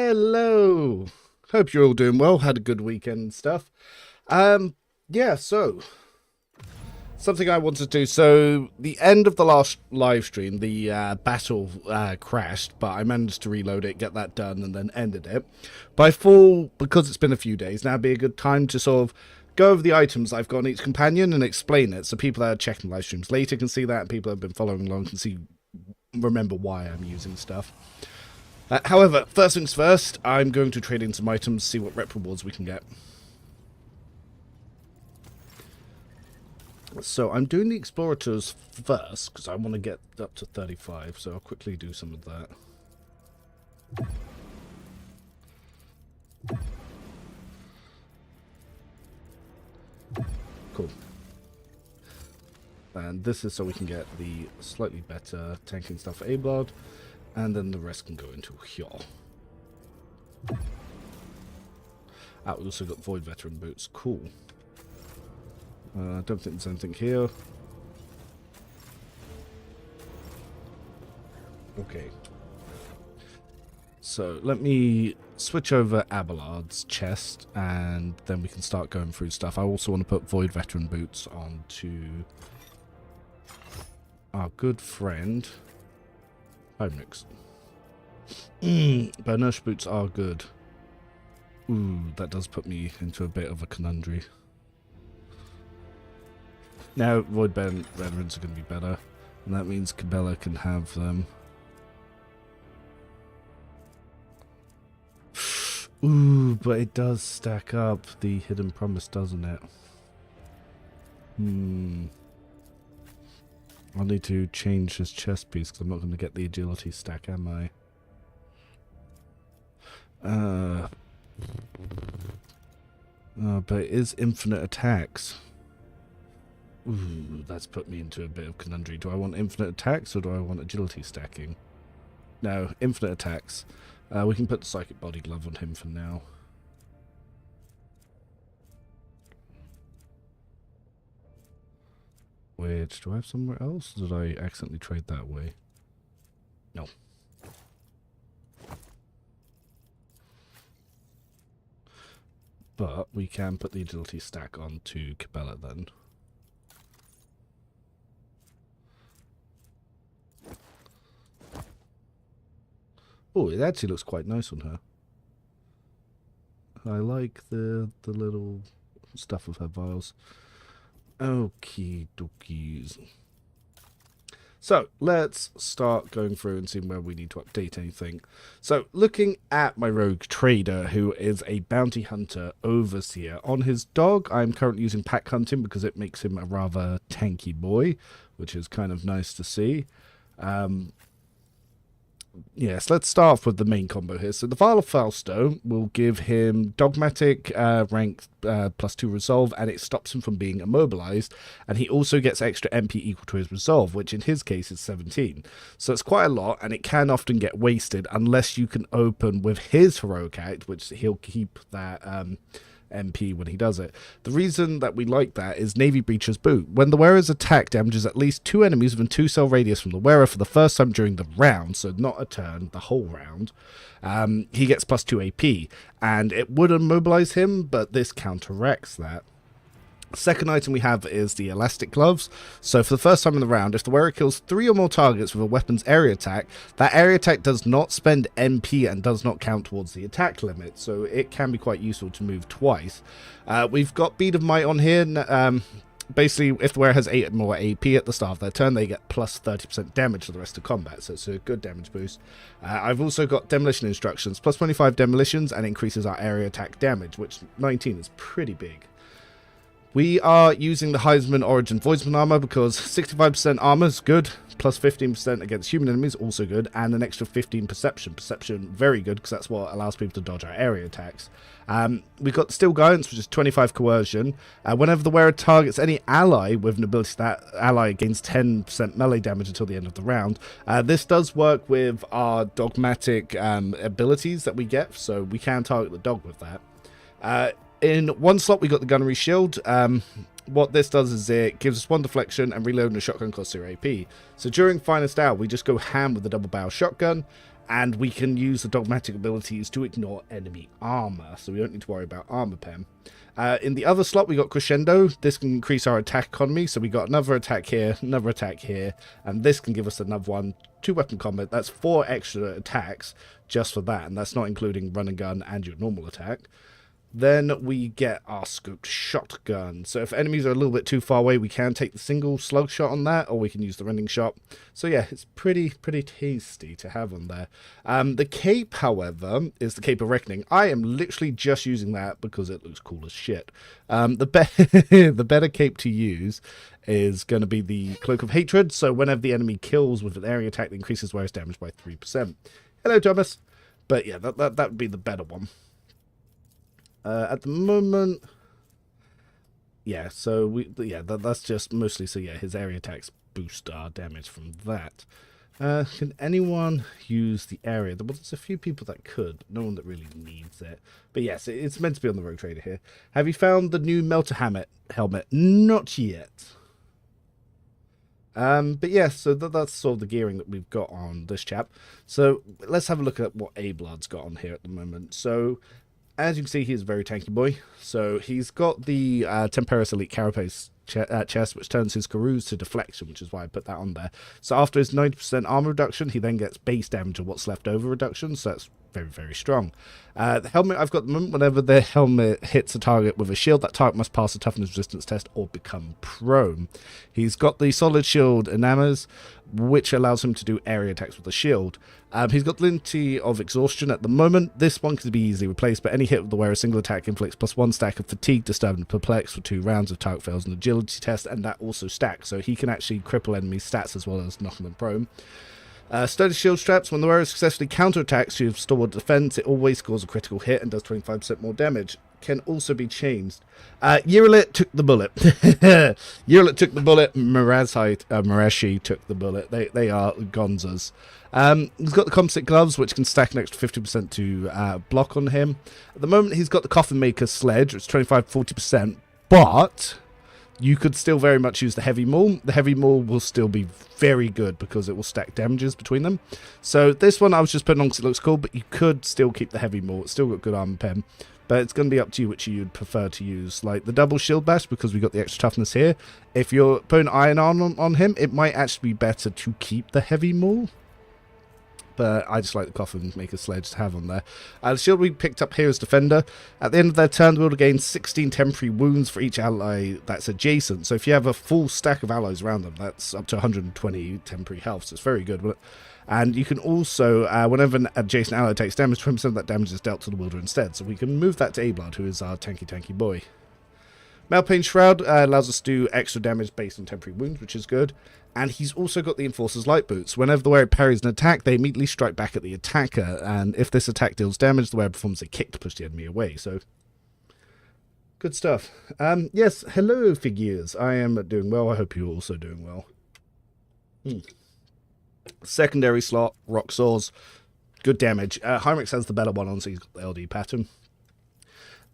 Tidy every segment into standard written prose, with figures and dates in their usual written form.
Hello. Hope you're all doing well. Had a good weekend and stuff. Yeah, so something I wanted to do. So the end of the last live stream, the battle crashed, but I managed to reload it, get that done, and then ended it. By fall, because it's been a few days, now would be a good time to sort of go over the items I've got on each companion and explain it, so people that are checking live streams later can see that, and people that have been following along can remember why I'm using stuff. However, first things first, I'm going to trade in some items, see what rep rewards we can get. So I'm doing the Explorators first, because I want to get up to 35, so I'll quickly do some of that. Cool. And this is so we can get the slightly better tanking stuff for Abelard. And then the rest can go into here. We also got Void Veteran boots. Cool. I don't think there's anything here. Okay. So let me switch over Abelard's chest, and then we can start going through stuff. I also want to put Void Veteran boots onto our good friend Heinrix. Burnish boots are good. Ooh, that does put me into a bit of a conundrum. Now, Void Veterans are going to be better, and that means Cabela can have them. Ooh, but it does stack up the Hidden Promise, doesn't it? I'll need to change his chest piece because I'm not going to get the agility stack, am I? But it is infinite attacks. Ooh, that's put me into a bit of conundrum. Do I want infinite attacks or do I want agility stacking? No, infinite attacks. We can put the Psychic Body Glove on him for now. Which, do I have somewhere else? Or did I accidentally trade that way? No. But we can put the agility stack onto Cabela then. Oh, it actually looks quite nice on her. I like the little stuff of her vials. Okie dokies. So, let's start going through and seeing where we need to update anything. So, looking at my rogue trader, who is a bounty hunter overseer. On his dog, I'm currently using pack hunting because it makes him a rather tanky boy, which is kind of nice to see. Yes, let's start off with the main combo here. So the Vial of Foulstone will give him Dogmatic rank +2 Resolve, and it stops him from being immobilized. And he also gets extra MP equal to his Resolve, which in his case is 17. So it's quite a lot, and it can often get wasted unless you can open with his Heroic Act, which he'll keep that MP when he does it. The reason that we like that is Navy Breacher's Boot. When the wearer's attack damages at least 2 enemies within 2 cell radius from the wearer for the first time during the round, so not a turn, the whole round, he gets +2 AP, and it would immobilize him, but this counteracts that. Second item we have is the Elastic Gloves. So for the first time in the round, if the wearer kills 3 or more targets with a weapon's area attack, that area attack does not spend MP and does not count towards the attack limit, so it can be quite useful to move twice. We've got Bead of Might on here. Basically, if the wearer has 8 more AP at the start of their turn, they get plus 30% damage for the rest of combat, so it's a good damage boost. I've also got Demolition Instructions, plus 25 demolitions, and increases our area attack damage, which 19 is pretty big. We are using the Heisman Origin Voidsman armor because 65% armor is good, plus 15% against human enemies, also good, and an extra 15 perception. Perception, very good, because that's what allows people to dodge our area attacks. We've got Steel Guidance, which is 25 coercion. Whenever the wearer targets any ally with an ability, that ally gains 10% melee damage until the end of the round. This does work with our dogmatic abilities that we get, so we can target the dog with that. In one slot, we got the Gunnery Shield. What this does is it gives us 1 deflection, and reloading a shotgun costs 0 AP. So during Finest Hour, we just go ham with the double barrel shotgun, And we can use the dogmatic abilities to ignore enemy armor, so we don't need to worry about armor pen. In the other slot, we got Crescendo. This can increase our attack economy, so we got another attack here, and this can give us another one. 2 weapon combat, that's 4 extra attacks just for that, and that's not including run and gun and your normal attack. Then we get our scoped shotgun. So if enemies are a little bit too far away, we can take the single slug shot on that, or we can use the running shot. So yeah, it's pretty tasty to have on there. The cape, however, is the Cape of Reckoning. I am literally just using that because it looks cool as shit. The better cape to use is going to be the Cloak of Hatred. So whenever the enemy kills with an area attack, it increases wearer's damage by 3%. Hello, Thomas. But yeah, that would be the better one. At the moment, yeah, so that's just mostly, so yeah, his area attacks boost our damage from that. Can anyone use the area? Well, there's a few people that could, no one that really needs it. But yes, it's meant to be on the Rogue Trader here. Have you found the new Melter helmet? Not yet. But yeah, so that's sort of the gearing that we've got on this chap. So let's have a look at what Abelard's got on here at the moment. So as you can see, he's a very tanky boy. So he's got the Temperis Elite Carapace chest, which turns his Carouse to deflection, which is why I put that on there. So after his 90% armor reduction, he then gets base damage of what's left over reduction. So that's very strong. The helmet I've got at the moment, whenever the helmet hits a target with a shield, that target must pass a toughness resistance test or become prone. He's got the solid shield enamors, which allows him to do area attacks with the shield. He's got Linty of Exhaustion at the moment. This one can be easily replaced, but any hit with the wearer single attack inflicts +1 stack of Fatigue, Disturbed, and Perplexed for 2 rounds if target fails an agility test, and that also stacks, so he can actually cripple enemies' stats as well as knocking them prone. Sturdy shield straps. When the wearer successfully counterattacks your stored defense, it always scores a critical hit and does 25% more damage. Can also be changed. Urilit took the bullet. Urilit took the bullet. Marashi took the bullet. They are gonzas. He's got the composite gloves, which can stack an extra 50% to block on him. At the moment, he's got the Coffin Maker Sledge, which is 25-40%, but you could still very much use the Heavy Maul. The Heavy Maul will still be very good because it will stack damages between them. So this one I was just putting on because it looks cool, but you could still keep the Heavy Maul. It's still got good armor pen, but it's going to be up to you which you'd prefer to use. Like the double shield bash, because we got the extra toughness here. If you're putting Iron Arm on him, it might actually be better to keep the Heavy Maul. But I just like the Coffin Maker Sledge to have on there. The shield we picked up here is Defender. At the end of their turn, the wielder gains 16 temporary wounds for each ally that's adjacent. So if you have a full stack of allies around them, that's up to 120 temporary health. So it's very good. And you can also, whenever an adjacent ally takes damage, 20% of that damage is dealt to the wielder instead. So we can move that to Abelard, who is our tanky boy. Malpain Shroud allows us to do extra damage based on temporary wounds, which is good. And he's also got the Enforcer's Light Boots. Whenever the wearer parries an attack, they immediately strike back at the attacker. And if this attack deals damage, the wearer performs a kick to push the enemy away. So, good stuff. Yes, hello, figures. I am doing well. I hope you're also doing well. Secondary slot, Rock Saws. Good damage. Heinrix has the better one on, so he's got the LD pattern.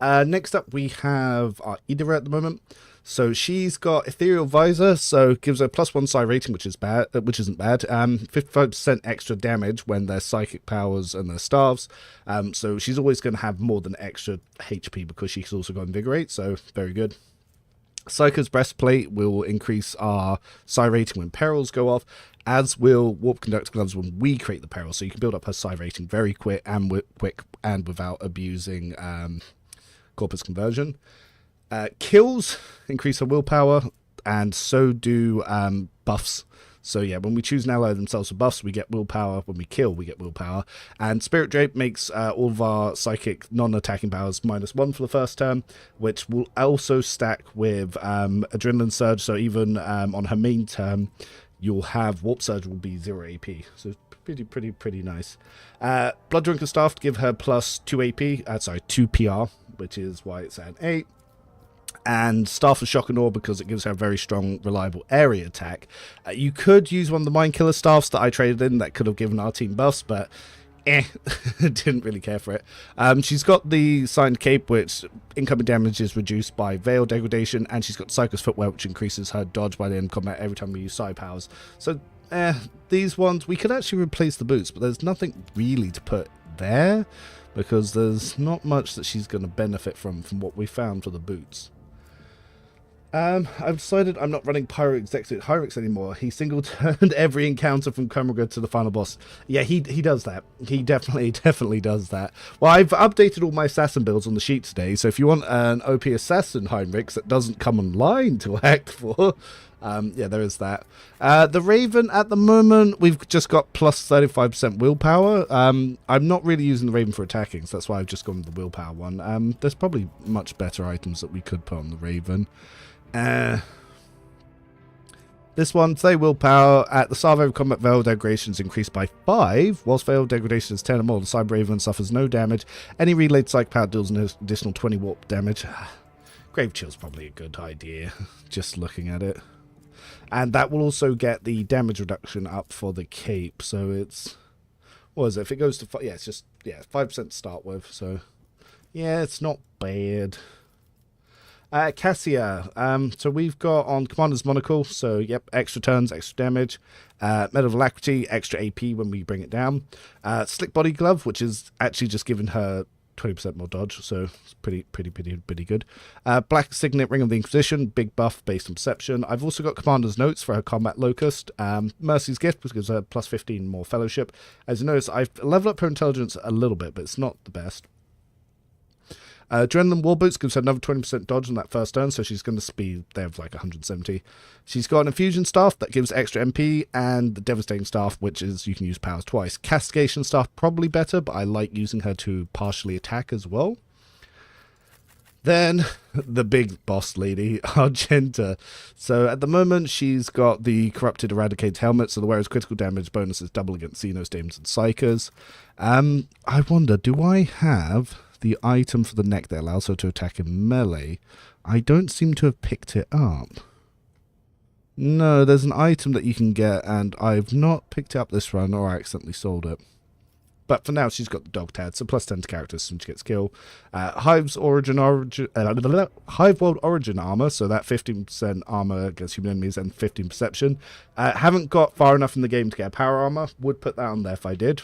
Next up, we have our Idira at the moment. So she's got Ethereal Visor, so gives her +1 psi rating, which isn't bad. 55% extra damage when their psychic powers and their staves. So she's always going to have more than extra HP because she's also got Invigorate, so very good. Psyker's Breastplate will increase our psi rating when perils go off, as will Warp Conductor Gloves when we create the peril. So you can build up her psi rating very quick and without abusing Corpus Conversion. Kills increase her willpower, and so do buffs. So yeah, when we choose an ally themselves for buffs, we get willpower. When we kill, we get willpower. And Spirit Drape makes all of our psychic non-attacking powers -1 for the first turn, which will also stack with Adrenaline Surge. So even on her main turn, you'll have Warp Surge will be 0 AP. So pretty nice. Blood Drinker Staff to give her +2 AP. 2 PR, which is why it's at 8. And Staff of Shock and Awe because it gives her a very strong, reliable area attack. You could use one of the Mind Killer staffs that I traded in that could have given our team buffs, but didn't really care for it. She's got the Signed Cape, which incoming damage is reduced by Veil Degradation, and she's got Psyker's Footwear, which increases her dodge by the end of combat every time we use Psi powers. So these ones, we could actually replace the boots, but there's nothing really to put there, because there's not much that she's going to benefit from what we found for the boots. I've decided I'm not running Pyro Executive Heinrix anymore. He single-turned every encounter from Comrade to the final boss. Yeah, he does that. He definitely does that. Well, I've updated all my assassin builds on the sheet today, so if you want an OP assassin Heinrix that doesn't come online to act for, yeah, there is that. The Raven, at the moment, we've just got plus 35% willpower. I'm not really using the Raven for attacking, so that's why I've just gone with the willpower one. There's probably much better items that we could put on the Raven. This one, say willpower, at the start of every combat, veil degradation is increased by 5, whilst veil degradation is 10 or more. The Cyber Raven suffers no damage. Any relayed psych power deals an additional 20 warp damage. Grave Chill's probably a good idea, just looking at it. And that will also get the damage reduction up for the cape, so it's... What is it? If it goes to... Yeah, it's just... Yeah, 5% to start with, so... Yeah, it's not bad. Cassia, so we've got on Commander's Monocle, so yep, extra turns, extra damage, Medal of Alacrity, extra AP when we bring it down, Slick Body Glove, which is actually just giving her 20% more dodge, so it's pretty good. Black Signet, Ring of the Inquisition, big buff based on perception. I've also got Commander's Notes for her Combat Locust, Mercy's Gift, which gives her plus 15 more Fellowship. As you notice, I've leveled up her intelligence a little bit, but it's not the best. Adrenaline War Boots gives her another 20% dodge on that first turn, so she's going to be there with like 170. She's got an Infusion Staff that gives extra MP, and the Devastating Staff, which is you can use powers twice. Castigation Staff, probably better, but I like using her to partially attack as well. Then, the big boss lady, Argenta. So, at the moment, she's got the Corrupted Eradicated Helmet, so the wearer's critical damage bonus is double against Xenos, Demons, and Psykers. I wonder, do I have the item for the neck that allows her to attack in melee? I don't seem to have picked it up. No, there's an item that you can get, and I've not picked it up this run, or I accidentally sold it. But for now, she's got the dog tag, so plus 10 to characters since she gets skill. Hive World Origin armor, so that 15% armor against human enemies and 15 perception. Haven't got far enough in the game to get a power armor. Would put that on there if I did.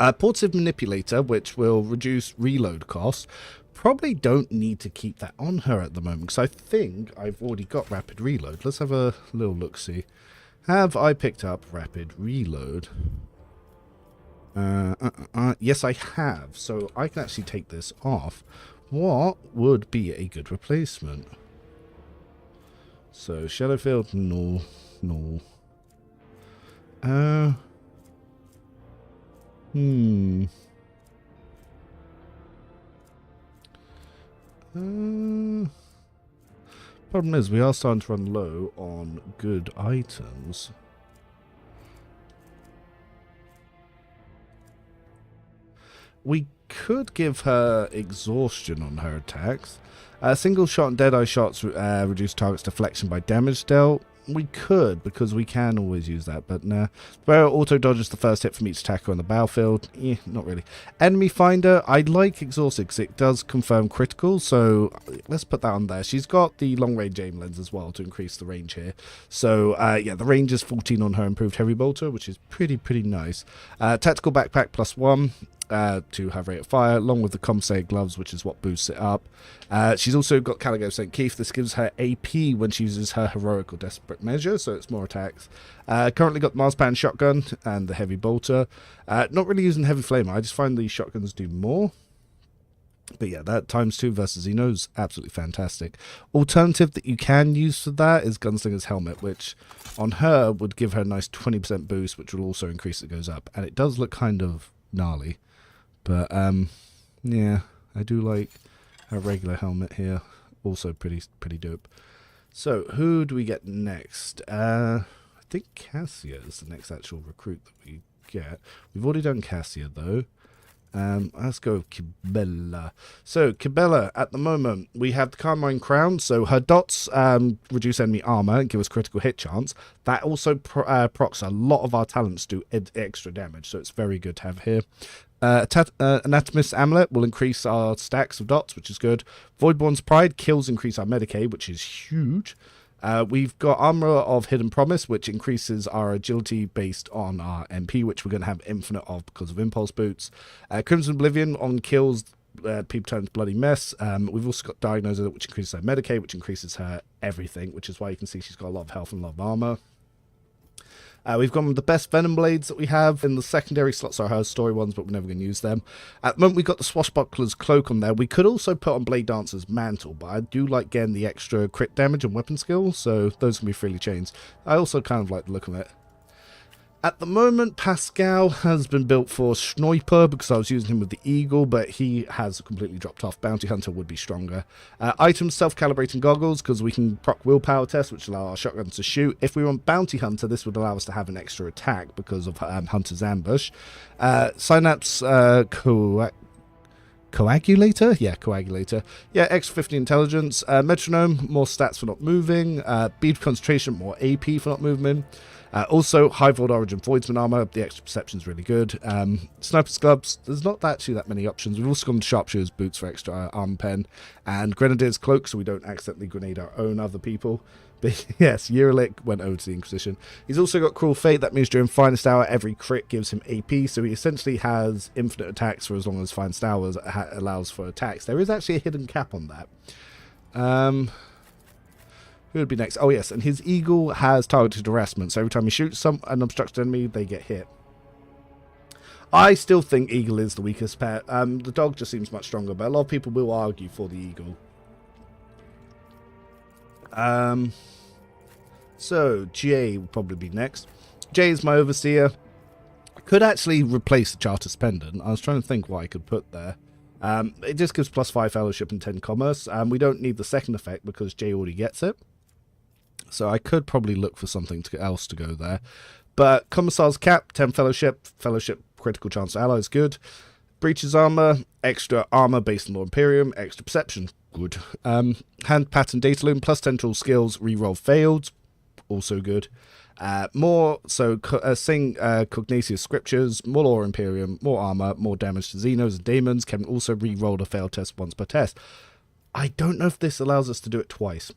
Portative Manipulator, which will reduce reload costs. Probably don't need to keep that on her at the moment, because I think I've already got Rapid Reload. Let's have a little look-see. Have I picked up Rapid Reload? Yes, I have. So I can actually take this off. What would be a good replacement? So, Shadowfield, no. Problem is, we are starting to run low on good items. We could give her exhaustion on her attacks. Single shot and deadeye shots reduce target's deflection by damage dealt. We could, because we can always use that, but nah. Where auto dodges the first hit from each attacker on the battlefield, not really. Enemy Finder, I like Exhausted because it does confirm critical, so let's put that on there. She's got the long range aim lens as well to increase the range here. So yeah, the range is 14 on her improved heavy bolter, which is pretty nice. Tactical backpack +1. To her rate of fire, along with the compensated gloves, which is what boosts it up. She's also got Caligo St. Keith. This gives her AP when she uses her heroic or desperate measure, so it's more attacks. Currently got the Marspan shotgun and the heavy bolter. Not really using heavy flamer. I just find these shotguns do more. But yeah, that ×2 versus Xeno is absolutely fantastic. Alternative that you can use for that is Gunslinger's Helmet, which on her would give her a nice 20% boost, which will also increase as it goes up. And it does look kind of gnarly. But, yeah, I do like her regular helmet here. Also pretty dope. So, who do we get next? I think Cassia is the next actual recruit that we get. We've already done Cassia, though. Let's go with Cabela. So, Cabela, at the moment, we have the Carmine Crown. So, her dots reduce enemy armor and give us critical hit chance. That also procs a lot of our talents to do extra damage. So, it's very good to have here. Anatomist's Amulet will increase our stacks of dots, which is good. Voidborn's Pride kills increase our Medicaid, which is huge. We've got Armor of Hidden Promise, which increases our agility based on our MP, which we're going to have infinite of because of Impulse Boots. Crimson Oblivion on kills, people turn to bloody mess. We've also got Diagnoser, which increases her Medicaid, which increases her everything, which is why you can see she's got a lot of health and a lot of armor. We've gone with the best Venom Blades that we have in the secondary slots are her story ones, but we're never going to use them. At the moment, we've got the Swashbuckler's Cloak on there. We could also put on Blade Dancer's Mantle, but I do like getting the extra crit damage and weapon skill, so those can be freely changed. I also kind of like the look of it. At the moment, Pasqal has been built for Sniper because I was using him with the Eagle, but he has completely dropped off. Bounty Hunter would be stronger. Items, self-calibrating goggles, because we can proc willpower test, which allow our shotguns to shoot. If we want Bounty Hunter, this would allow us to have an extra attack because of Hunter's Ambush. Synapse Coagulator? Yeah, Coagulator. Yeah, extra 50 intelligence. Metronome, more stats for not moving. Bead concentration, more AP for not moving. Also, High Vault Origin Voidsman Armor, the extra perception is really good. Sniper's Gloves, there's not actually that many options. We've also gone to Sharpshooter's Boots for extra armor pen. And Grenadier's Cloak, so we don't accidentally grenade our own other people. But yes, Uralic went over to the Inquisition. He's also got Cruel Fate, that means during Finest Hour, every crit gives him AP, so he essentially has infinite attacks for as long as Finest Hour allows for attacks. There is actually a hidden cap on that. Who would be next? Oh, yes, and his Eagle has targeted harassment, so every time he shoots an obstructed enemy, they get hit. I still think Eagle is the weakest pet. The dog just seems much stronger, but a lot of people will argue for the Eagle. So, Jay will probably be next. Jay is my Overseer. I could actually replace the Charter's Pendant. I was trying to think what I could put there. It just gives +5 Fellowship and 10 Commerce. We don't need the second effect because Jay already gets it. So I could probably look for something else to go there. But Commissar's Cap, 10 Fellowship, critical chance to allies, good. Breach's Armor, extra armor based on Law Imperium, extra perception, good. Hand Pattern Data Loom, +10 tool skills, reroll failed, also good. Sing Cognatius Scriptures, more Law Imperium, more armor, more damage to Xenos and Demons, can also reroll a failed test once per test. I don't know if this allows us to do it twice.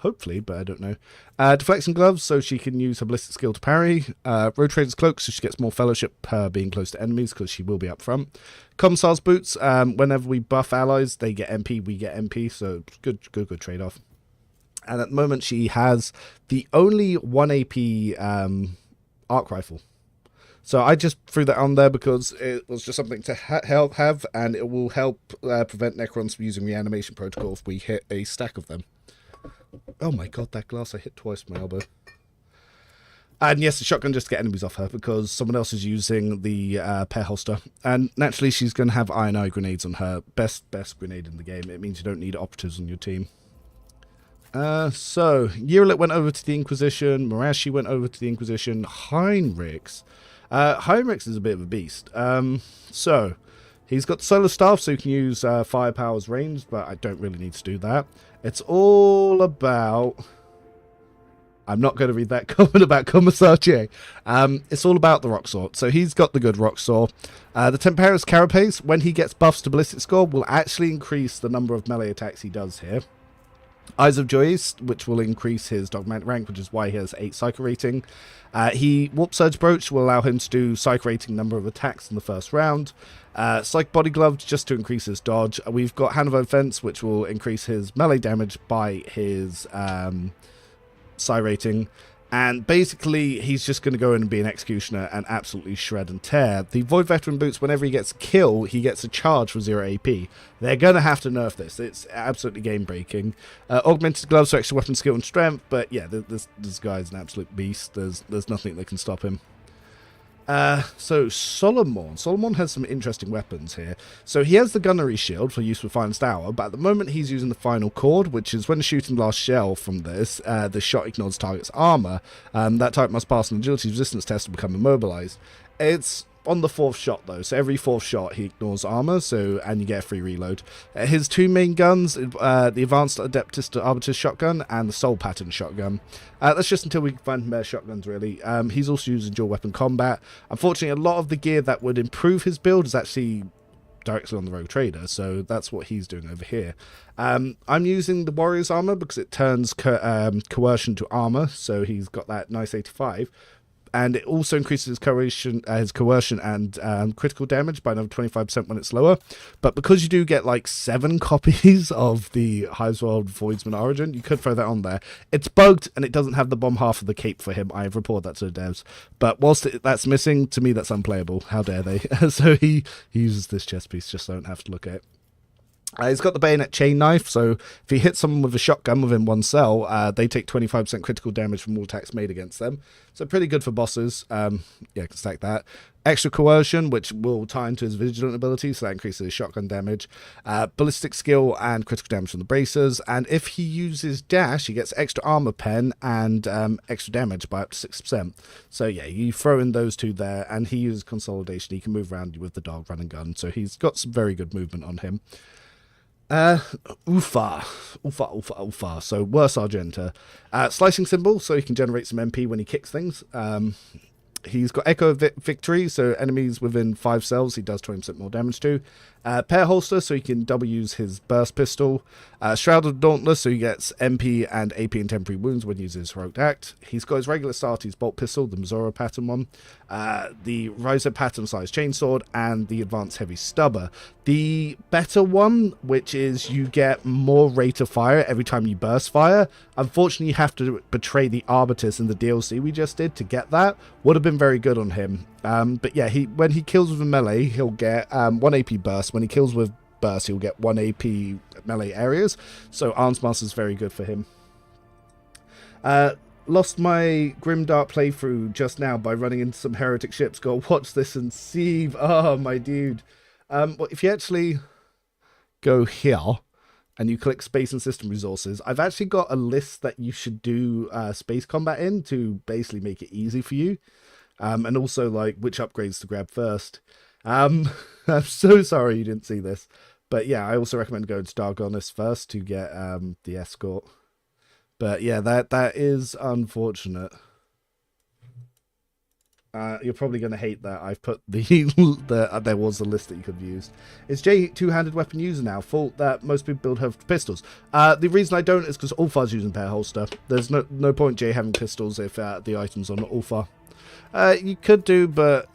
Hopefully, but I don't know. Deflection Gloves, so she can use her ballistic skill to parry. Road Trader's Cloak, so she gets more fellowship per being close to enemies, because she will be up front. Commissar's Boots, whenever we buff allies, they get MP, we get MP, so good trade-off. And at the moment, she has the only 1 AP arc rifle. So I just threw that on there because it was just something to have, and it will help prevent Necrons from using reanimation protocol if we hit a stack of them. Oh my god, that glass I hit twice with my elbow. And yes, the shotgun just to get enemies off her because someone else is using the pair holster. And naturally, she's going to have Iron Eye grenades on her. Best grenade in the game. It means you don't need operatives on your team. So, Uralic went over to the Inquisition. Marashi went over to the Inquisition. Heinrix. Heinrix is a bit of a beast. So, he's got Solar Staff, so you can use firepower as ranged, but I don't really need to do that. It's all about... I'm not going to read that comment about Commissar J. It's all about the Rock Saw. So he's got the good Rock Saw. The Temperatous Carapace, when he gets buffs to Ballistic Score, will actually increase the number of melee attacks he does here. Eyes of Joyce, which will increase his dogmatic rank, which is why he has 8 psyker rating. Warp Surge Brooch will allow him to do psyker rating number of attacks in the first round. Psych Body Glove just to increase his dodge. We've got Hand of Offense, which will increase his melee damage by his psi rating. And basically, he's just going to go in and be an executioner and absolutely shred and tear. The Void Veteran Boots, whenever he gets a kill, he gets a charge for 0 AP. They're going to have to nerf this. It's absolutely game-breaking. Augmented Gloves for extra weapon skill and strength, but yeah, this guy's an absolute beast. There's nothing that can stop him. So Solomon has some interesting weapons here. So he has the Gunnery Shield for use with Finest Hour, but at the moment he's using the Final Chord, which is when shooting last shell from this, the shot ignores target's armor. That type must pass an agility resistance test to become immobilized. It's on the 4th shot though, so every 4th shot he ignores armor, and you get a free reload. His 2 main guns, the Advanced Adeptus to Arbitus shotgun and the Soul Pattern shotgun. That's just until we can find more shotguns really. He's also using dual weapon combat. Unfortunately, a lot of the gear that would improve his build is actually directly on the Rogue Trader, so that's what he's doing over here. I'm using the Warrior's Armor because it turns coercion to armor, so he's got that nice 85. And it also increases his coercion and critical damage by another 25% when it's lower. But because you do get like 7 copies of the Highsworld Voidsman Origin, you could throw that on there. It's bugged and it doesn't have the bomb half of the cape for him. I have reported that to the devs. But whilst that's missing, to me that's unplayable. How dare they? So he uses this chest piece just so I don't have to look at it. He's got the bayonet chain knife, so if he hits someone with a shotgun within one cell, they take 25% critical damage from all attacks made against them. So pretty good for bosses. Yeah, can stack that. Extra coercion, which will tie into his Vigilant ability, so that increases his shotgun damage. Ballistic skill and critical damage from the bracers. And if he uses dash, he gets extra armor pen and extra damage by up to 6%. So yeah, you throw in those two there, and he uses consolidation. He can move around with the dog, run and gun, so he's got some very good movement on him. Ulfar. So worse Argenta. Slicing symbol, so he can generate some MP when he kicks things. He's got Echo of Victory, so enemies within 5 cells he does 20% more damage to. Pair holster, so he can double use his burst pistol. Shrouded Dauntless, so he gets MP and AP and temporary wounds when he uses heroic act. He's got his regular Sarti's bolt pistol, the Missouri pattern one, the Riser pattern size chainsword, and the advanced heavy stubber. The better one, which is you get more rate of fire every time you burst fire. Unfortunately, you have to betray the Arbitus in the DLC we just did to get that. Would have been very good on him. But yeah, when he kills with a melee, he'll get 1 AP burst. When he kills with burst, he'll get 1 AP melee areas. So Arms Master's very good for him. Lost my Grimdark playthrough just now by running into some heretic ships. Go watch this and see. Oh, my dude. Well, if you actually go here and you click space and system resources, I've actually got a list that you should do space combat in to basically make it easy for you. And also like which upgrades to grab first. I'm so sorry you didn't see this. But yeah, I also recommend going to Dargonis first to get the escort. But yeah, that is unfortunate. You're probably going to hate that I've put there was a list that you could have used. Is Jay two-handed weapon user now? Fault that most people build her pistols. The reason I don't is because Ulfar's using pair holster. There's no point Jay having pistols if the item's on Ulfar. You could do, but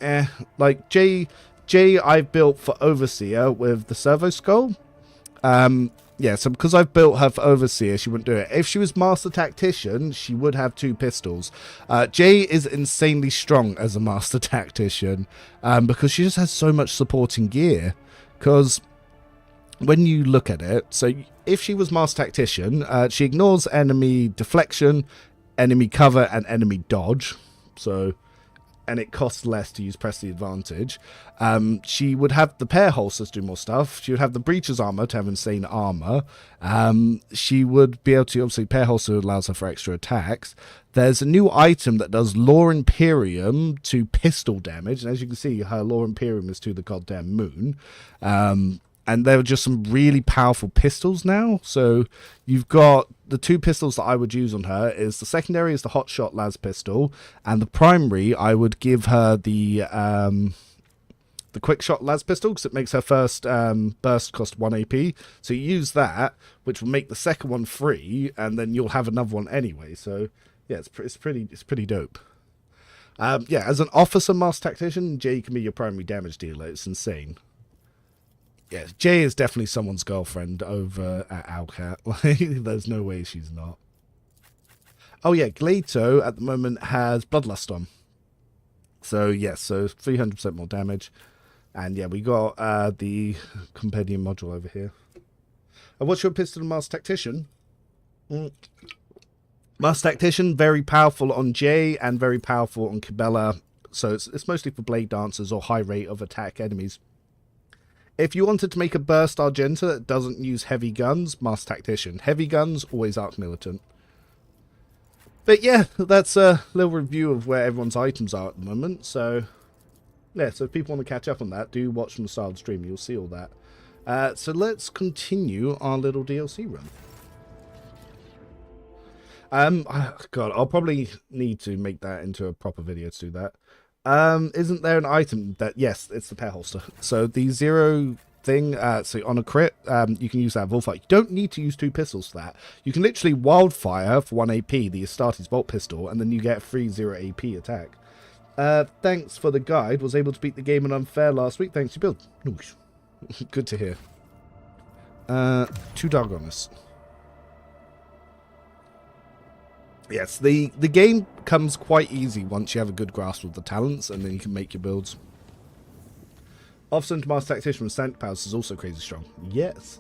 like Jay I've built for Overseer with the Servo Skull. Yeah, so because I've built her for Overseer, she wouldn't do it. If she was Master Tactician, she would have 2 pistols. Jay is insanely strong as a Master Tactician because she just has so much supporting gear. Because when you look at it, so if she was Master Tactician, she ignores enemy deflection, enemy cover, and enemy dodge. So... and it costs less to use Press the Advantage. She would have the pair holsters do more stuff. She would have the Breacher's Armor to have insane armor. She would be able to, obviously, pair holster allows her for extra attacks. There's a new item that does Law Imperium to pistol damage. And as you can see, her Law Imperium is to the goddamn moon. And there are just some really powerful pistols now. So you've got the 2 pistols that I would use on her. Is the secondary is the Hot Shot Las pistol, and the primary I would give her the Quick Shot Las pistol because it makes her first burst cost 1 AP. So you use that, which will make the second one free, and then you'll have another one anyway. So yeah, it's pretty dope. Yeah, as an officer Master Tactician, Jay can be your primary damage dealer. It's insane. Yeah, Jay is definitely someone's girlfriend over at Alcat. Like, there's no way she's not. Oh yeah, Glato at the moment has Bloodlust on. So yes, so 300% more damage. And yeah, we got the Compendium module over here. And what's your pistol Master Tactician? Master Tactician, very powerful on Jay and very powerful on Cabela. So it's mostly for blade dancers or high rate of attack enemies. If you wanted to make a burst Argenta that doesn't use heavy guns, Master Tactician. Heavy guns, always Arc Militant. But yeah, that's a little review of where everyone's items are at the moment. So yeah, so if people want to catch up on that, do watch from the start of the stream. You'll see all that. So let's continue our little DLC run. God, I'll probably need to make that into a proper video to do that. Isn't there an item that... Yes, it's the pair holster. So the 0 thing. So on a crit, you can use that Ulfar. You don't need to use 2 pistols for that. You can literally wildfire for 1 AP, the Astartes bolt pistol, and then you get a free 0 AP attack. Thanks for the guide. Was able to beat the game in unfair last week. Thanks to build. Good to hear. 2 Dargonis. Yes, the game comes quite easy once you have a good grasp of the talents, and then you can make your builds. Officer and Master Tactician from Sanctum Palace is also crazy strong. Yes.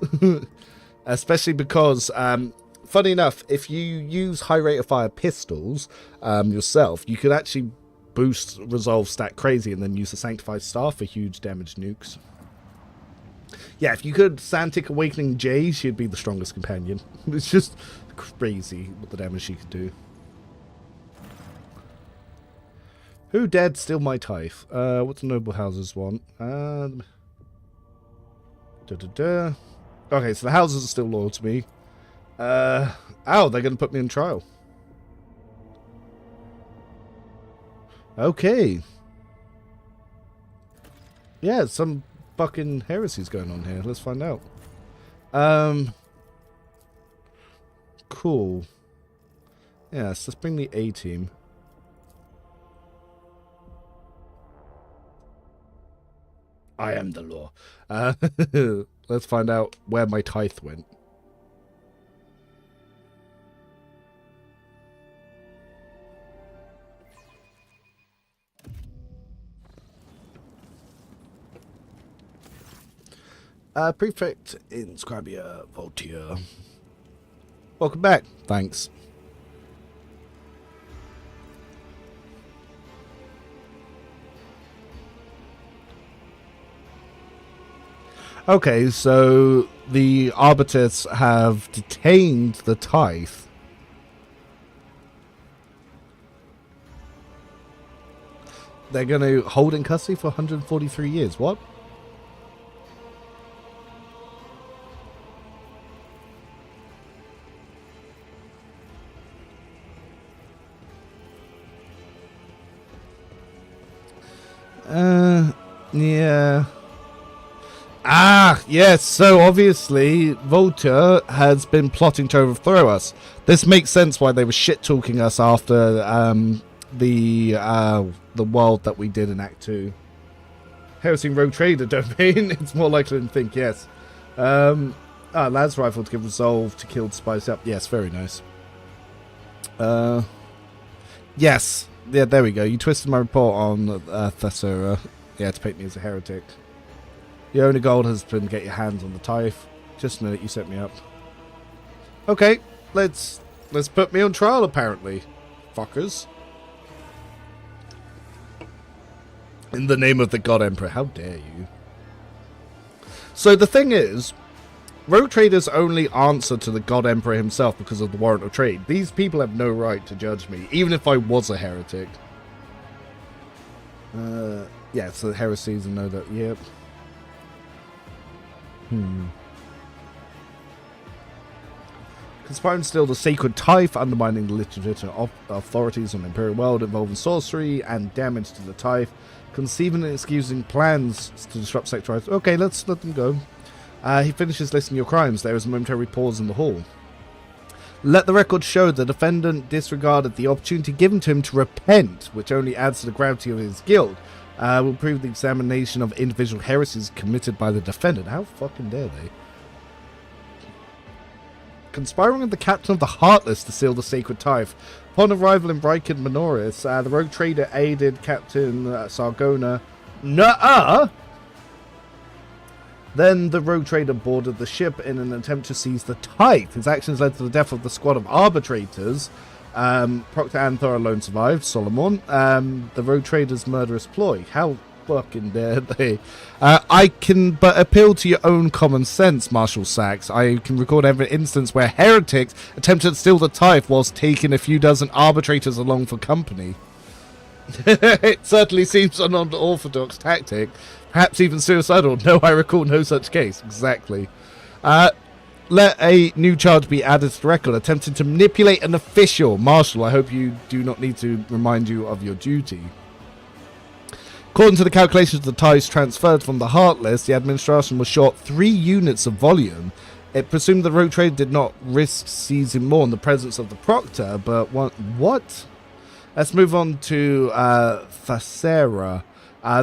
Especially because, funny enough, if you use high rate of fire pistols yourself, you could actually boost Resolve stat crazy and then use the Sanctified Staff for huge damage nukes. Yeah, if you could Santic Awakening J, she'd be the strongest companion. It's just crazy what the damage she could do. Who dared steal my tithe? What do noble houses want? Okay, so the houses are still loyal to me. Oh, they're going to put me on trial. Okay. Yeah, some fucking heresies going on here. Let's find out. Cool. Yes, let's bring the A team. I am the law. Let's find out where my tithe went. Prefect Inscribia Voltier. Welcome back. Thanks. Okay, so the Arbiters have detained the tithe. They're going to hold in custody for 143 years. What? Yeah. Ah, yes, so obviously Volta has been plotting to overthrow us. This makes sense why they were shit-talking us after the world that we did in Act 2. Heresy Rogue Trader domain, it's more likely than think, yes. Lad's Rifle to give resolve to kill Spice up. Yes, very nice. Yes, yeah, there we go. You twisted my report on Thessera. Yeah, to paint me as a heretic. Your only goal has been to get your hands on the tithe. Just know that you set me up. Okay, let's put me on trial, apparently. Fuckers. In the name of the God Emperor, how dare you? So the thing is, Rogue Traders only answer to the God Emperor himself because of the warrant of trade. These people have no right to judge me, even if I was a heretic. Yeah, so the heresies and know that, yep. Conspiring to steal the sacred tithe, undermining the legitimate authorities on the Imperial world, involving sorcery and damage to the tithe, conceiving and excusing plans to disrupt sector. Okay, let's let them go. He finishes listing your crimes. There is a momentary pause in the hall. Let the record show the defendant disregarded the opportunity given to him to repent, which only adds to the gravity of his guilt. Will prove the examination of individual heresies committed by the defendant. How fucking dare they? Conspiring with the captain of the Heartless to steal the sacred tithe. Upon arrival in Bryken Minoris, the rogue trader aided Captain Sargona. Nuh-uh! Then the rogue trader boarded the ship in an attempt to seize the tithe. His actions led to the death of the squad of arbitrators. Proctor and Thor alone survived. Solomon. The rogue trader's murderous ploy. How fucking dare they? I can but appeal to your own common sense, Marshal Sachs. I can record every instance where heretics attempted to steal the tithe whilst taking a few dozen arbitrators along for company. It certainly seems an unorthodox tactic. Perhaps even suicidal. No, I recall no such case. Exactly. Let a new charge be added to the record. Attempting to manipulate an official. Marshal, I hope you do not need to remind you of your duty. According to the calculations of the ties transferred from the Heartless, the administration was short 3 units of volume. It presumed the rogue trader did not risk seizing more in the presence of the Proctor, but what? Let's move on to Thacera.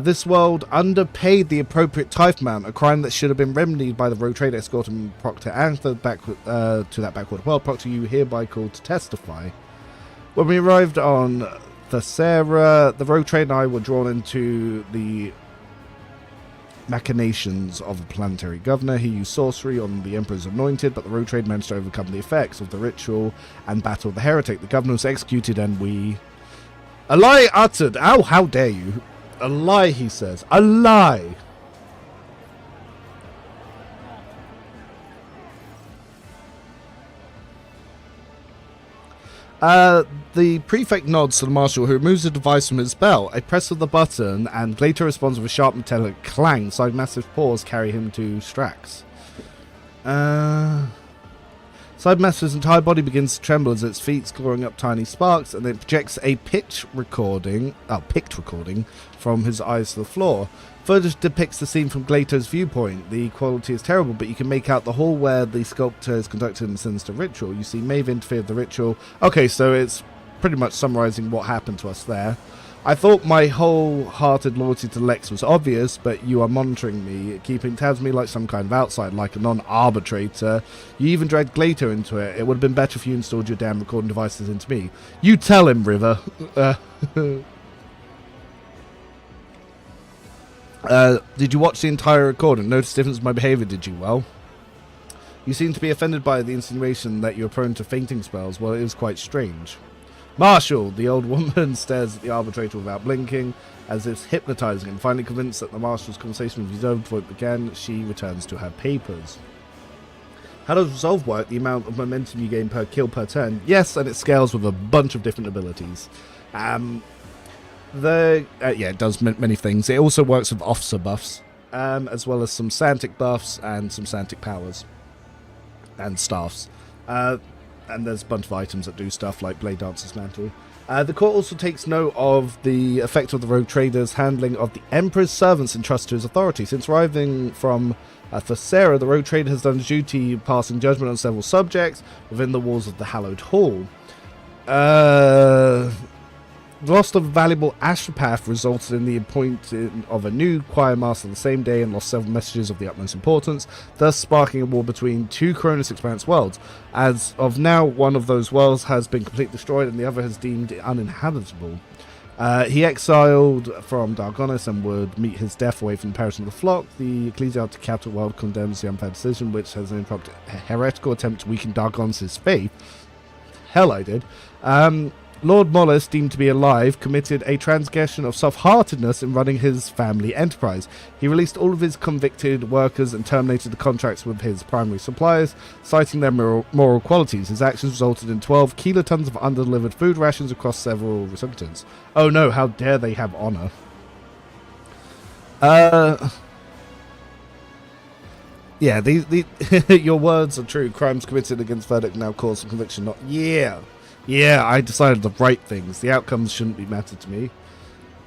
This world underpaid the appropriate tithe amount, a crime that should have been remedied by the rogue trader escorting Proctor Anther back to that backward world. Proctor, you hereby called to testify. When we arrived on Thacera, the rogue trader and I were drawn into the machinations of a planetary governor. He used sorcery on the Emperor's anointed, but the rogue trader managed to overcome the effects of the ritual and battle the heretic. The governor was executed and we... A lie uttered! Ow, how dare you! A lie, he says. A lie! The prefect nods to the marshal, who removes the device from his belt. A press of the button, and Glater responds with a sharp metallic clang. Side massive paws carry him to Strax. Side Master's entire body begins to tremble as its feet scoring up tiny sparks, and it projects a picked recording from his eyes to the floor. Footage depicts the scene from Glater's viewpoint. The quality is terrible, but you can make out the hall where the sculptor is conducting the sinister ritual. You see Maeve interfere with the ritual. Okay, so it's pretty much summarizing what happened to us there. I thought my wholehearted loyalty to Lex was obvious, but you are monitoring me, keeping tabs on me like some kind of outsider, like a non-arbitrator. You even dragged Glater into it. It would have been better if you installed your damn recording devices into me. You tell him, River. Did you watch the entire recording? Notice difference in my behavior, did you? Well, you seem to be offended by the insinuation that you're prone to fainting spells. Well, it is quite strange. Marshal! The old woman stares at the arbitrator without blinking, as if hypnotizing him. Finally convinced that the marshal's conversation with his own before it began, she returns to her papers. How does resolve work? The amount of momentum you gain per kill per turn? Yes, and it scales with a bunch of different abilities. It does many things. It also works with officer buffs, as well as some Santic buffs and some Santic powers and staffs. And there's a bunch of items that do stuff like Blade Dancer's Mantle. The court also takes note of the effect of the rogue trader's handling of the Emperor's servants entrusted to his authority. Since arriving from Thacera, the rogue trader has done his duty passing judgment on several subjects within the walls of the Hallowed Hall. The loss of a valuable astropath resulted in the appointing of a new choir master the same day and lost several messages of the utmost importance, thus sparking a war between two Cronus Expanse worlds. As of now, one of those worlds has been completely destroyed and the other has deemed uninhabitable. He exiled from Dargonis and would meet his death away from the parish of the flock. The ecclesiastic capital world condemns the unfair decision, which has interrupted a heretical attempt to weaken Dargonis' faith. Hell, I did. Lord Mollis, deemed to be alive, committed a transgression of soft-heartedness in running his family enterprise. He released all of his convicted workers and terminated the contracts with his primary suppliers, citing their moral qualities. His actions resulted in 12 kilotons of undelivered food rations across several recipients. Oh no, how dare they have honor. Yeah, your words are true. Crimes committed against verdict now cause for conviction, not... Yeah, I decided the right things. The outcomes shouldn't be mattered to me.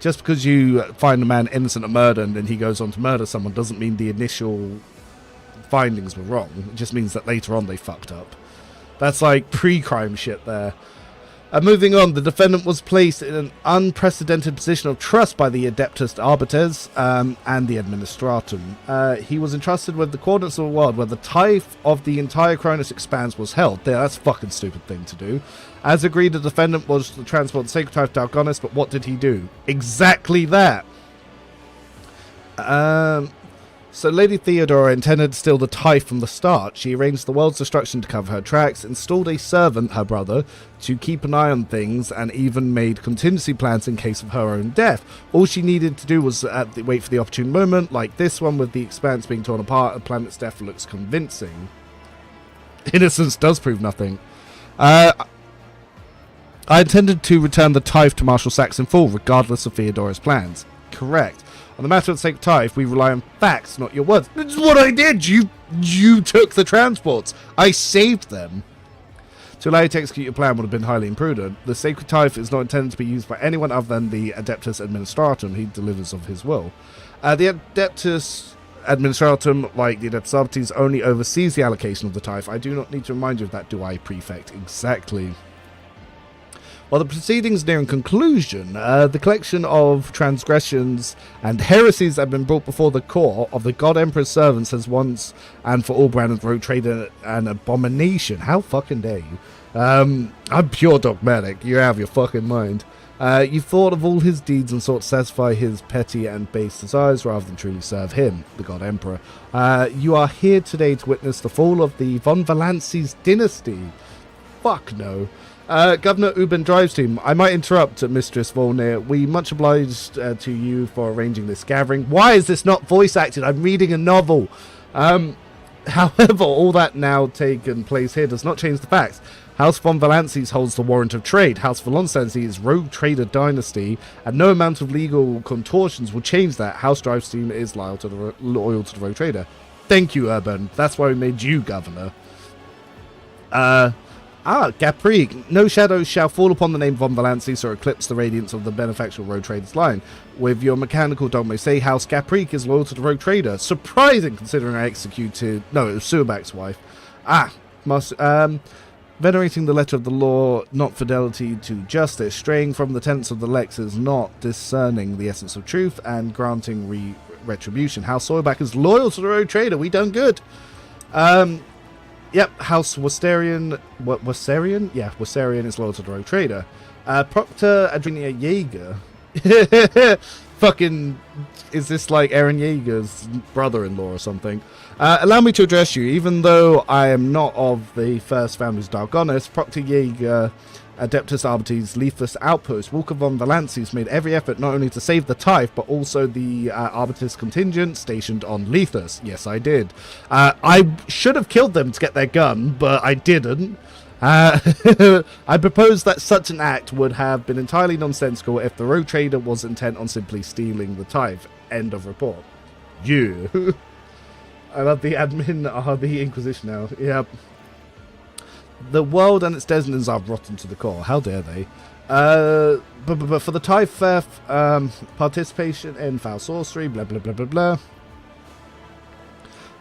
Just because you find a man innocent of murder and then he goes on to murder someone doesn't mean the initial findings were wrong. It just means that later on they fucked up. That's like pre-crime shit there. Moving on, the defendant was placed in an unprecedented position of trust by the Adeptus Arbiters and the Administratum. He was entrusted with the coordinates of a world where the tithe of the entire Cronus Expanse was held. Yeah, that's a fucking stupid thing to do. As agreed, the defendant was to transport the sacred tithe to Dargonis, but what did he do? Exactly that! So Lady Theodora intended to steal the tithe from the start. She arranged the world's destruction to cover her tracks, installed a servant, her brother, to keep an eye on things, and even made contingency plans in case of her own death. All she needed to do was wait for the opportune moment, like this one with the Expanse being torn apart. A planet's death looks convincing. Innocence does prove nothing. I intended to return the tithe to Marshal Sax in full, regardless of Theodora's plans. Correct. On the matter of the sacred tithe, we rely on facts, not your words. It's what I did! You took the transports. I saved them. To allow you to execute your plan would have been highly imprudent. The Sacred Tithe is not intended to be used by anyone other than the Adeptus Administratum he delivers of his will. The Adeptus Administratum, like the Adeptus Arbites, only oversees the allocation of the tithe. I do not need to remind you of that, do I, Prefect? Exactly. While the proceedings nearing conclusion, the collection of transgressions and heresies that have been brought before the court of the God Emperor's servants has once and for all branded road trade an abomination. How fucking dare you? I'm pure dogmatic. You're out of your fucking mind. You thought of all his deeds and sought to satisfy his petty and base desires rather than truly serve him, the God Emperor. You are here today to witness the fall of the von Valanci's dynasty. Fuck no. Governor Uben Drives team, I might interrupt, Mistress Volnir. We much obliged to you for arranging this gathering. Why is this not voice acted? I'm reading a novel. However, all that now taken place here does not change the facts. House von Valanci's holds the warrant of trade. House Valanci's is rogue trader dynasty, and no amount of legal contortions will change that. House Drives team is loyal to the rogue trader. Thank you, Urban. That's why we made you governor. Gaprik. No shadows shall fall upon the name von Valanci's or eclipse the radiance of the beneficial road trader's line. With your mechanical dogma, say House Gaprik is loyal to the road trader. Surprising, considering I executed... No, it was Suabak's wife. Venerating the letter of the law, not fidelity to justice. Straying from the tenets of the lex is not discerning the essence of truth and granting retribution. House Soilback is loyal to the road trader. We done good. Yep, House Wasterian... What, Wasterian? Yeah, Wasterian is loyal to the rogue trader. Proctor Adrenia Jaeger. Fucking... Is this like Eren Jaeger's brother-in-law or something? Allow me to address you. Even though I am not of the first family's Dargonis, Proctor Jaeger, Adeptus Arbites, Lethus Outpost, Walker von Valanci's made every effort not only to save the tithe, but also the Arbitus contingent stationed on Lethus. Yes, I did. I should have killed them to get their gun, but I didn't. I propose that such an act would have been entirely nonsensical if the rogue trader was intent on simply stealing the tithe. End of report. You. I love the admin are the Inquisition now. Yep. The world and its denizens are rotten to the core. How dare they? But for the tithe theft, participation in foul sorcery, blah blah blah blah blah.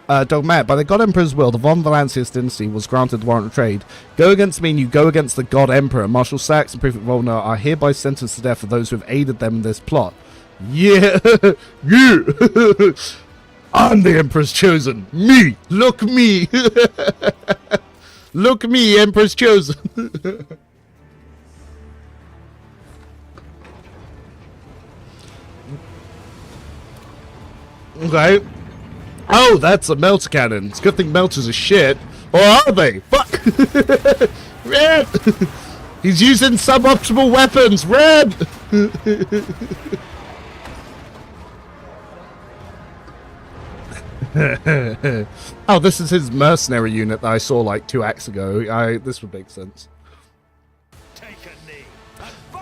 Dogmat, by the God Emperor's will, the von Valanci's dynasty was granted the warrant of trade. Go against me and you go against the God Emperor. Marshal Sachs and Prefect Volnir are hereby sentenced to death for those who have aided them in this plot. Yeah, you! I'm the Emperor's chosen. Me! Look me! Look me, Emperor's chosen! Okay. Oh, that's a melter cannon. It's a good thing melters are shit. Or are they? Fuck! Red! He's using suboptimal weapons! Red! Oh, this is his mercenary unit that I saw like 2 acts ago. This would make sense.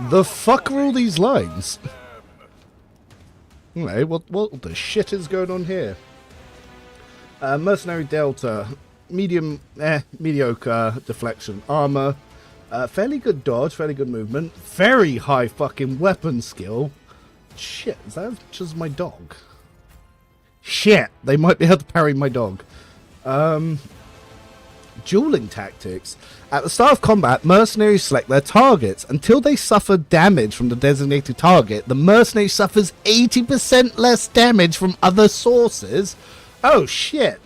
The fuck are all these lines? Okay, what the shit is going on here? Mercenary Delta, mediocre deflection, armor, fairly good dodge, fairly good movement, very high fucking weapon skill. Shit, is that just my dog? Shit, they might be able to parry my dog. Dueling tactics. At the start of combat, mercenaries select their targets. Until they suffer damage from the designated target, the mercenary suffers 80% less damage from other sources. Oh shit.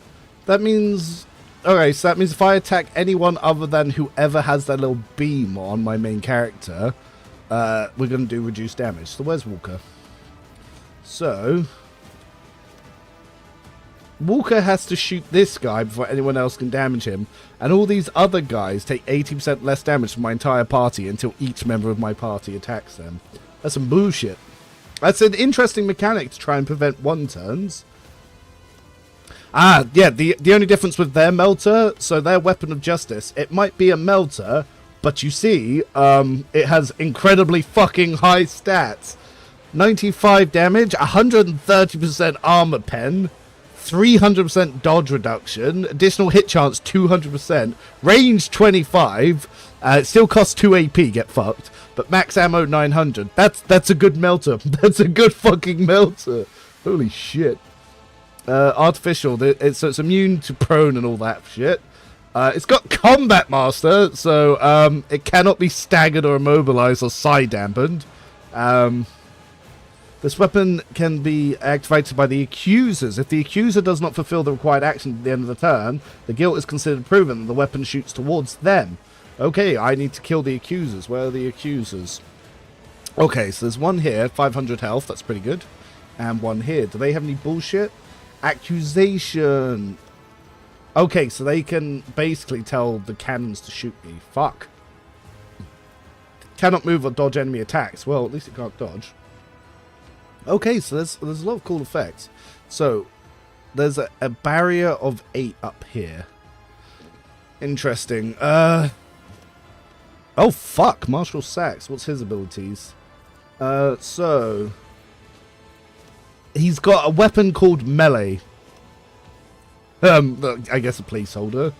That means... Okay, so that means if I attack anyone other than whoever has that little beam on my main character, we're going to do reduced damage. So where's Walker? So... Walker has to shoot this guy before anyone else can damage him, and all these other guys take 80% less damage from my entire party until each member of my party attacks them. That's some bullshit. That's an interesting mechanic to try and prevent one turns. Yeah, the only difference with their melter, so their weapon of justice, it might be a melter, but you see, it has incredibly fucking high stats. 95 damage, 130% armor pen, 300% dodge reduction, additional hit chance 200%, range 25, it still costs 2 AP, get fucked, but max ammo 900. That's a good melter. That's a good fucking melter. Holy shit. Artificial, so it's immune to prone and all that shit. It's got Combat Master, so it cannot be staggered or immobilized or side dampened. This weapon can be activated by the accusers. If the accuser does not fulfill the required action at the end of the turn, the guilt is considered proven and the weapon shoots towards them. Okay, I need to kill the accusers. Where are the accusers? Okay, so there's one here, 500 health, that's pretty good. And one here. Do they have any bullshit? Accusation. Okay, so they can basically tell the cannons to shoot me. Fuck. Cannot move or dodge enemy attacks. Well, at least it can't dodge. Okay, so there's a lot of cool effects. So, there's a barrier of 8 up here. Interesting. Oh, fuck. Marshall Sachs. What's his abilities? So... He's got a weapon called Melee. I guess a placeholder.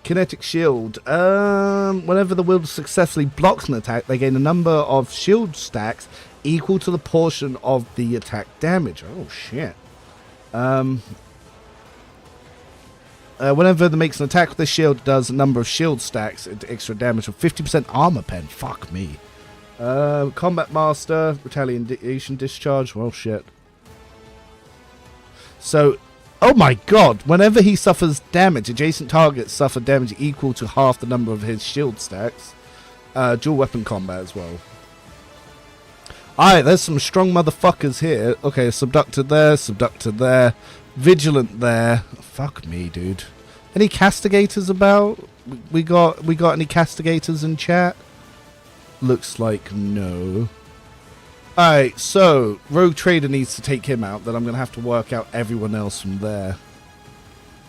Kinetic Shield. Whenever the wielder successfully blocks an attack, they gain a number of shield stacks equal to the portion of the attack damage. Oh, shit. Whenever it makes an attack with the shield, it does a number of shield stacks into extra damage with 50% armor pen. Fuck me. Combat Master. Retaliation Discharge. Well, shit. So, oh my god, whenever he suffers damage, adjacent targets suffer damage equal to half the number of his shield stacks. Dual weapon combat as well. Alright, there's some strong motherfuckers here. Okay, Subducted there, Vigilant there. Fuck me, dude. Any castigators about? We got any castigators in chat? Looks like no. Alright, so Rogue Trader needs to take him out, then I'm gonna have to work out everyone else from there.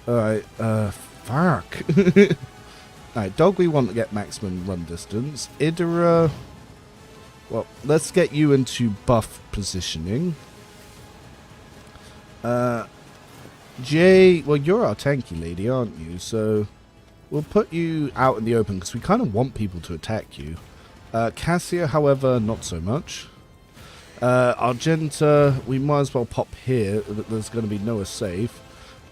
Alright, fuck. Alright, Dog we want to get maximum run distance. Idira, well, let's get you into buff positioning. Jay, well, you're our tanky lady, aren't you? So we'll put you out in the open because we kind of want people to attack you. Cassia, however, not so much. Argenta, we might as well pop here. There's going to be nowhere safe.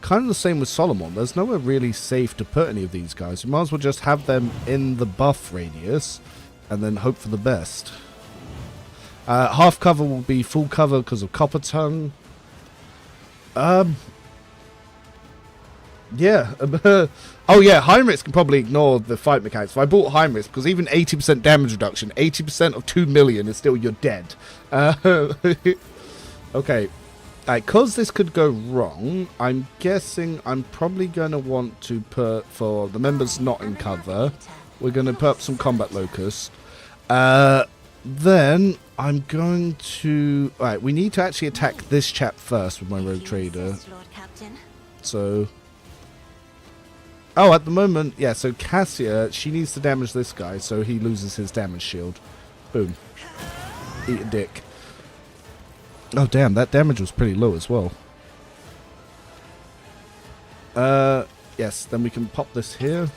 Kind of the same with Solomon. There's nowhere really safe to put any of these guys. We might as well just have them in the buff radius and then hope for the best. Half cover will be full cover because of Copper Tongue. Yeah. Oh yeah, Heinrix can probably ignore the fight mechanics. If I bought Heinrix, because even 80% damage reduction, 80% of 2 million is still you're dead. Okay. Because this could go wrong, I'm guessing I'm probably going to want to put, for the members not in cover, we're going to put up some combat locus. Then I'm going to... Alright, we need to actually attack this chap first with my Rogue Trader. So... Oh, at the moment, yeah, so Cassia, she needs to damage this guy, so he loses his damage shield. Boom. Eat a dick. Oh, damn, that damage was pretty low as well. Yes, then we can pop this here.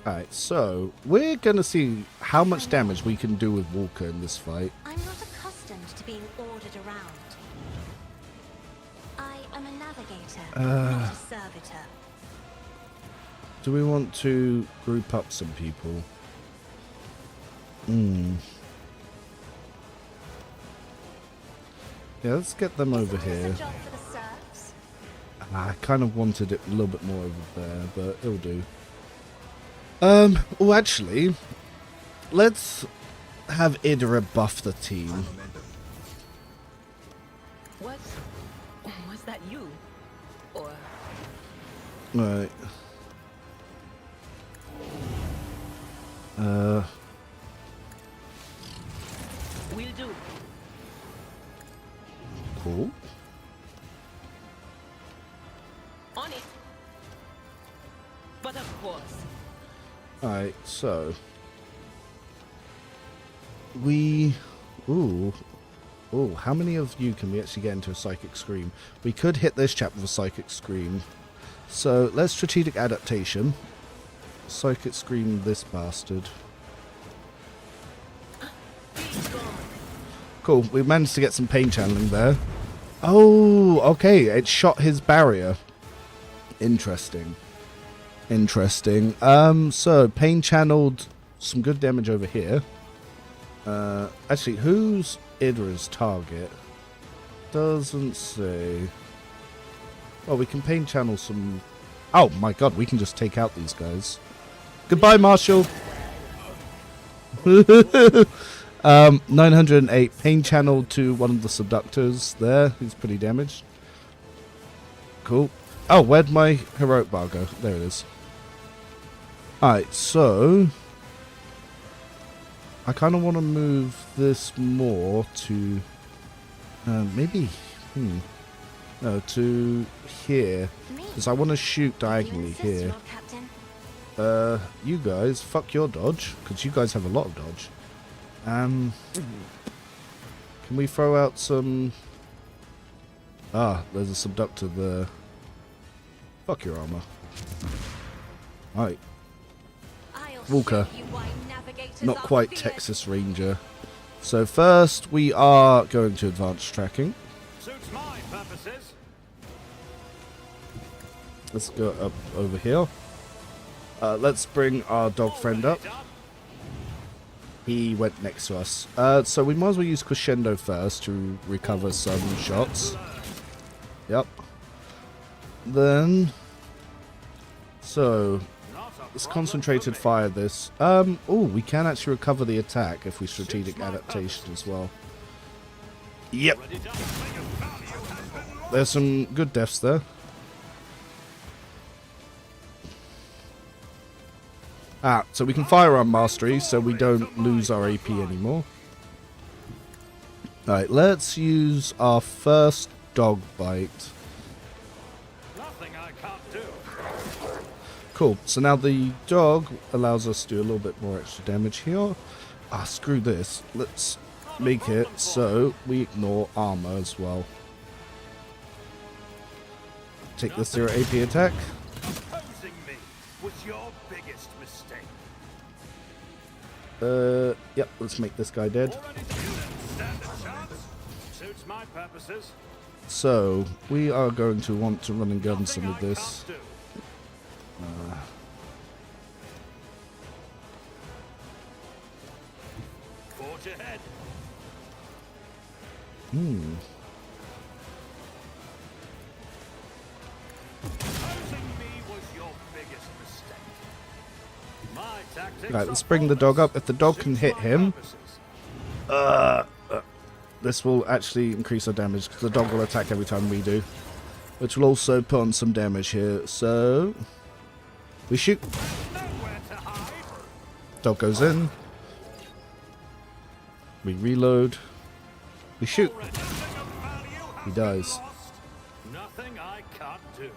Alright, so, we're gonna see how much damage we can do with Walker in this fight. I'm not accustomed to being ordered around. I am a navigator, not a servitor. Do we want to group up some people? Yeah, let's get them over here. I kind of wanted it a little bit more over there, but it'll do. Oh, actually, let's have Idira buff the team. Was that you? Or... Right. Will do. Cool. On it. But of course. Alright, so... We... Ooh. Oh, how many of you can we actually get into a psychic scream? We could hit this chap with a psychic scream. So let's strategic adaptation. Psychic scream this bastard. Cool, we managed to get some pain channeling there. Oh, okay, it shot his barrier. Interesting. Interesting. So pain channeled some good damage over here. Actually, who's Idira's target? Doesn't say. Well, we can pain channel some. Oh my god, we can just take out these guys. Goodbye, Marshall. 908 pain channel to one of the subductors there. He's pretty damaged. Cool. Oh, where'd my heroic bar go? There it is. Alright, so I kind of want to move this more to maybe no, to here, because I want to shoot diagonally here. You guys, fuck your dodge, because you guys have a lot of dodge. Can we throw out some... Ah, there's a subductor there. Fuck your armor. Alright. Walker. Not quite Texas Ranger. So first, we are going to advanced tracking. Suits my purposes. Let's go up over here. Let's bring our dog friend up. He went next to us. So we might as well use Crescendo first to recover some shots. Yep. Then... So... Let's concentrated fire this. Oh, we can actually recover the attack if we strategic adaptation as well. Yep. There's some good deaths there. Ah, so we can firearm mastery so we don't lose our AP anymore. Alright, let's use our first dog bite. Nothing I can't do. Cool, so now the dog allows us to do a little bit more extra damage here. Ah, screw this. Let's make it so we ignore armor as well. Take the 0 AP attack. Opposing me was your biggest mistake. Yep, let's make this guy dead. Already stand a chance. Suits my purposes. So, we are going to want to run and gun some of this. Forge ahead. Opposing me was your biggest mistake. My tactics. Right, let's bring the dog up. If the dog can hit him, this will actually increase our damage because the dog will attack every time we do, which will also put on some damage here. So we shoot. Nowhere to hide. Dog goes in. We reload. We shoot. He dies. Nothing I can't do.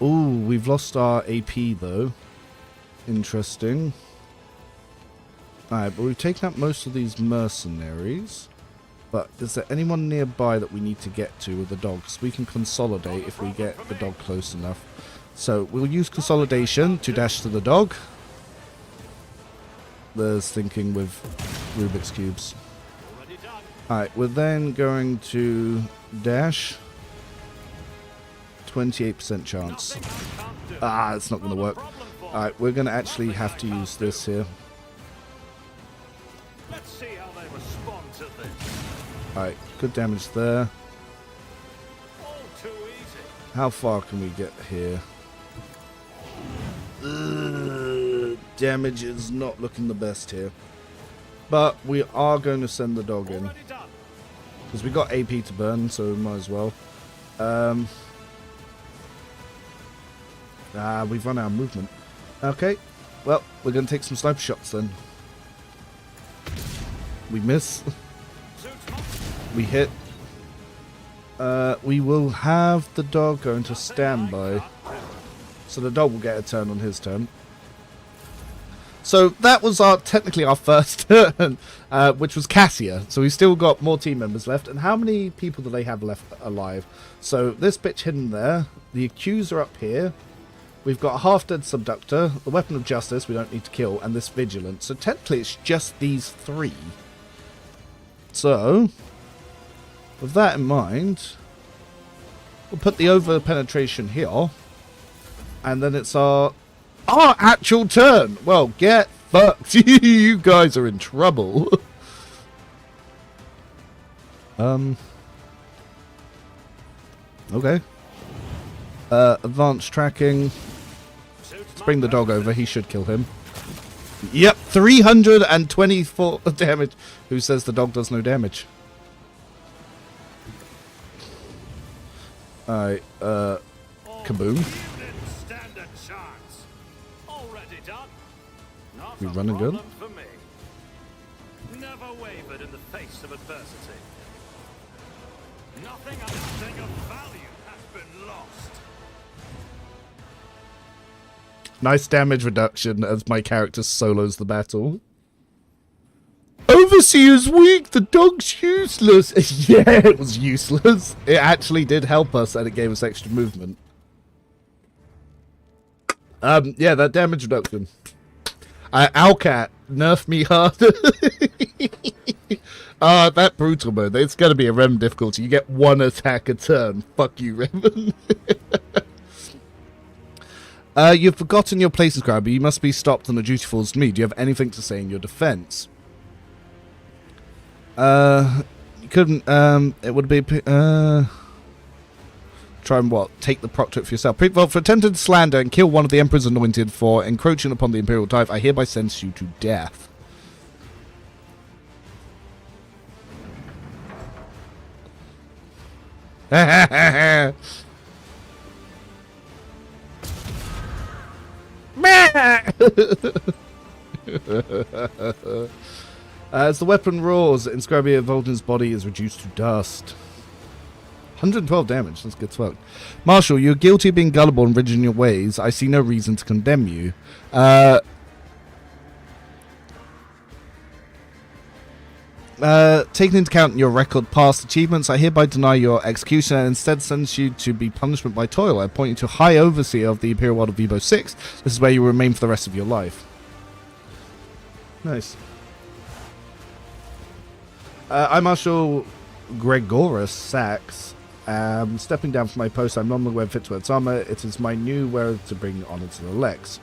Ooh, we've lost our AP though. Interesting. Alright, but we've taken out most of these mercenaries. But is there anyone nearby that we need to get to with the dogs? We can consolidate if we get the dog close enough. So we'll use consolidation to dash to the dog. There's thinking with Rubik's Cubes. Already done. Alright, we're then going to dash. 28% chance. Nothing I can't do. Ah, it's not going to work. Alright, we're going to actually have to use this here. Let's see how they respond to this. Alright, good damage there. All too easy. How far can we get here? Damage is not looking the best here. But we are going to send the dog in. Already done. Because we got AP to burn, so we might as well. We've run out of movement. Okay, well, we're going to take some sniper shots then. We miss. We hit. We will have the dog go into standby. So the dog will get a turn on his turn. So that was technically our first turn, which was Cassia. So we've still got more team members left. And how many people do they have left alive? So this bitch hidden there, the accuser up here. We've got a half-dead subductor, the weapon of justice we don't need to kill, and this vigilant. So technically it's just these 3. So, with that in mind, we'll put the over penetration here. And then it's our actual turn. Well, get fucked. You guys are in trouble. Okay. Advanced tracking. Let's bring the dog over. He should kill him. Yep, 324 damage. Who says the dog does no damage? Alright, kaboom. Stand a chance. Already done. Not You a running good? problem for me. Never wavered in the face of adversity. Nothing and nothing of value has been lost. Nice damage reduction as my character solos the battle. Overseer's weak, the dog's useless. Yeah, it was useless. It actually did help us and it gave us extra movement. Yeah, that damage reduction. Owlcat, nerf me harder. That brutal mode. It's going to be a Rem difficulty. You get 1 attack a turn. Fuck you, Rem. You've forgotten your place, Scribe. You must be stopped and the duty falls to me. Do you have anything to say in your defense? You couldn't, it would be, try and what? Take the proctorate for yourself. Well, for attempting to slander and kill one of the Emperor's anointed for encroaching upon the Imperial tithe, I hereby sentence you to death. As the weapon roars, Inscribia Volden's body is reduced to dust. 112 damage, that's good as well. Marshal, you're guilty of being gullible and rigid in your ways. I see no reason to condemn you. Taking into account your record past achievements, I hereby deny your execution and instead sentence you to be punishment by toil. I point you to High Overseer of the Imperial World of Vibo 6. This is where you will remain for the rest of your life. Nice. I'm Marshal Gregorus Sachs. Stepping down from my post, I'm no longer wearing fit to its armor. It is my new wearer to bring honor to the Lex.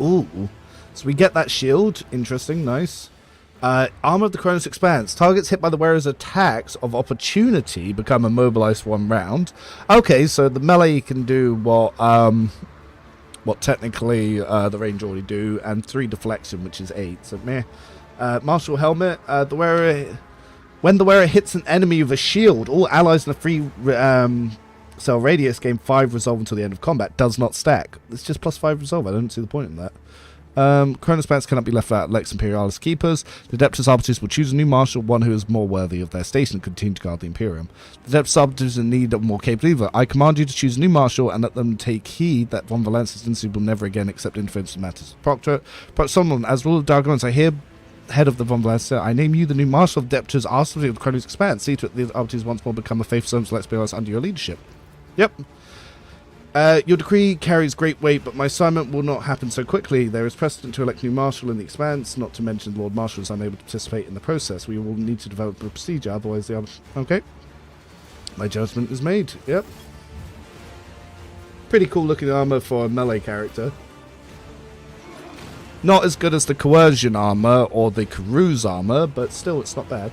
Ooh. So we get that shield. Interesting. Nice. Armor of the Chronos Expanse. Targets hit by the wearer's attacks of opportunity become immobilized for 1 round. Okay, so the melee can do what technically the range already do, and 3 deflection, which is 8. So meh. Martial Helmet. The wearer, when the wearer hits an enemy with a shield, all allies in a free cell radius gain 5 resolve until the end of combat. Does not stack. It's just +5 resolve. I don't see the point in that. Chronos Pants cannot be left without Lex Imperialis keepers. The Adeptus Arbiters will choose a new marshal, one who is more worthy of their station and continue to guard the Imperium. The Adeptus Arbiters in need of more capable leader. I command you to choose a new marshal and let them take heed that Von Valence's institute will never again accept interference in matters of Proctorate. Solomon, as rule of Dargons, I hear head of the Von Valence, I name you the new marshal of the Adeptus Arsenal of the Chronos Expanse. See to it the Arbiters once more become a faithful servant to Lex Imperialis under your leadership. Yep. Your decree carries great weight, but my assignment will not happen so quickly. There is precedent to elect new marshal in the Expanse, not to mention the Lord Marshal is unable to participate in the process. We will need to develop a procedure, otherwise the other... Okay. My judgment is made. Yep. Pretty cool looking armor for a melee character. Not as good as the Coercion armor or the Caru's armor, but still it's not bad.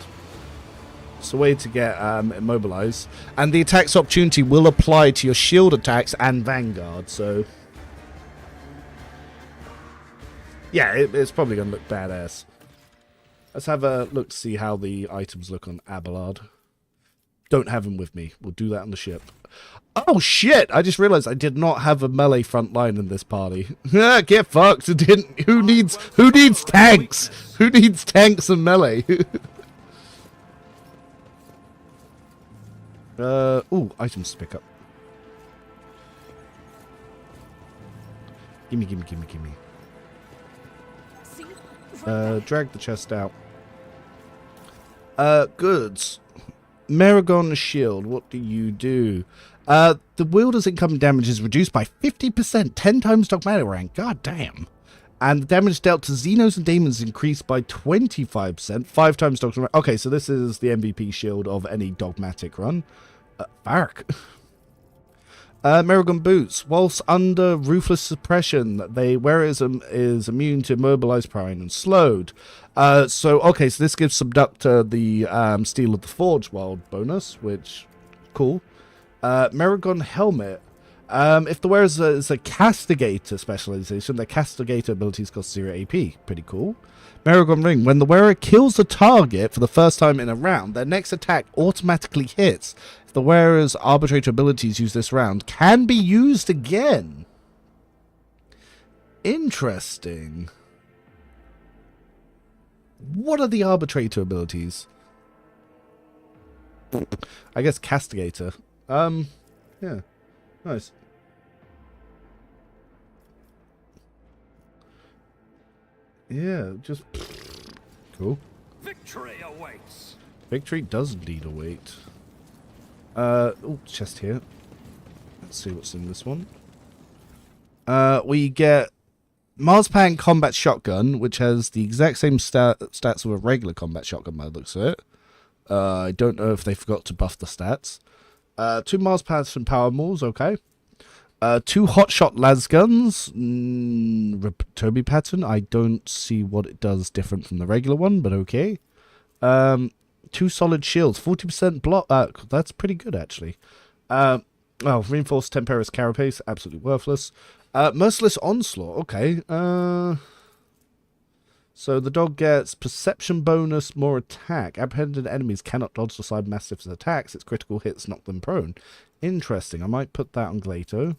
It's a way to get immobilized. And the attacks opportunity will apply to your shield attacks and Vanguard, so... Yeah, it's probably going to look badass. Let's have a look to see how the items look on Abelard. Don't have him with me. We'll do that on the ship. Oh shit! I just realized I did not have a melee front line in this party. Get fucked! Who needs tanks? Who needs tanks and melee? Ooh, items to pick up. Gimme. Drag the chest out. Goods. Maragon shield. What do you do? The wielder's incoming damage is reduced by 50%, 10 times dogmatic rank. God damn. And the damage dealt to Xenos and Demons increased by 25%, 5 times dogmatic. Okay, so this is the MVP shield of any dogmatic run. Fark. Maragon boots. Whilst under ruthless suppression, they wearer is immune to immobilized, prying, and slowed. Okay, so this gives Subductor the Steel of the Forge World bonus, which cool. Maragon helmet. If the wearer is a castigator specialization, their castigator abilities cost 0 AP. Pretty cool. Maragon ring. When the wearer kills the target for the first time in a round, their next attack automatically hits. If the wearer's arbitrator abilities used this round can be used again. Interesting. What are the arbitrator abilities? I guess castigator. Yeah. Nice. Yeah, just cool. Victory awaits. Victory does indeed await. Chest here. Let's see what's in this one. We get Marspan Combat Shotgun, which has the exact same stats of a regular combat shotgun by the looks of it. I don't know if they forgot to buff the stats. 2 Marspan Power Mauls, okay. 2 Hotshot Lasguns. Toby pattern. I don't see what it does different from the regular one, but okay. 2 Solid Shields. 40% block. That's pretty good, actually. Reinforced Temperis Carapace. Absolutely worthless. Merciless Onslaught. Okay. So the dog gets perception bonus, more attack. Apprehended enemies cannot dodge the side mastiff's attacks. Its critical hits knock them prone. Interesting. I might put that on Glato.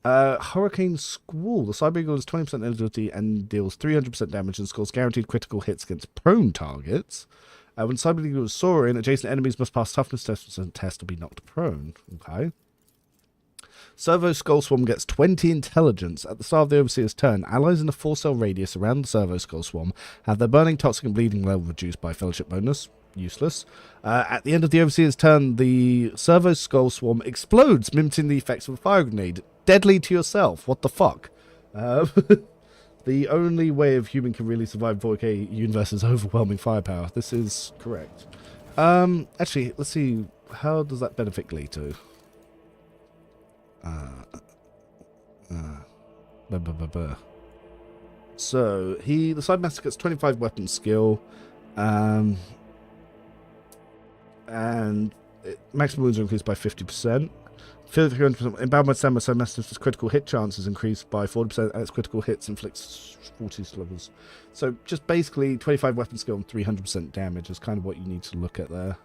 Hurricane Squall. The Cyber Eagle has 20% agility and deals 300% damage and scores guaranteed critical hits against prone targets. When Cyber Eagle is soaring, adjacent enemies must pass toughness tests and test to be knocked prone. Okay. Servo Skull Swarm gets 20 intelligence. At the start of the Overseer's turn, allies in a 4-cell radius around the Servo Skull Swarm have their burning, toxic, and bleeding level reduced by fellowship bonus. Useless. At the end of the Overseer's turn, the Servo Skull Swarm explodes, mimicking the effects of a fire grenade. Deadly to yourself. What the fuck? The only way a human can really survive 4K universe is overwhelming firepower. This is correct. Actually, let's see. How does that benefit Glato? So the side master gets 25 weapon skill, and maximum wounds are increased by 50%. 300% empowerment stamina. Side master's critical hit chance is increased by 40%, and its critical hits inflicts 40 levels. So just basically 25 weapon skill and 300% damage is kind of what you need to look at there.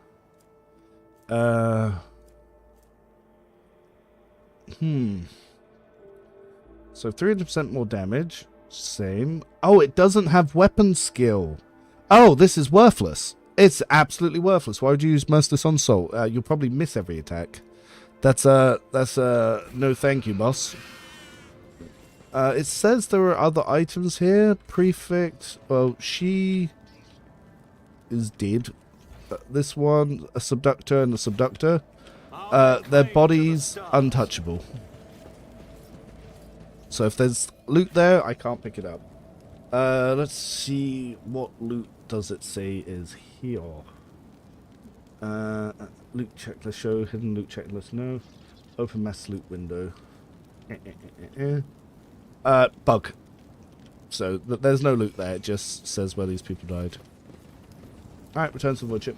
So 300% more damage. Same. Oh, it doesn't have weapon skill. Oh, this is worthless. It's absolutely worthless. Why would you use Merciless Onslaught? You'll probably miss every attack. That's no thank you, boss. It says there are other items here. Prefect. Well, she is dead. This one, a Subductor and a Subductor. Their bodies untouchable. So if there's loot there, I can't pick it up. Let's see what loot does it say is here. Loot checklist show, hidden loot checklist no. Open mass loot window. Bug. So there's no loot there, it just says where these people died. Alright, return to the wood chip.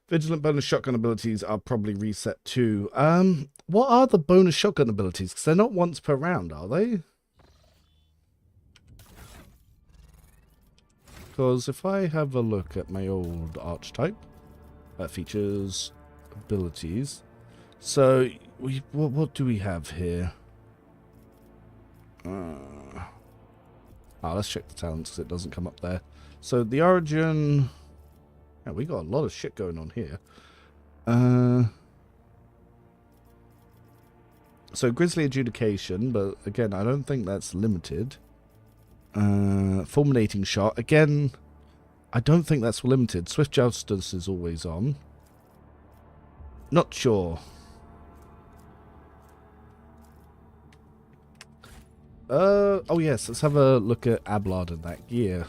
Vigilant bonus shotgun abilities are probably reset too. What are the bonus shotgun abilities? Because they're not once per round, are they? Because if I have a look at my old archetype, features, abilities. So, what do we have here? Let's check the talents because it doesn't come up there. So, the origin... Yeah, we got a lot of shit going on here. So Grizzly Adjudication, but again, I don't think that's limited. Fulminating Shot. Again, I don't think that's limited. Swift Justice is always on. Not sure. Oh yes, let's have a look at Abelard and that gear.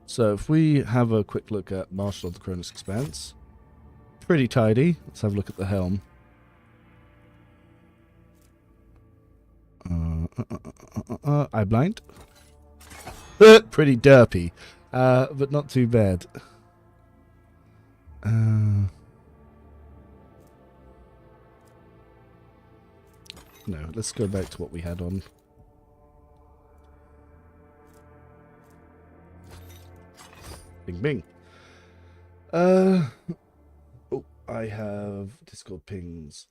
So if we have a quick look at Marshal of the Cronus Expanse. Pretty tidy. Let's have a look at the helm. Eye blind. Pretty derpy. But not too bad. No, let's go back to what we had on. Bing bing. Oh, I have Discord pings.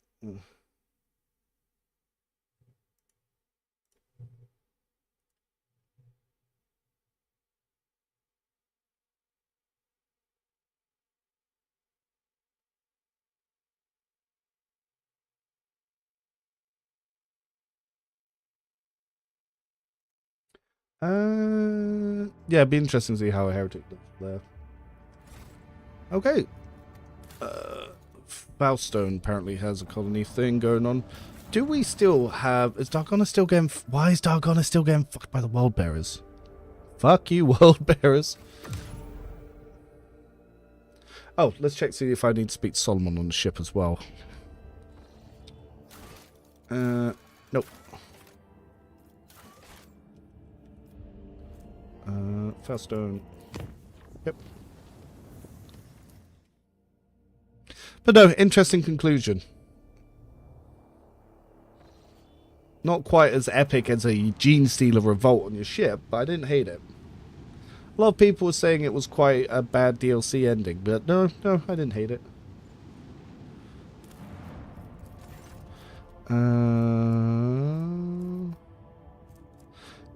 Yeah, it'd be interesting to see how a heretic looks there. Okay. Foulstone apparently has a colony thing going on. Do we still have... Is Dargona still getting... Why is Dargona still getting fucked by the World Bearers? Fuck you, World Bearers. Oh, let's check to see if I need to speak to Solomon on the ship as well. Nope. Foulstone. Yep. But no, interesting conclusion. Not quite as epic as a Gene Stealer revolt on your ship, but I didn't hate it. A lot of people were saying it was quite a bad DLC ending, but no, I didn't hate it.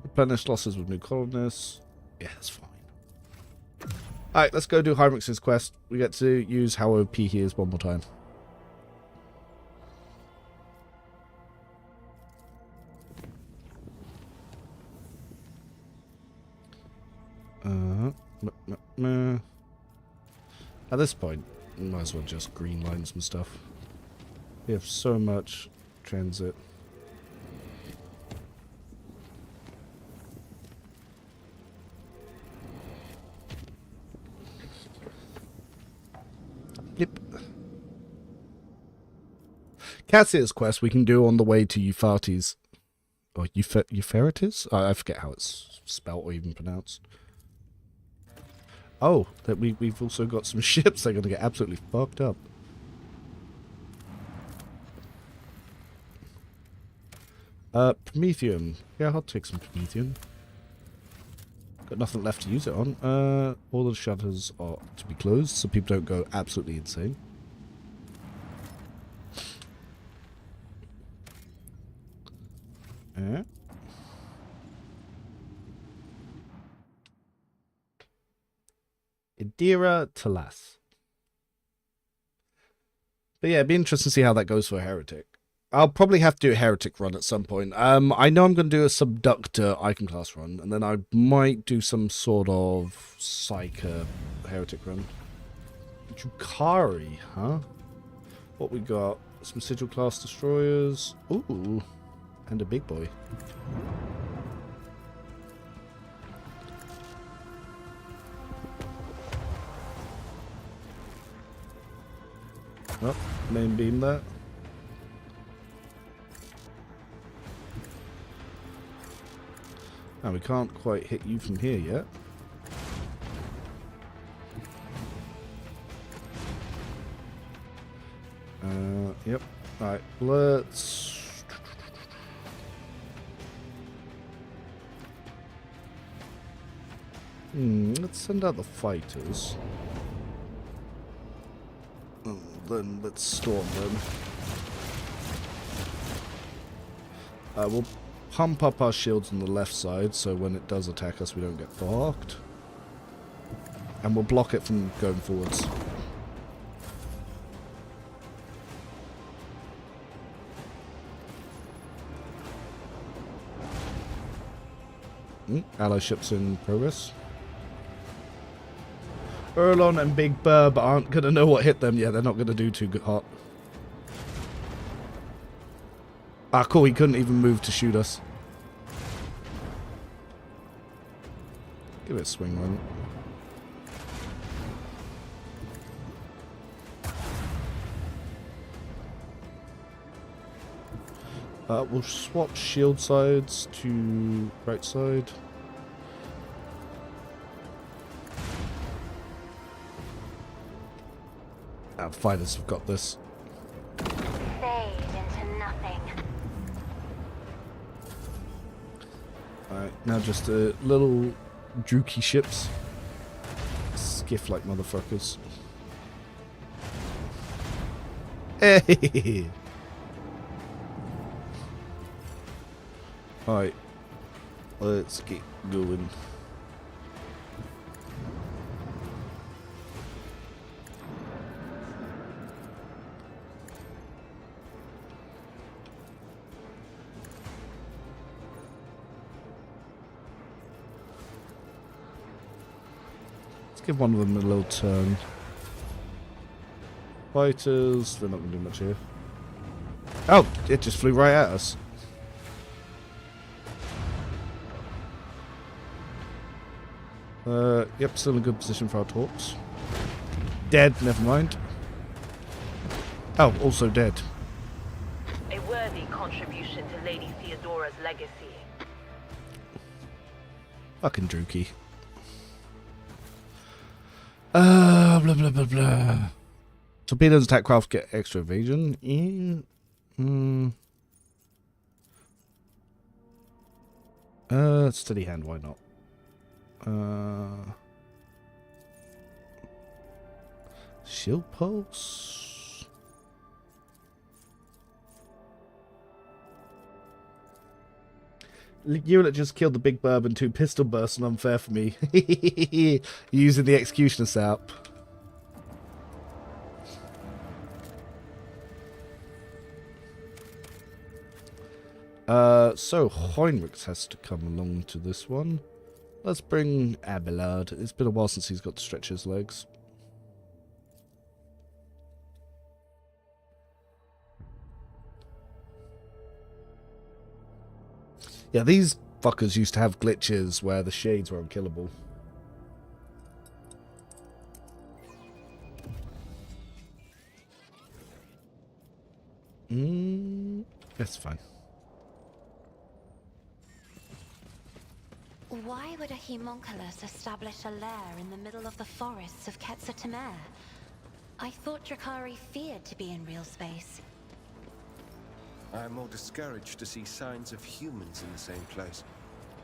Replenish losses with new colonists. Yeah, that's fine. Alright, let's go do Heinrix's quest. We get to use how OP he is one more time. At this point, we might as well just green line some stuff. We have so much transit. Yep. Cassia's quest we can do on the way to Euphrates. Or Euphrates? I forget how it's spelled or even pronounced. Oh, that we've also got some ships that are going to get absolutely fucked up. Prometheum. Yeah, I'll take some Prometheum. Got nothing left to use it on. All the shutters are to be closed so people don't go absolutely insane. Idira Talas. But yeah, it'd be interesting to see how that goes for a heretic. I'll probably have to do a heretic run at some point. I know I'm going to do a subductor icon class run, and then I might do some sort of psyker heretic run. Jukari, huh? What we got? Some sigil class destroyers. Ooh, and a big boy. Oh, main beam that. Now we can't quite hit you from here yet. Yep. Alright, let's... let's send out the fighters. Then let's storm them. We'll pump up our shields on the left side so when it does attack us we don't get fucked. And we'll block it from going forwards. Ally ships in progress. Erlon and Big Burb aren't going to know what hit them. Yeah, they're not going to do too good hot. Ah, cool. He couldn't even move to shoot us. Give it a swing, man. We'll swap shield sides to right side. Fighters have got this. Fade into nothing. Alright, now just little drooky ships. Skiff like motherfuckers. Hey! Alright, let's get going. Let's give one of them a little turn. Fighters, they're not going to do much here. Oh, it just flew right at us. Yep, still in a good position for our torps. Dead, never mind. Oh, also dead. A worthy contribution to Lady Theodora's legacy. Fucking Drookie. Blah blah blah blah. Torpedoes attack craft get extra evasion. Steady hand, why not? Shield pulse. Hewlett just killed the big bourbon 2 pistol bursts and unfair for me. Using the executioner sap. So Heinrix has to come along to this one. Let's bring Abelard. It's been a while since he's got to stretch his legs. Yeah, these fuckers used to have glitches where the shades were unkillable. That's fine. Why would a homunculus establish a lair in the middle of the forests of Quetzaltemer? I thought Drakari feared to be in real space. I am more discouraged to see signs of humans in the same place.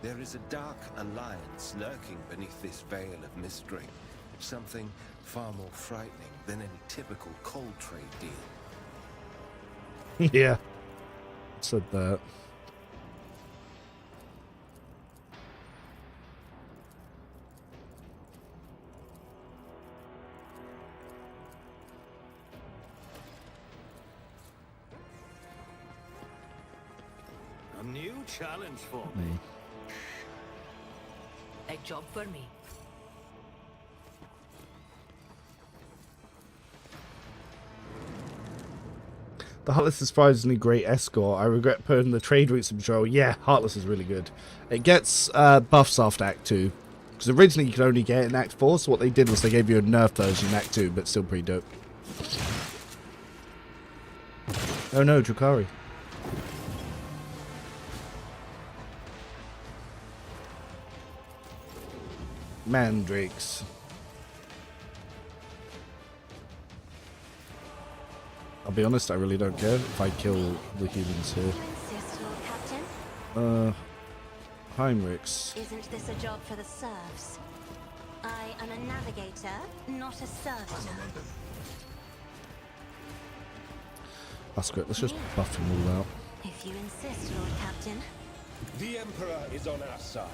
There is a dark alliance lurking beneath this veil of mystery. Something far more frightening than any typical cold trade deal. Yeah. Said that. A new challenge for me. A job for me. The Heartless is surprisingly great escort. I regret putting the trade routes in patrol. Yeah, Heartless is really good. It gets buffs after Act 2. Because originally you could only get it in Act 4, so what they did was they gave you a nerf version in Act 2, but still pretty dope. Oh no, Drakari. Mandrakes. I'll be honest, I really don't care if I kill the humans here. You insist, Lord Captain? Heinrix. Isn't this a job for the serfs? I am a navigator, not a servitor. That's great, let's just buff them all out. If you insist, Lord Captain. The Emperor is on our side.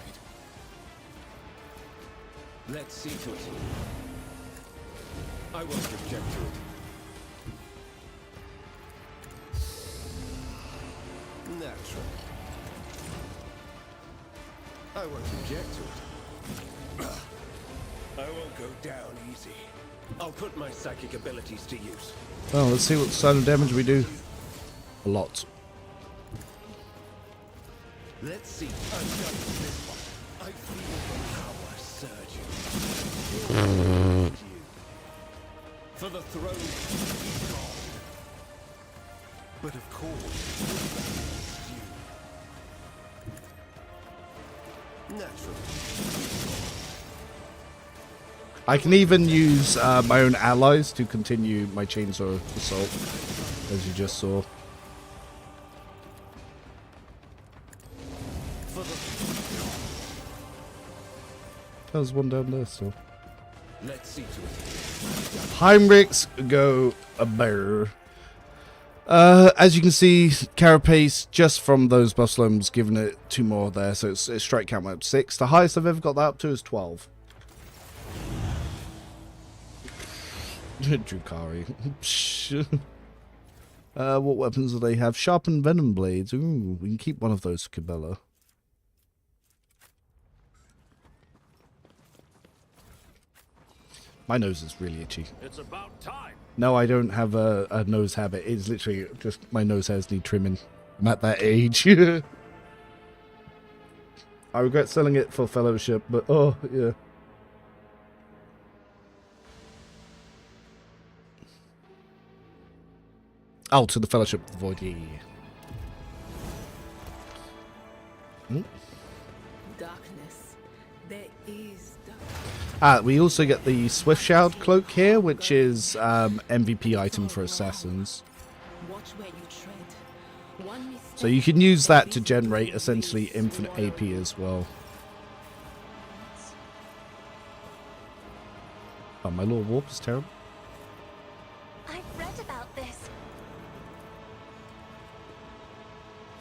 Let's see to it. I won't object to it. Natural. I won't object to it. I won't go down easy. I'll put my psychic abilities to use. Well, let's see what side of damage we do. A lot. Let's see. I'm done with this one. I feel the power surging. For the throne of God. But of course, you. Naturally. I can even use my own allies to continue my chainsaw assault, as you just saw. There's one down there still. Let's see to it. Heinrix go a bear. As you can see, Carapace, just from those buff slums, giving it 2 more there, so its strike count went up 6. The highest I've ever got that up to is 12. Drukari. What weapons do they have? Sharpened venom blades. Ooh, we can keep one of those for Cabela. My nose is really itchy. It's about time. No, I don't have a nose habit. It's literally just my nose hairs need trimming. I'm at that age. I regret selling it for fellowship, but oh, yeah. Oh, to the Fellowship of the Void, yeah. Darkness. There is darkness. We also get the Swift Shroud cloak here, which is MVP item for assassins. Watch where you tread. One mistake, So you can use that to generate essentially infinite AP as well. Oh, my little warp is terrible. I've read about this.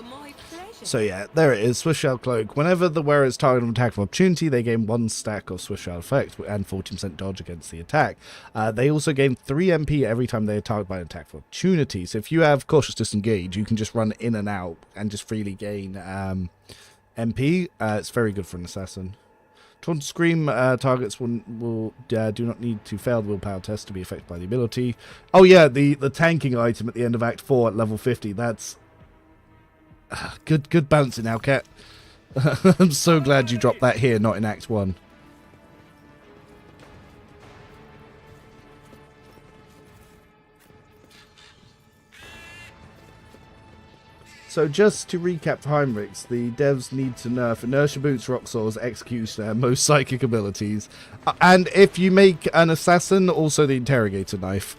My pleasure. So yeah, there it is, Swift Shroud Cloak. Whenever the wearer is targeted of attack of opportunity, they gain 1 stack of Swift Shroud effect and 14% dodge against the attack. They also gain 3 MP every time they are targeted by an attack of opportunity. So if you have Cautious Disengage, you can just run in and out and just freely gain MP. It's very good for an assassin. Taunt Scream targets will do not need to fail the willpower test to be affected by the ability. Oh yeah, the tanking item at the end of Act 4 at level 50, that's... Good balancing now, Cat. I'm so glad you dropped that here, not in Act 1. So just to recap for Heinrix, the devs need to nerf Inertia Boots, Rock Swords, Executioner, and most psychic abilities. And if you make an assassin, also the Interrogator Knife,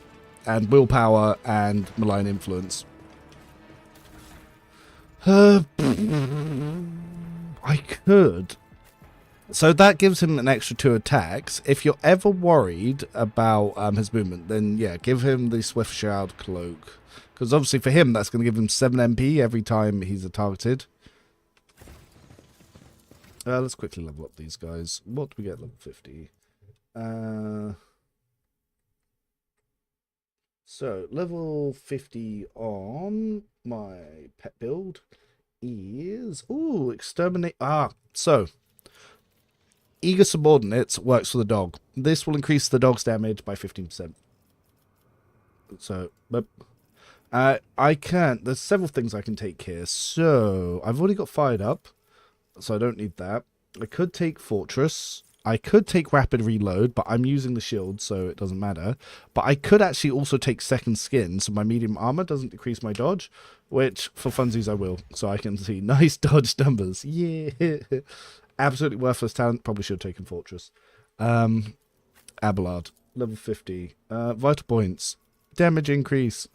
and Willpower, and Malign Influence. I could. So that gives him an extra 2 attacks. If you're ever worried about his movement, then yeah, give him the Swift Shroud Cloak. Because obviously for him, that's going to give him 7 MP every time he's targeted. Let's quickly level up these guys. What do we get at level 50? So, level 50 on my pet build is... Ooh, Exterminate... so... Eager Subordinates works for the dog. This will increase the dog's damage by 15%. So, but... I can't. There's several things I can take here. So, I've already got Fired Up, so I don't need that. I could take Fortress. I could take Rapid Reload, but I'm using the shield, so it doesn't matter. But I could actually also take Second Skin, so my medium armor doesn't decrease my dodge, which, for funsies, I will. So I can see nice dodge numbers. Yeah. Absolutely worthless talent. Probably should have taken Fortress. Abelard, level 50. Vital Points. Damage increase.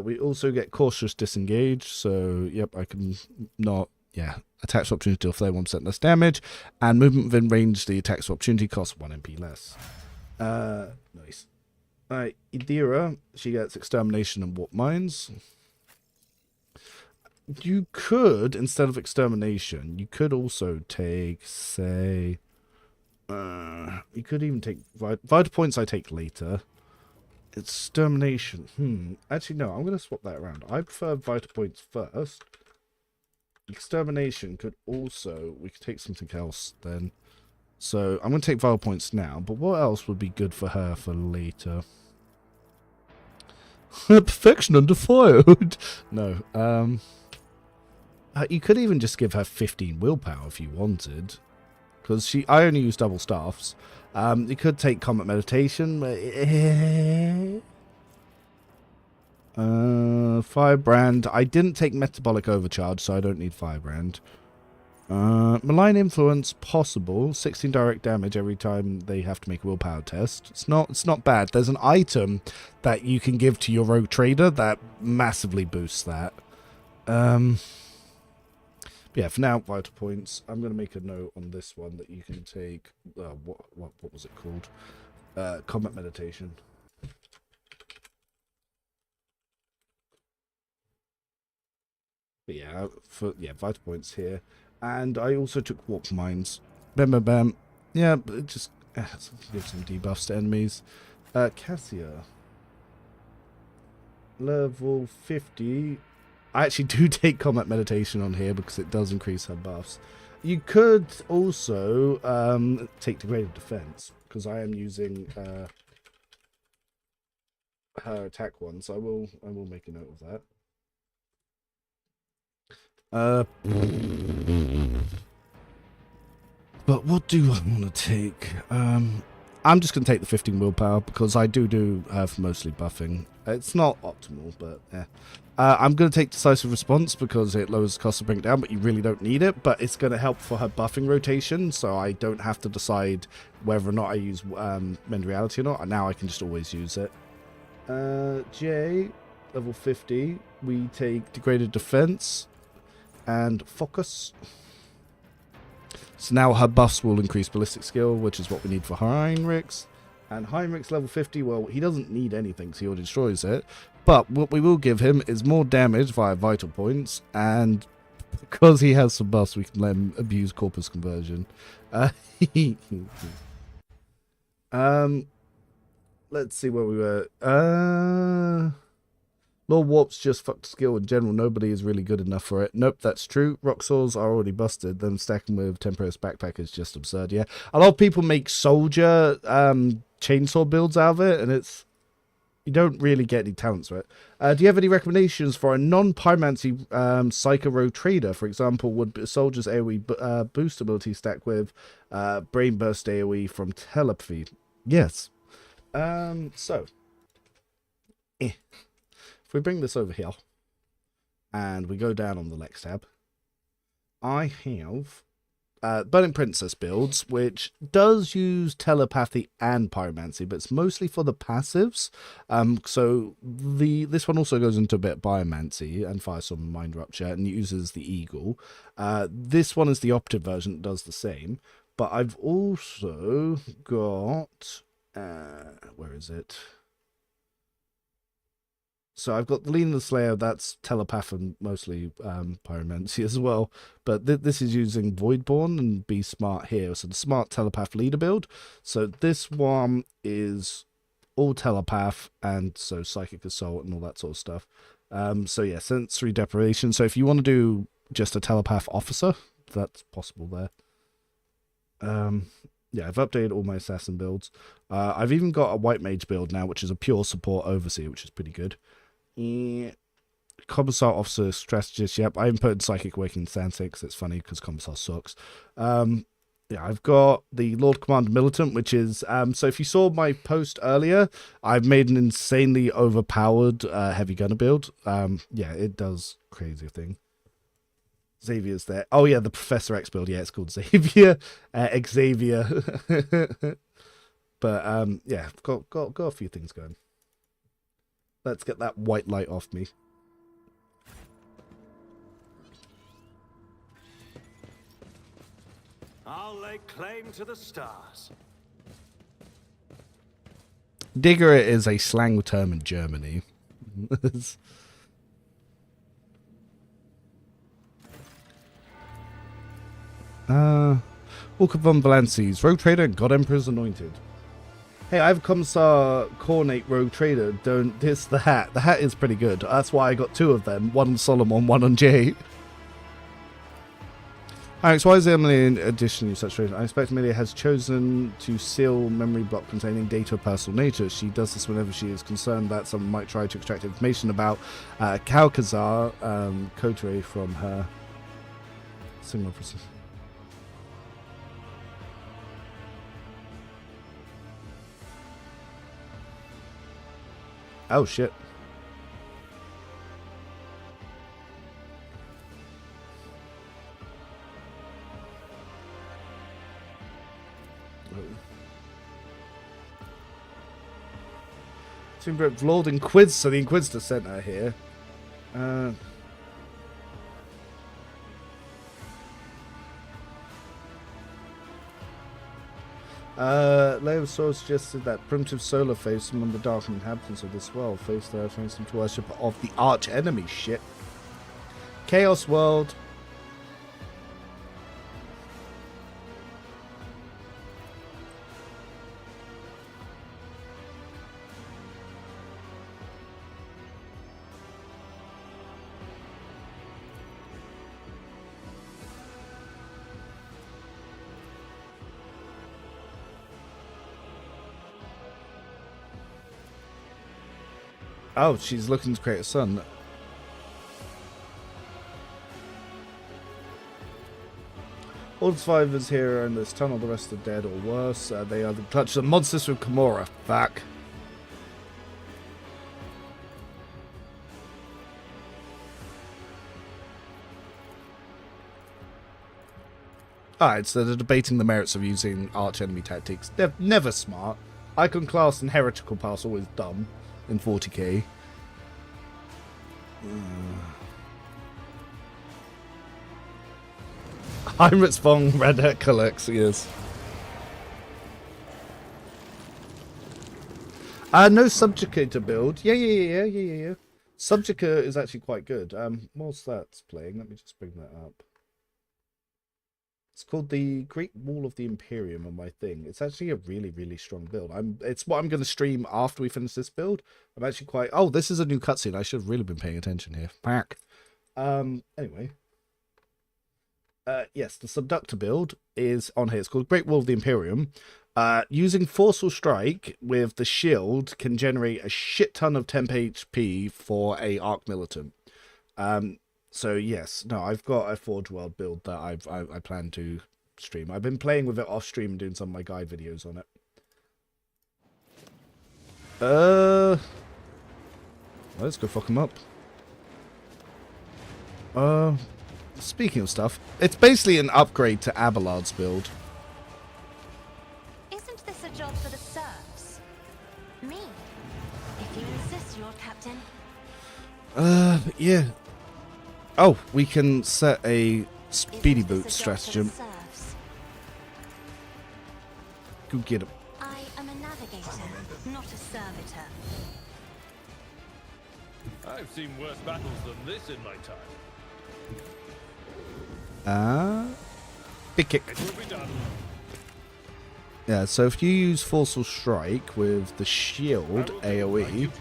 We also get Cautious Disengage, so yep, I can not, attacks of opportunity deal 31% less damage, and movement within range, the attacks of opportunity cost 1 MP less. Nice. Alright, Idira, she gets Extermination and Warp Mines. You could, instead of Extermination, you could also take, say, you could even take, Vital Points I take later. Extermination. Actually, no, I'm going to swap that around. I prefer Vital Points first. Extermination could also... We could take something else then. So I'm going to take vital points now, but what else would be good for her for later? Perfection under fire. No. You could even just give her 15 willpower if you wanted. Because I only use double staffs. You could take combat meditation. Firebrand. I didn't take metabolic overcharge, so I don't need Firebrand. Malign influence possible. 16 direct damage every time they have to make a willpower test. It's not bad. There's an item that you can give to your rogue trader that massively boosts that. Yeah, for now, vital points. I'm going to make a note on this one that you can take. What was it called? Combat meditation. But yeah, vital points here. And I also took warp mines. Bam, bam, bam. Yeah, but it just give some debuffs to enemies. Cassia. Level 50. I actually do take combat meditation on here because it does increase her buffs. You could also take degraded defense because I am using her attack one, so I will make a note of that. But what do I want to take? I'm just going to take the 15 willpower because I do have mostly buffing. It's not optimal, but yeah. I'm going to take decisive response because it lowers the cost of bring it down, but you really don't need it. But it's going to help for her buffing rotation, so I don't have to decide whether or not I use Mend Reality or not. Now I can just always use it. J, level 50. We take degraded defense and focus. So now her buffs will increase ballistic skill, which is what we need for Heinrix. And Heinrix level 50, well, he doesn't need anything, so he already destroys it. But what we will give him is more damage via vital points, and because he has some buffs, we can let him abuse corpus conversion. Let's see where we were. Lord Warp's just fucked skill in general. Nobody is really good enough for it. Nope, that's true. Rock Swords are already busted. Then stacking with Temperos Backpack is just absurd, yeah. A lot of people make soldier chainsaw builds out of it, and you don't really get any talents for it. Do you have any recommendations for a non-pyromancy psyker rogue trader? For example, would a soldier's AoE boost ability stack with brain burst AoE from telepathy? Yes. If we bring this over here, and we go down on the Lex tab, I have Burning Princess builds, which does use telepathy and pyromancy, but it's mostly for the passives. So this one also goes into a bit of biomancy and Firestorm and Mind Rupture, and uses the Eagle. This one is the optive version that does the same, but I've also got... where is it? So I've got the Lean of the Slayer, that's telepath and mostly pyromancy as well. But this is using Voidborn and Be Smart here. So the Smart Telepath Leader build. So this one is all telepath and so Psychic Assault and all that sort of stuff. So yeah, Sensory Deprivation. So if you want to do just a telepath officer, that's possible there. Yeah, I've updated all my assassin builds. I've even got a White Mage build now, which is a pure support overseer, which is pretty good. Commissar Officer Strategist, yep. I haven't put in Psychic Awakening Stance, it's funny because Commissar sucks. Yeah, I've got the Lord Commander Militant, which is... so if you saw my post earlier, I've made an insanely overpowered heavy gunner build. Yeah, it does crazy thing. Xavier's there. Oh yeah, the Professor X build. Yeah, it's called Xavier. Xavier. But yeah, got a few things going. Let's get that white light off me. I'll lay claim to the stars. Digger is a slang term in Germany. Walker von Valances, Rogue Trader, God Emperor's Anointed. Hey, I have a Commissar Cornate Rogue Trader. Don't diss the hat. The hat is pretty good. That's why I got two of them. One on Solomon, one on Jay. Heinrix, why is Emily in addition to such reason? I expect Amelia has chosen to seal memory block containing data of personal nature. She does this whenever she is concerned that someone might try to extract information about Kalkazar Coterie from her signal process. Oh shit. Lord Inquisitor, so the Inquisitor sent her here. Leo Soul suggested that primitive solar faith, some of the dark inhabitants of this world, face their face to worship of the arch enemy. Shit. Chaos World. Oh, she's looking to create a sun. All the survivors here are in this tunnel. The rest are dead or worse. They are the clutch of monsters from Kimura. Fuck. Alright, so they're debating the merits of using arch-enemy tactics. They're never smart. Icon class and heretical pass always dumb in 40k. Heinrix von Red collects, yes. No Subjugator build. Yeah. Subjugator is actually quite good. Whilst that's playing, let me just bring that up. It's called the Great Wall of the Imperium on my thing. It's actually a really, really strong build. It's what I'm going to stream after we finish this build. I'm actually quite... Oh, this is a new cutscene. I should have really been paying attention here. Back. Anyway. Yes, the Subductor build is on here. It's called Great Wall of the Imperium. Using Forceful Strike with the shield can generate a shit ton of temp HP for a Arc Militant. So yes, no, I've got a Forge World build that I plan to stream. I've been playing with it off stream and doing some of my guide videos on it. Let's go fuck him up. Speaking of stuff, it's basically an upgrade to Abelard's build. Isn't this a job for the serfs? Me? If you insist, Lord Captain. Yeah. Oh, we can set a speedy boot stratagem. Go get him. I am a navigator, not a servitor. I've seen worse battles than this in my time. Big kick. It will be done. Yeah, so if you use Forceful Strike with the shield AoE,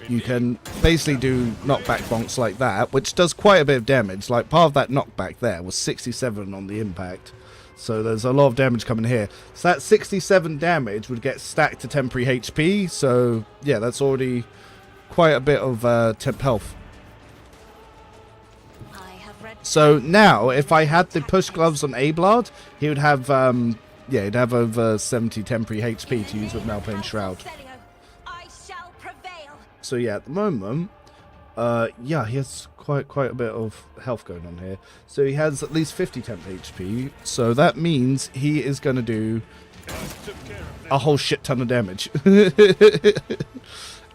you can basically do knockback bonks like that, which does quite a bit of damage. Like, part of that knockback there was 67 on the impact. So there's a lot of damage coming here. So that 67 damage would get stacked to temporary HP. So, yeah, that's already quite a bit of temp health. So now, if I had the push gloves on Abelard, he would have, yeah, he'd have over 70 temporary HP to use with Malplane Shroud. So yeah, at the moment, yeah, he has quite a bit of health going on here. So he has at least 50 temp HP. So that means he is going to do a whole shit ton of damage.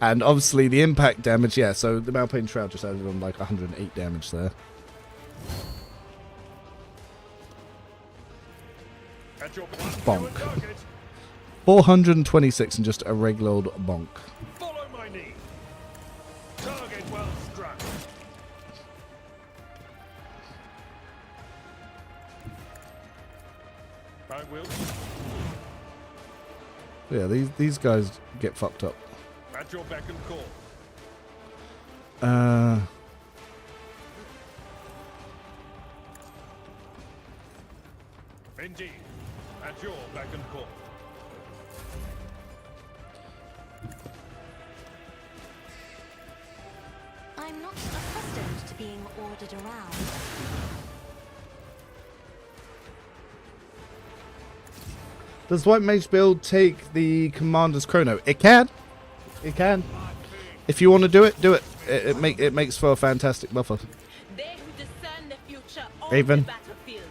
And obviously the impact damage, yeah, so the Malplane Shroud just added on like 108 damage there. Bonk. 426 and just a regular old bonk. Follow my lead. Target well struck. I will. Yeah, these guys get fucked up. At your beck and call. Indeed. At your beck and call. I'm not accustomed to being ordered around. Does White Mage build take the Commander's Chrono? It can. It can. If you want to do it, do it. It makes for a fantastic buffer. They who discern the future on Raven. the battlefield.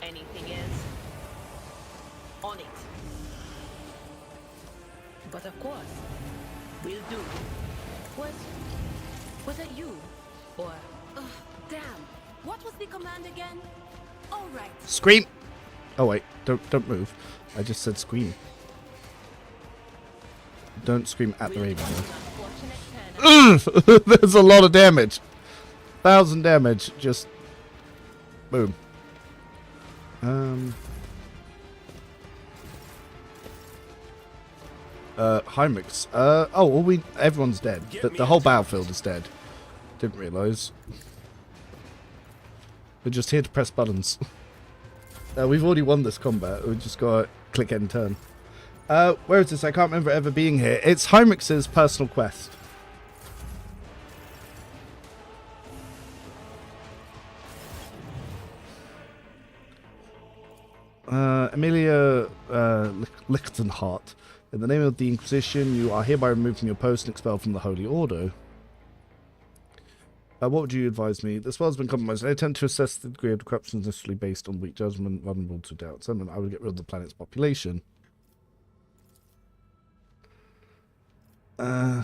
Anything else? On it. But of course, we'll do. Was it you? Or damn. What was the command again? All right. Scream. Oh wait, don't move. I just said scream. Don't scream at the Raven. There's a lot of damage. 1,000 damage. Just boom. Heinrix. Everyone's dead. The whole battlefield is dead. Didn't realise. We're just here to press buttons. We've already won this combat. We've just got to click end turn. Where is this? I can't remember ever being here. It's Heinrix's personal quest. Amelia Lichtenhart. In the name of the Inquisition, you are hereby removed from your post and expelled from the Holy Order. What would you advise me? The spell has been compromised. I attempt to assess the degree of corruption initially based on weak judgment, vulnerable to doubt. And I would get rid of the planet's population. Yeah,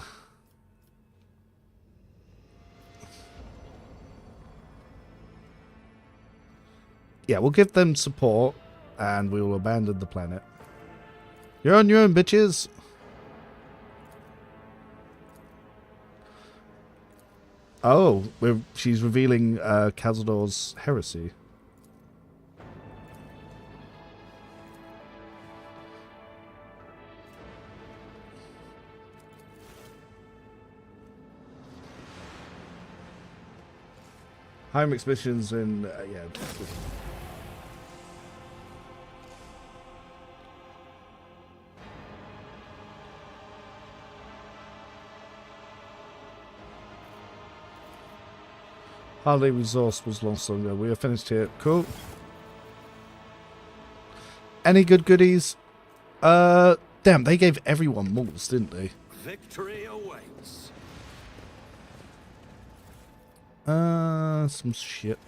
we'll give them support, and we will abandon the planet. You're on your own, bitches. Oh, she's revealing Cazador's heresy. Heinrix missions in yeah. Hardly resource was lost long ago. We are finished here. Cool. Any good goodies? Damn, they gave everyone malls, didn't they? Victory awaits. Some shit.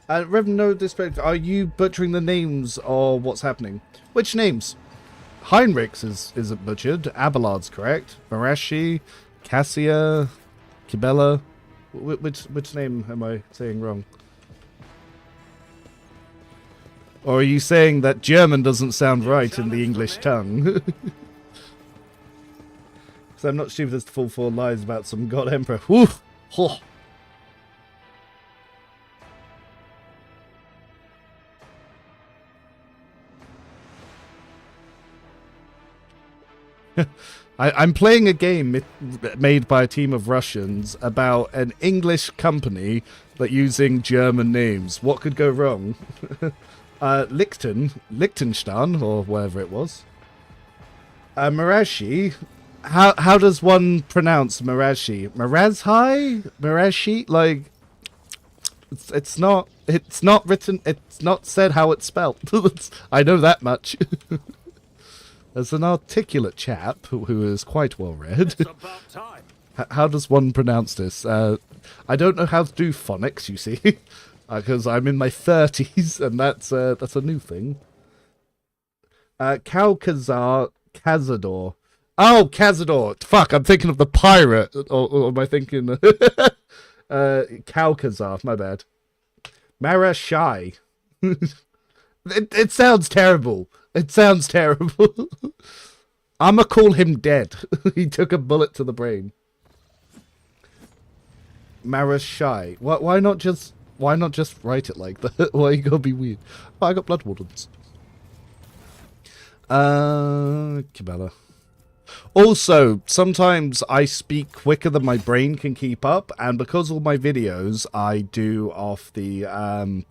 Reverend, no disrespect. Are you butchering the names or what's happening? Which names? Heinrix isn't butchered. Abelard's correct. Marashi, Cassia, Cabela. Which name am I saying wrong? Or are you saying that German doesn't sound right in the English tongue? So I'm not stupid as to fall for lies about some god emperor. Woo! Oh. I'm playing a game made by a team of Russians about an English company that using German names. What could go wrong? Liechtenstein, or whatever it was. Marashi. How does one pronounce Marashi? Marazhai? Marashi? Like, it's not written. It's not said how it's spelled. I know that much. As an articulate chap who is quite well read. It's about time. How does one pronounce this? I don't know how to do phonics, you see, because I'm in my 30s, and that's a new thing. Cazador. Oh, Cazador. Fuck, I'm thinking of the pirate, or am I thinking Calcazar? My bad. Marashai. It sounds terrible. It sounds terrible. I'ma call him dead. He took a bullet to the brain. Marashai. Why not just write it like that? Why you gotta be weird? Oh, I got blood wardens. Cabela. Also, sometimes I speak quicker than my brain can keep up, and because all my videos I do off the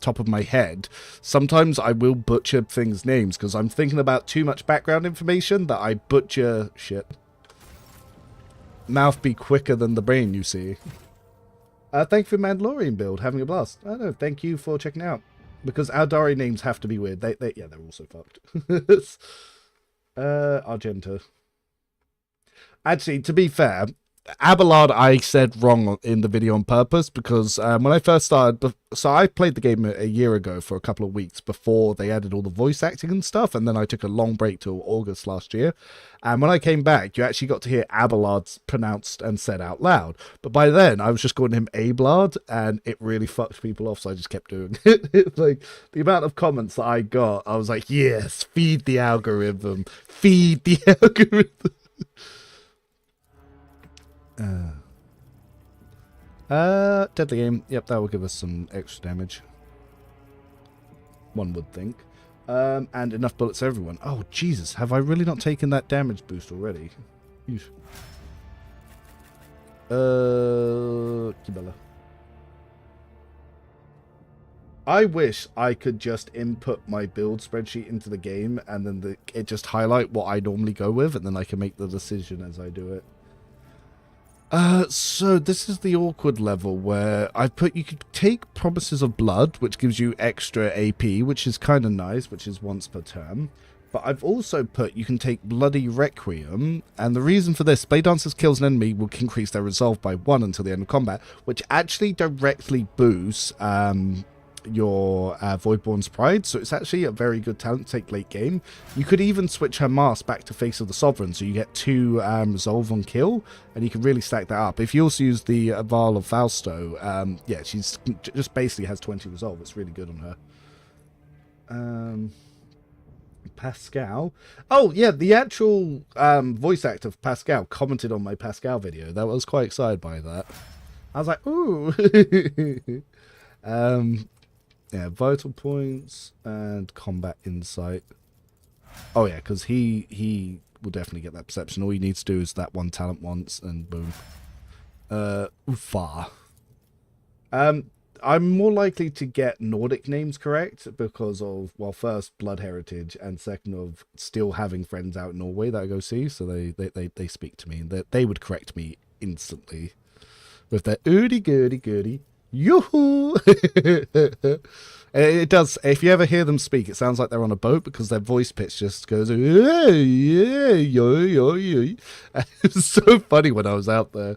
top of my head, sometimes I will butcher things' names because I'm thinking about too much background information that I butcher shit. Mouth be quicker than the brain, you see. Thank you for Mandalorian build, having a blast. I don't know, thank you for checking out. Because Aldari names have to be weird. Yeah, they're also fucked. Argenta. Actually, to be fair, Abelard I said wrong in the video on purpose because when I first started, so I played the game a year ago for a couple of weeks before they added all the voice acting and stuff, and then I took a long break till August last year. And when I came back, you actually got to hear Abelard pronounced and said out loud. But by then, I was just calling him Abelard, and it really fucked people off, so I just kept doing it. Like, the amount of comments that I got, I was like, yes, feed the algorithm. Feed the algorithm. Deadly aim. Yep, that will give us some extra damage. One would think. And enough bullets for everyone. Oh, Jesus. Have I really not taken that damage boost already? Cabela. I wish I could just input my build spreadsheet into the game and then it just highlight what I normally go with, and then I can make the decision as I do it. So this is the awkward level where I put you could take Promises of Blood, which gives you extra AP, which is kind of nice, which is once per turn. But I've also put you can take Bloody Requiem, and the reason for this, Blade Dancer's kills an enemy will increase their resolve by 1 until the end of combat, which actually directly boosts your Voidborn's Pride, so it's actually a very good talent to take late game. You could even switch her mask back to Face of the Sovereign, so you get 2 resolve on kill, and you can really stack that up. If you also use the Vial of Fausto, yeah, she's just basically has 20 resolve. It's really good on her. Pasqal. Oh, yeah, the actual voice actor of Pasqal commented on my Pasqal video. That was quite excited by that. I was like, ooh. Yeah, vital points and combat insight. Oh yeah, because he will definitely get that perception. All you need to do is that one talent once and boom. Ulfar. I'm more likely to get Nordic names correct because of, well, first, blood heritage, and second of still having friends out in Norway that I go see, so they speak to me, and they would correct me instantly with their oody-goody-goody. Yoo-hoo! It does. If you ever hear them speak, it sounds like they're on a boat because their voice pitch just goes, yeah, yeah, yo, yo, yo. It was so funny when I was out there.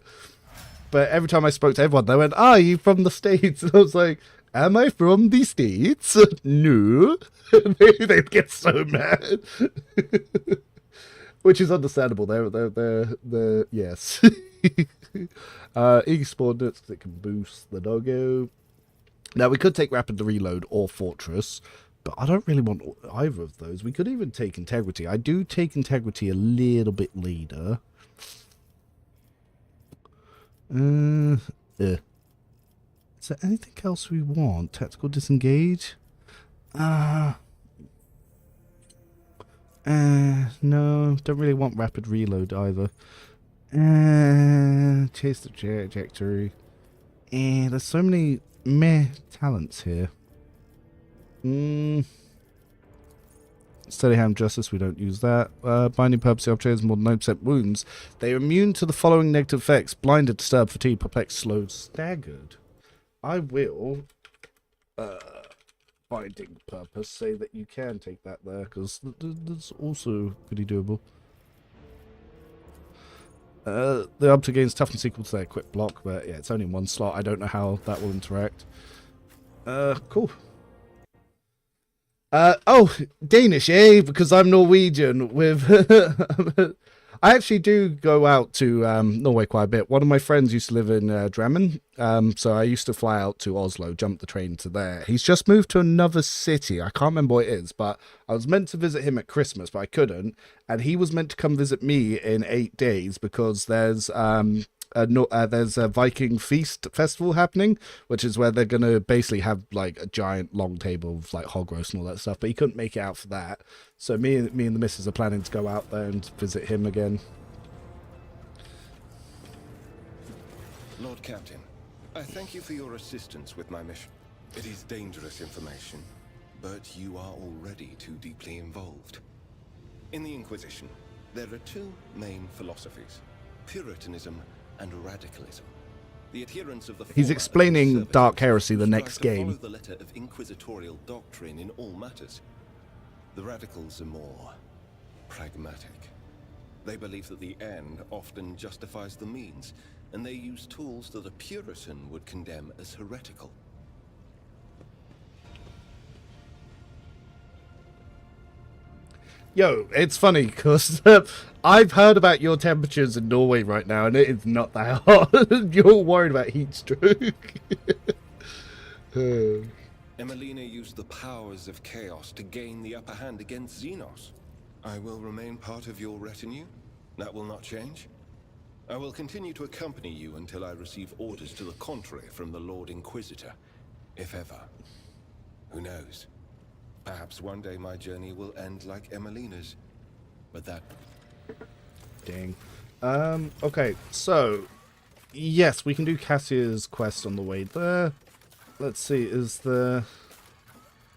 But every time I spoke to everyone, they went, are you from the States? And I was like, am I from the States? No. They'd get so mad. Which is understandable. They're yes. E-spawn nuts because it can boost the doggo. Now we could take rapid reload or fortress, but I don't really want either of those. We could even take integrity. I do take integrity a little bit later. Is there anything else we want? Tactical disengage? No, don't really want rapid reload either. Chase the trajectory. There's so many meh talents here. Steady hand justice, we don't use that. Binding purpose objects more than 9% wounds. They are immune to the following negative effects: blinded, disturbed, fatigued, perplexed, slowed, staggered. I will binding purpose say that you can take that there, because that's also pretty doable. The up to gains toughness equal to their equipped block, but yeah, it's only in one slot. I don't know how that will interact. Cool. Oh, Danish, eh? Because I'm Norwegian with... I actually do go out to Norway quite a bit. One of my friends used to live in Drammen, so I used to fly out to Oslo, jump the train to there. He's just moved to another city. I can't remember what it is, but I was meant to visit him at Christmas, but I couldn't. And he was meant to come visit me in 8 days because there's a Viking feast festival happening, which is where they're going to basically have like a giant long table of like hog roast and all that stuff, but he couldn't make it out for that. So me and the missus are planning to go out there and visit him again. Captain. I thank you for your assistance with my mission. It is dangerous information, but you are already too deeply involved. In the Inquisition, there are two main philosophies: Puritanism and radicalism. The adherents of the He's former explaining are conservative Dark Heresy who the strive next to game. follow the letter of inquisitorial doctrine in all matters. The radicals are more pragmatic. They believe that the end often justifies the means, and they use tools that a Puritan would condemn as heretical. Yo, it's funny because I've heard about your temperatures in Norway right now, and it is not that hot. You're worried about heat stroke. Emelina used the powers of chaos to gain the upper hand against Xenos. I will remain part of your retinue. That will not change. I will continue to accompany you until I receive orders to the contrary from the Lord Inquisitor, if ever. Who knows? Perhaps one day my journey will end like Emelina's. But that... Dang. Okay, so... Yes, we can do Cassia's quest on the way there. Let's see, is there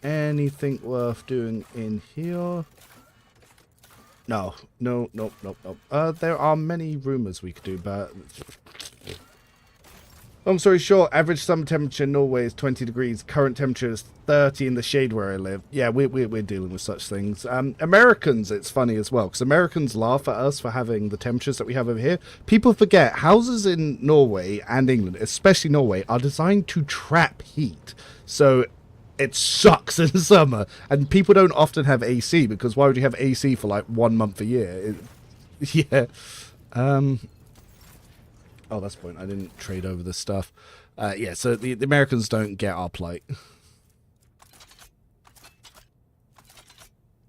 anything worth doing in here? No. There are many rumors we could do, but... Long story short, average summer temperature in Norway is 20 degrees. Current temperature is 30 in the shade where I live. Yeah, we're dealing with such things. Americans, it's funny as well, because Americans laugh at us for having the temperatures that we have over here. People forget houses in Norway and England, especially Norway, are designed to trap heat. So it sucks in summer. And people don't often have AC, because why would you have AC for like 1 month a year? Yeah. Oh, that's the point. I didn't trade over this stuff. Yeah, so the Americans don't get our plight.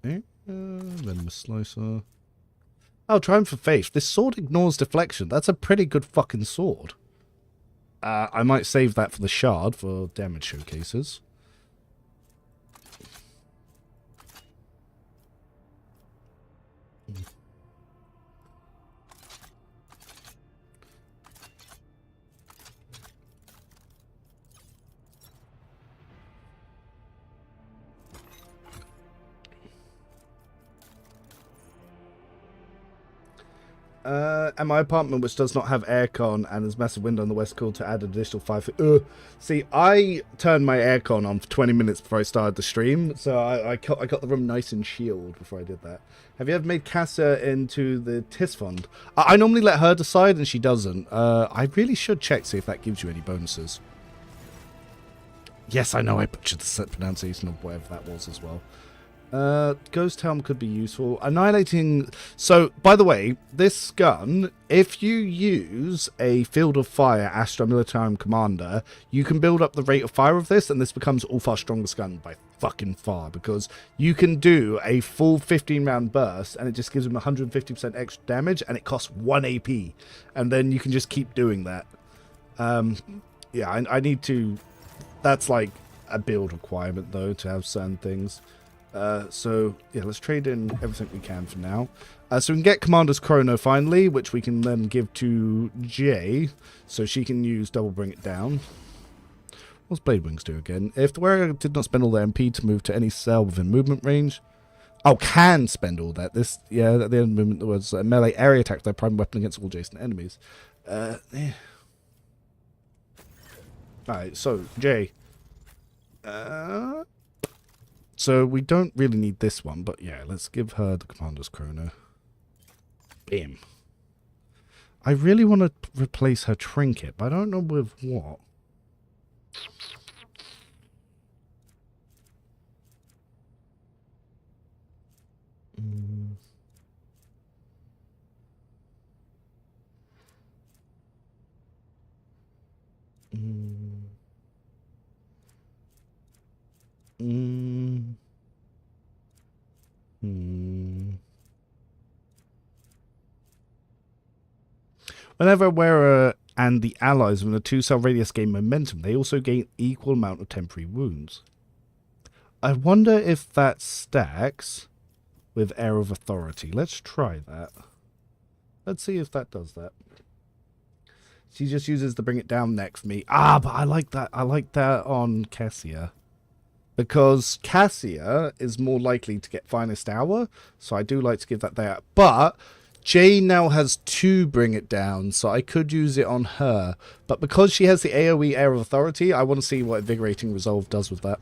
Okay. Venomous Slicer. Oh, Triumph of Faith. This sword ignores deflection. That's a pretty good fucking sword. I might save that for the shard for damage showcases. And my apartment, which does not have aircon and there's a massive window on the west, cool to add an additional 5 feet. See, I turned my aircon on for 20 minutes before I started the stream, so I got the room nice and chilled before I did that. Have you ever made Cassia into the TIS fund? I normally let her decide, and she doesn't. I really should check, see if that gives you any bonuses. Yes, I know I butchered the pronunciation of whatever that was as well. Ghost Helm could be useful. Annihilating... So, by the way, this gun, if you use a Field of Fire Astra Militarum Commander, you can build up the rate of fire of this, and this becomes Ulfar's strongest gun by fucking far, because you can do a full 15-round burst, and it just gives him 150% extra damage, and it costs 1 AP. And then you can just keep doing that. Yeah, I need to... That's like a build requirement, though, to have certain things. So, yeah, let's trade in everything we can for now. So we can get Commander's Chrono finally, which we can then give to Jay, so she can use Double Bring It Down. What's Blade Wings do again? If the wearer did not spend all their MP to move to any cell within movement range... Oh, can spend all that. This, yeah, at the end of the movement, there was a melee area attack with their prime weapon against all adjacent enemies. Yeah. Alright, so, Jay. So we don't really need this one, but yeah, let's give her the Commander's Chrono. Bam. I really want to replace her trinket, but I don't know with what. Whenever a wearer and the allies within a 2-cell radius gain momentum, they also gain equal amount of temporary wounds. I wonder if that stacks with Air of Authority. Let's try that. Let's see if that does that. She just uses the bring it down neck for me. Ah, but I like that. I like that on Cassia. Because Cassia is more likely to get finest hour. So I do like to give that there. But Jane now has 2 bring it down. So I could use it on her. But because she has the AoE Air of Authority, I want to see what Invigorating Resolve does with that.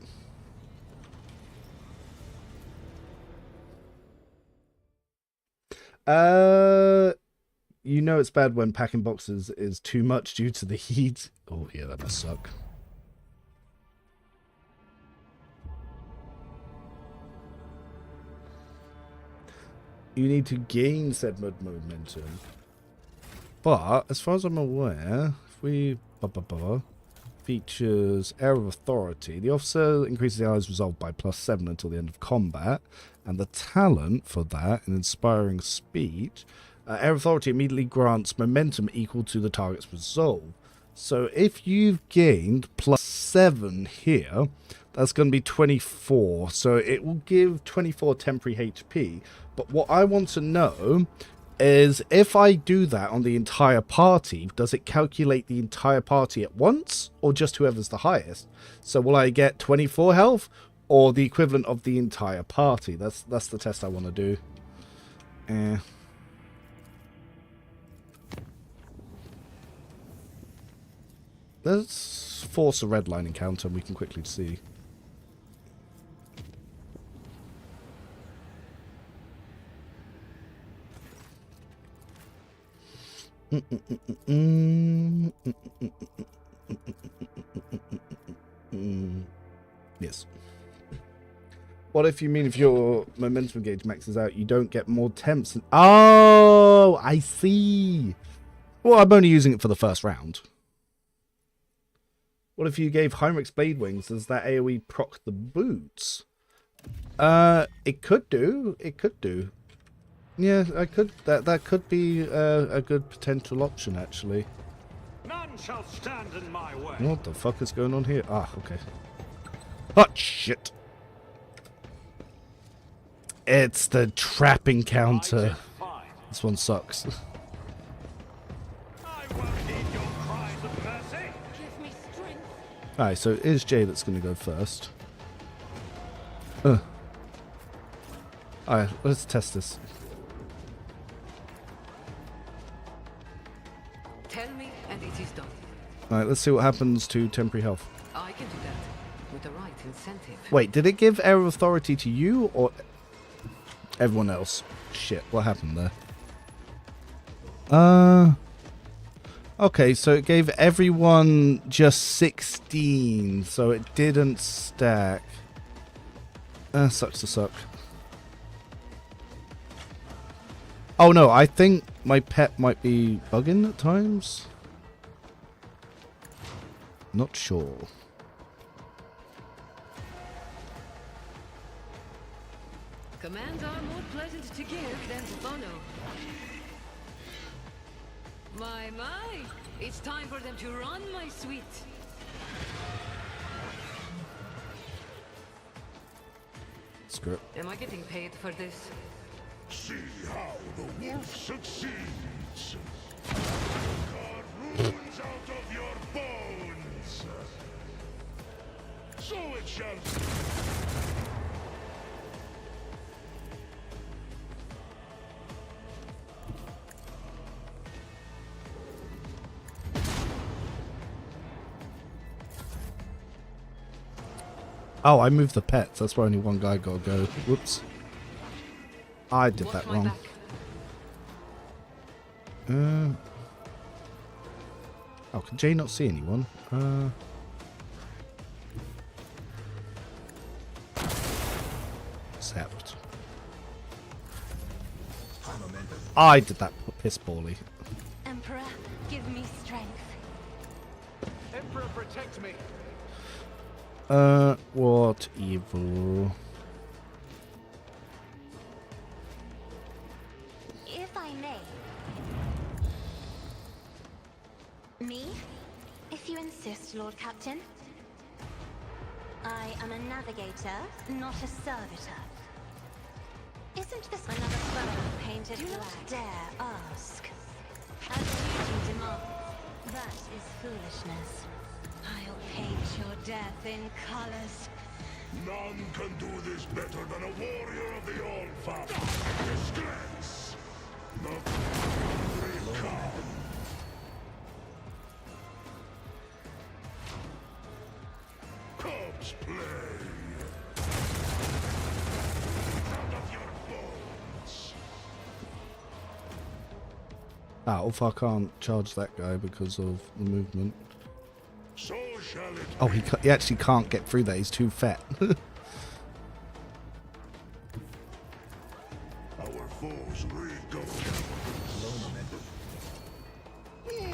You know it's bad when packing boxes is too much due to the heat. Oh yeah, that must suck. You need to gain said momentum. But as far as I'm aware, if we features Air of Authority, the officer increases the allies resolve by +7 until the end of combat, and the talent for that, an inspiring speech, Air of Authority immediately grants momentum equal to the target's resolve. So if you've gained +7 here, that's going to be 24. So it will give 24 temporary HP. But what I want to know is if I do that on the entire party, does it calculate the entire party at once or just whoever's the highest? So will I get 24 health or the equivalent of the entire party? That's the test I want to do. Let's force a red line encounter and we can quickly see. Yes. What if you mean if your momentum gauge maxes out, you don't get more temps? Oh, I see. Well, I'm only using it for the first round. What if you gave Heinrix Blade Wings? Does that AoE proc the boots? It could do. It could do. Yeah, I could. That could be a good potential option, actually. None shall stand in my way. What the fuck is going on here? Ah, okay. Oh, shit. It's the trap encounter. This one sucks. I won't need your cries of mercy. Give me strength. Alright, so it is Jay that's going to go first. Alright, let's test this. Tell me, and it is done. Alright, let's see what happens to temporary health. I can do that with the right incentive. Wait, did it give Air of Authority to you or everyone else? Shit, what happened there? Okay, so it gave everyone just 16, so it didn't stack. Sucks to suck. Oh no, I think my pet might be bugging at times. Not sure. Commands are more pleasant to give than to follow. My, it's time for them to run, my sweet. Screw it. Am I getting paid for this? See how the wolf succeeds. God ruins out of your bones. So it shall be. Oh, I moved the pets. That's why only one guy got to go. Whoops. I did that wrong. Oh, can Jay not see anyone? Except. I did that piss bally. Emperor, give me strength. Emperor, protect me. What evil? If I may. Me? If you insist, Lord Captain. I am a navigator, not a servitor. Isn't this another fellow painted black? Do not dare ask. As duty demands. That is foolishness. I'll paint your death in colors. None can do this better than a warrior of the Ulfar. Disgrace! The will come. Corpse play! Out of your bones! Ah, Ulfar can't charge that guy because of the movement. So shall it Oh, he actually can't get through that. He's too fat. our foes re-go. In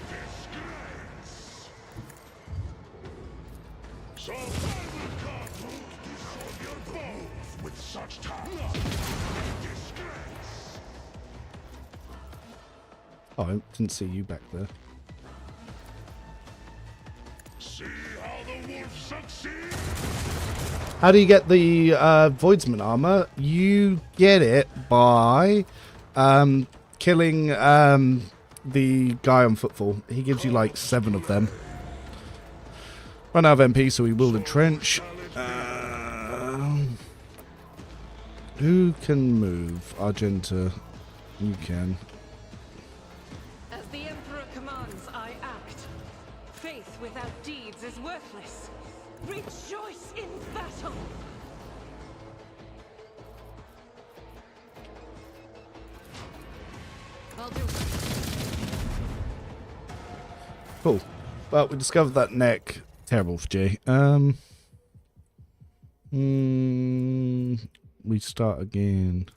disgrace! So I will cut out your bones with such talent. Disgrace! Oh, I didn't see you back there. See how the wolf succeeds? How do you get the Voidsman armor? You get it by killing the guy on footfall. He gives you like 7 of them. Run out of MP, so we will entrench. Who can move? Argenta. You can. As the Emperor commands, I act. Faith without deeds is worthless. Rejoice in battle! I'll do it. Cool. Well, we discovered that neck. Terrible for Jay. We start again.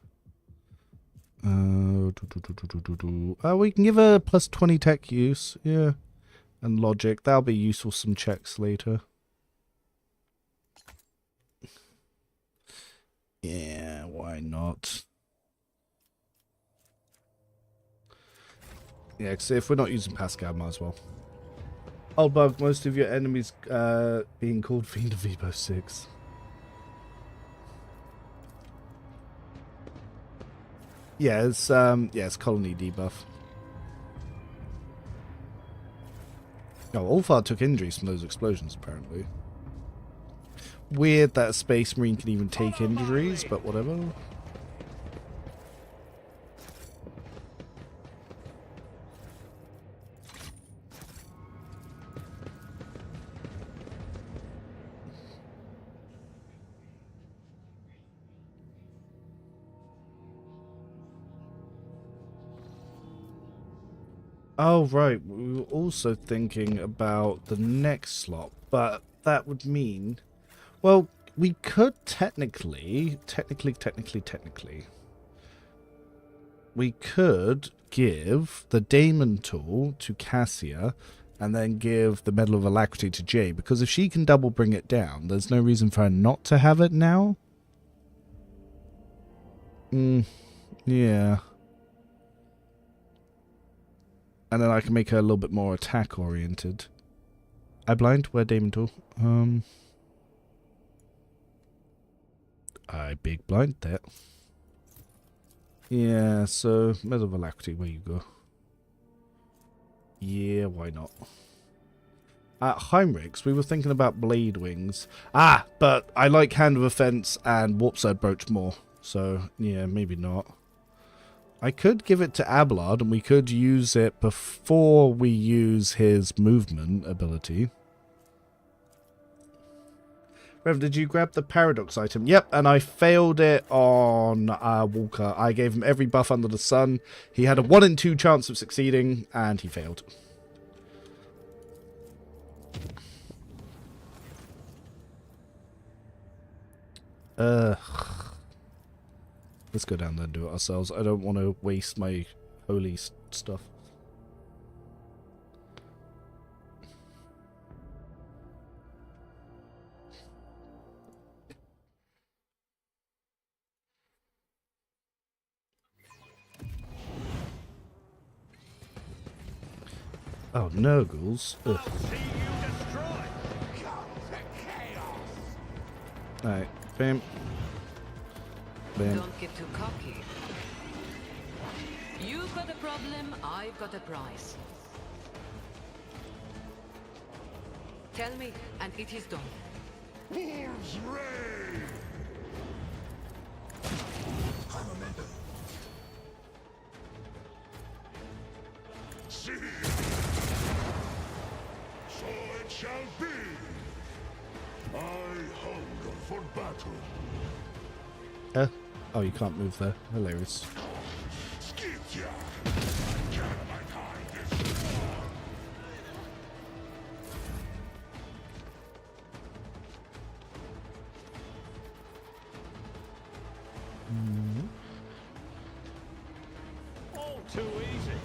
We can give her plus 20 tech use. Yeah. And logic. That'll be useful for some checks later. Yeah, why not? Yeah, because if we're not using Pasqal, might as well. Old bug, most of your enemies being called Fiend of Evo 6. Yeah, it's colony debuff. Oh, Ulfar took injuries from those explosions, apparently. Weird that a Space Marine can even take injuries, but whatever. Oh, right. We were also thinking about the next slot, but that would mean... Well, we could technically... We could give the Daemon tool to Cassia and then give the Medal of Alacrity to Jay, because if she can double bring it down, there's no reason for her not to have it now. Yeah. And then I can make her a little bit more attack oriented. I blind? Where Daemon tool? I big blind that. Yeah, so Medal of Alacrity, where you go? Yeah, why not? At Heinrix, we were thinking about Blade Wings. Ah, but I like Hand of Offense and Warp Sword Brooch more. So, yeah, maybe not. I could give it to Abelard, and we could use it before we use his movement ability. Rev, did you grab the Paradox item? Yep, and I failed it on Walker. I gave him every buff under the sun. He had a 1 in 2 chance of succeeding, and he failed. Let's go down there and do it ourselves. I don't want to waste my holy stuff. Oh, Nurgles. Ugh. Alright, bam. Bam. Don't get too cocky. You've got a problem, I've got a prize. Tell me, and it is done. Wolves reign! See! So it shall be! I hunger for battle. Oh, you can't move there. Hilarious. Skitya! Can my kind is strong! All too easy.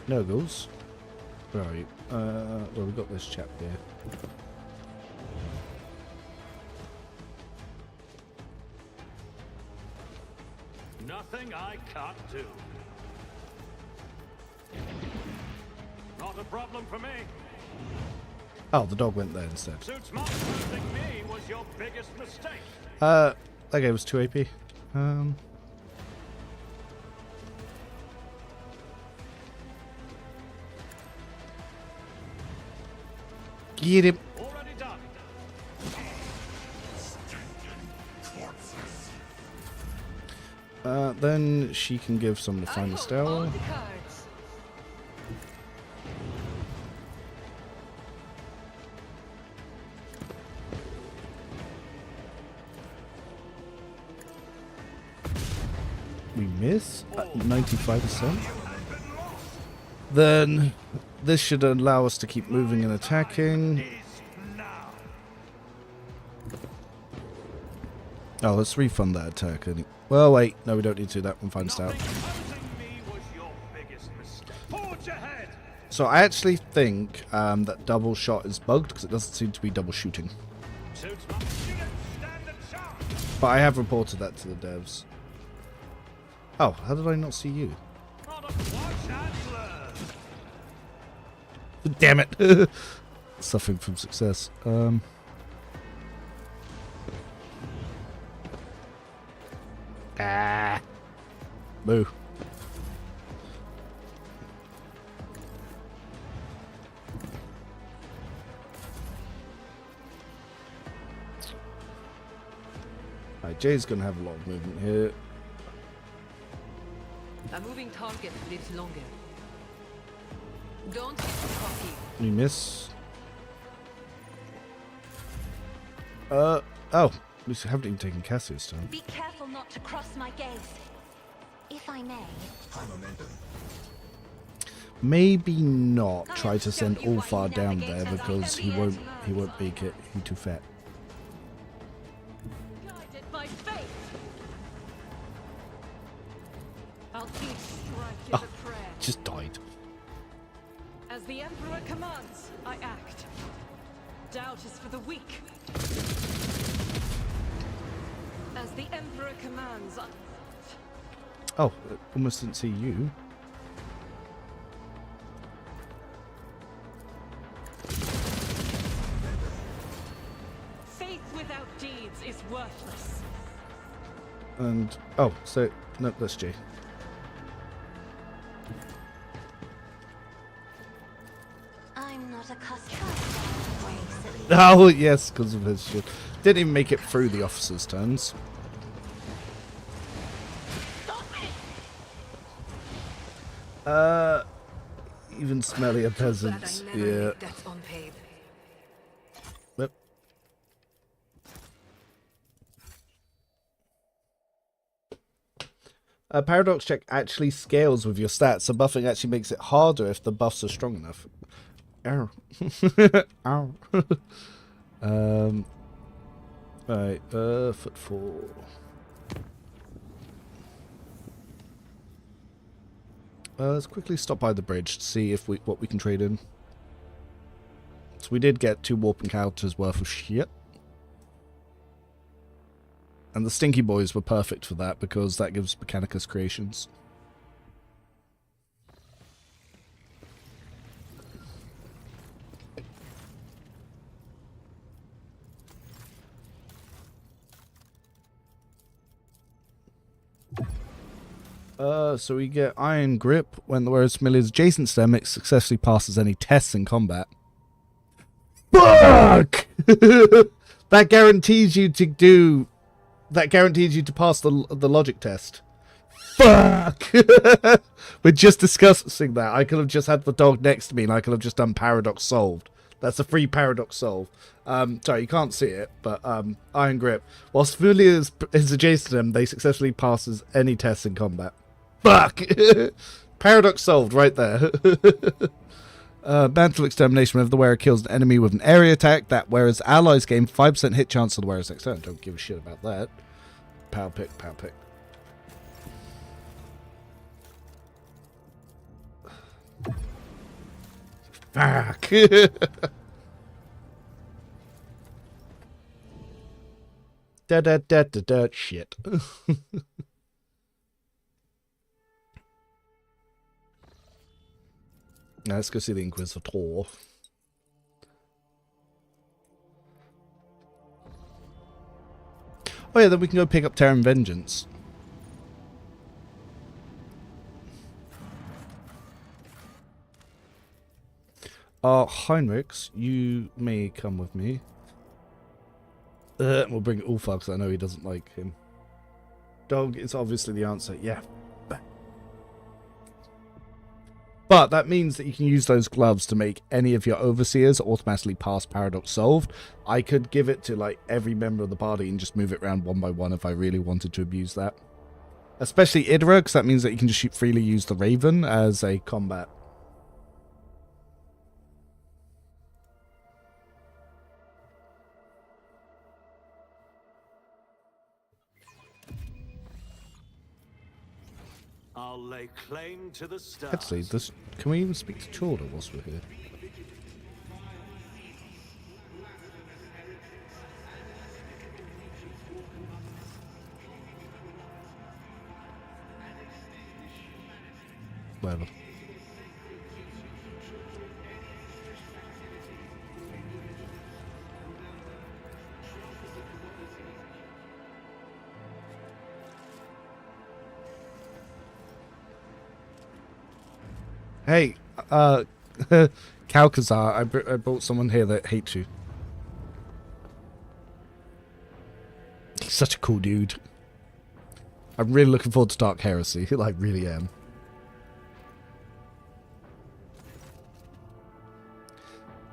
No goals. Right. Well, we've got this chap here. Nothing I can't do. Not a problem for me. Oh, the dog went there instead. Suits my losing me was your biggest mistake. That gave us 2 AP. Get him. Already done. Then she can give some to find the All hour. the cards. We miss at 95%. Then this should allow us to keep moving and attacking. Oh, let's refund that attack. Well, wait. No, we don't need to. That one finds out. Opposing me was your biggest mistake. Forge ahead. So I actually think that double shot is bugged because it doesn't seem to be double shooting. Suits my unit. Stand and charge. But I have reported that to the devs. Oh, how did I not see you? Not a watch and learn. Damn it. Suffering from success. Boo. Alright, Jay's gonna have a lot of movement here. A moving target lives longer. Don't get cocky. We miss. Oh, we haven't even taken Cassia's turn. Be careful not to cross my gaze. If I may. Maybe not try to send Ulfar down there because he won't make it. He's too fat. Guided by faith. I'll keep striking Oh. the prayer. Just died. As the Emperor commands, I act. Doubt is for the weak. As the Emperor commands, I... Oh, almost didn't see you. Faith without deeds is worthless. And oh, so no, that's Jay. I'm not accustomed to ways, at least. Oh yes, because of his shit. Didn't even make it through the officers' turns. Even smellier peasants. Yeah. That's unpaid. Yep. Paradox check actually scales with your stats, so buffing actually makes it harder if the buffs are strong enough. Ow. Ow. Right, foot 4. Let's quickly stop by the bridge to see if what we can trade in. So we did get 2 warp encounters worth of shit. And the Stinky Boys were perfect for that because that gives Mechanicus creations. So we get Iron Grip when the wearer's familiar's adjacent to them, it successfully passes any tests in combat. Fuck! That guarantees you to do... That guarantees you to pass the logic test. Fuck! We're just discussing that. I could have just had the dog next to me and I could have just done paradox solved. That's a free paradox solve. Sorry, you can't see it, but Iron Grip. Whilst Fully is adjacent to them, they successfully passes any tests in combat. Fuck! Paradox solved right there. Mantle Extermination. Whenever the wearer kills an enemy with an area attack, that wearer's allies gain 5% hit chance of the wearer's next turn. Don't give a shit about that. Power pick, power pick. Fuck. Da shit. Now let's go see the Inquisitor. Oh yeah, then we can go pick up Terran Vengeance. Heinrix, you may come with me. We'll bring Ulfar because I know he doesn't like him. Dog is obviously the answer. Yeah. But that means that you can use those gloves to make any of your overseers automatically pass paradox solved. I could give it to like every member of the party and just move it around one by one if I really wanted to abuse that. Especially Idira, because that means that you can just freely use the Raven as a combat. I'll lay claim to the stars. Actually, can we even speak to Chorda whilst we're here? Whatever. Hey, Calcazar, I brought someone here that hates you. He's such a cool dude. I'm really looking forward to Dark Heresy. Like, really am.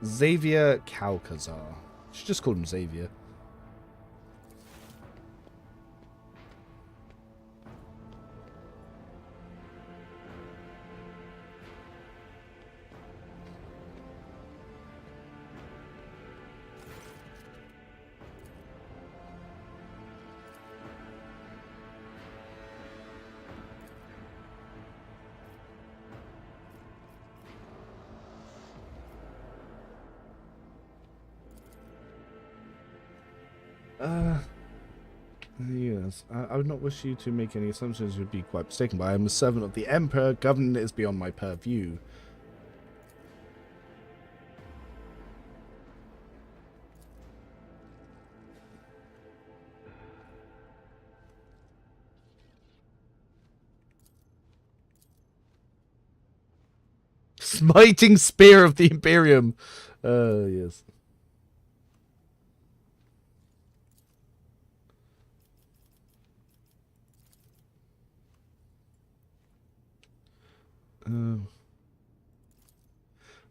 Xavier Calcazar. Should just call him Xavier. Yes, I would not wish you to make any assumptions. You would be quite mistaken, but I am a servant of the Emperor. Government is beyond my purview. Smiting Spear of the Imperium. Yes.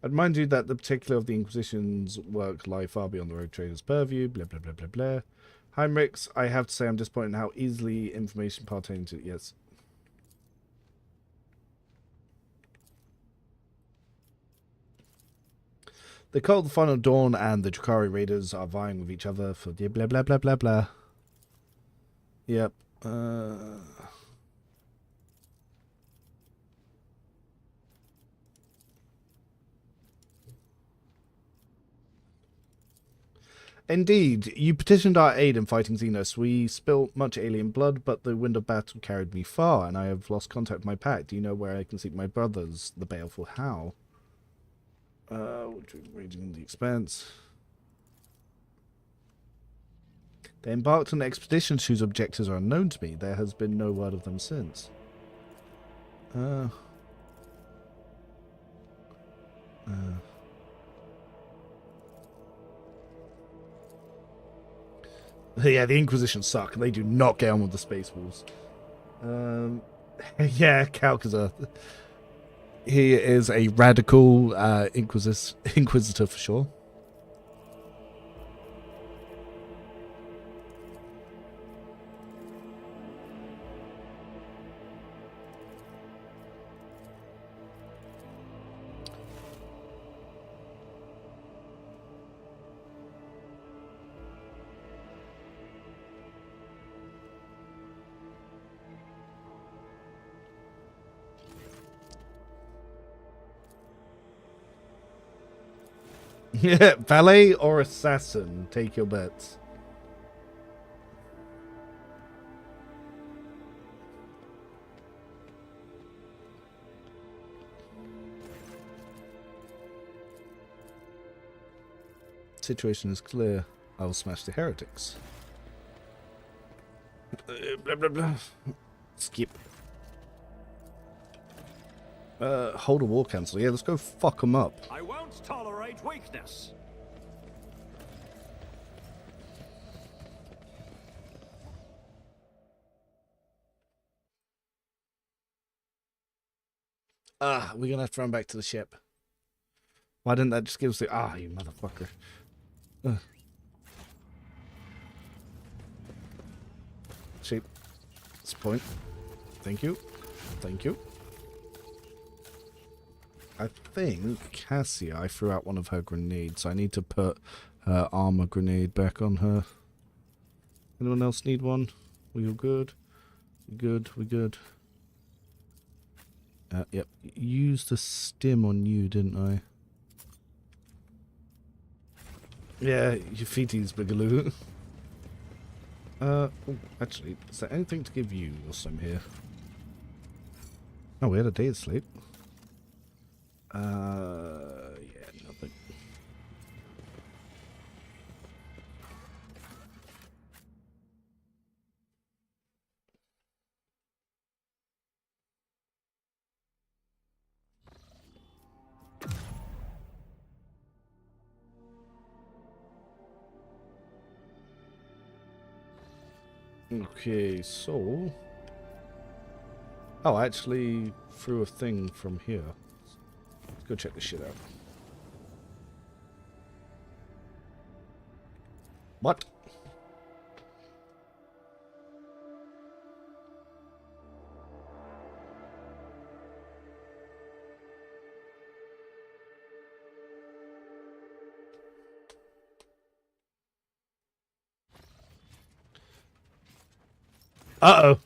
I'd mind you that the particular of the Inquisition's work lie far beyond the road trader's purview, blah blah blah blah blah. Heinrix, I have to say I'm disappointed in how easily information pertaining to... Yes. The Cult of the Final Dawn and the Drakari Raiders are vying with each other for the blah blah blah blah blah. Yep. Indeed, you petitioned our aid in fighting Xenos. We spilt much alien blood, but the wind of battle carried me far, and I have lost contact with my pack. Do you know where I can seek my brothers, the baleful How? Raging in the Expanse. They embarked on expeditions whose objectives are unknown to me. There has been no word of them since. Yeah, the Inquisition suck. They do not get on with the Space Wolves. Yeah, Calcazar. He is a radical Inquisitor for sure. Yeah, valet or assassin? Take your bets. Situation is clear. I will smash the heretics. Blah, blah, blah. Skip. Hold a war cancel. Yeah, let's go fuck them up. I won't tolerate weakness. We're gonna have to run back to the ship. Why didn't that just give us the... you motherfucker. Shape. That's a point. Thank you. Thank you. I think Cassia, I threw out one of her grenades, so I need to put her armor grenade back on her. Anyone else need one? We all good? We good? We good? Yep. Used the stim on you, didn't I? Yeah, your feeties, Bigaloo. Actually, is there anything to give you whilst I'm here? Oh, we had a day of sleep. Yeah, nothing. Okay, so... Oh, I actually threw a thing from here. Let's go check this shit out. What? Uh-oh.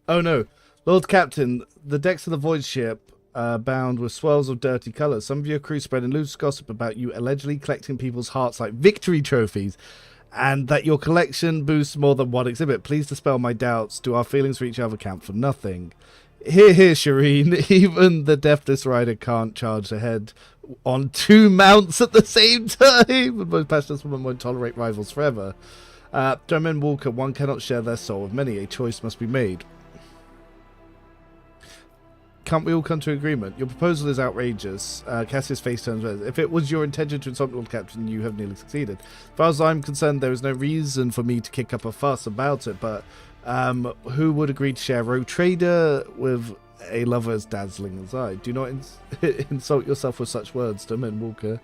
Oh no. Lord Captain, the decks of the Void ship are bound with swirls of dirty colours. Some of your crew spreading loose gossip about you allegedly collecting people's hearts like victory trophies, and that your collection boosts more than one exhibit. Please dispel my doubts. Do our feelings for each other count for nothing? Hear, hear, Shireen. Even the deathless rider can't charge ahead on two mounts at the same time. The most passionate woman won't tolerate rivals forever. Derman Walker, one cannot share their soul with many. A choice must be made. Can't we all come to agreement? Your proposal is outrageous. Cassia's face turns red. If it was your intention to insult Lord Captain, you have nearly succeeded. As far as I'm concerned, there is no reason for me to kick up a fuss about it, but who would agree to share a rogue trader with a lover as dazzling as I? Do not insult yourself with such words, Derman Walker.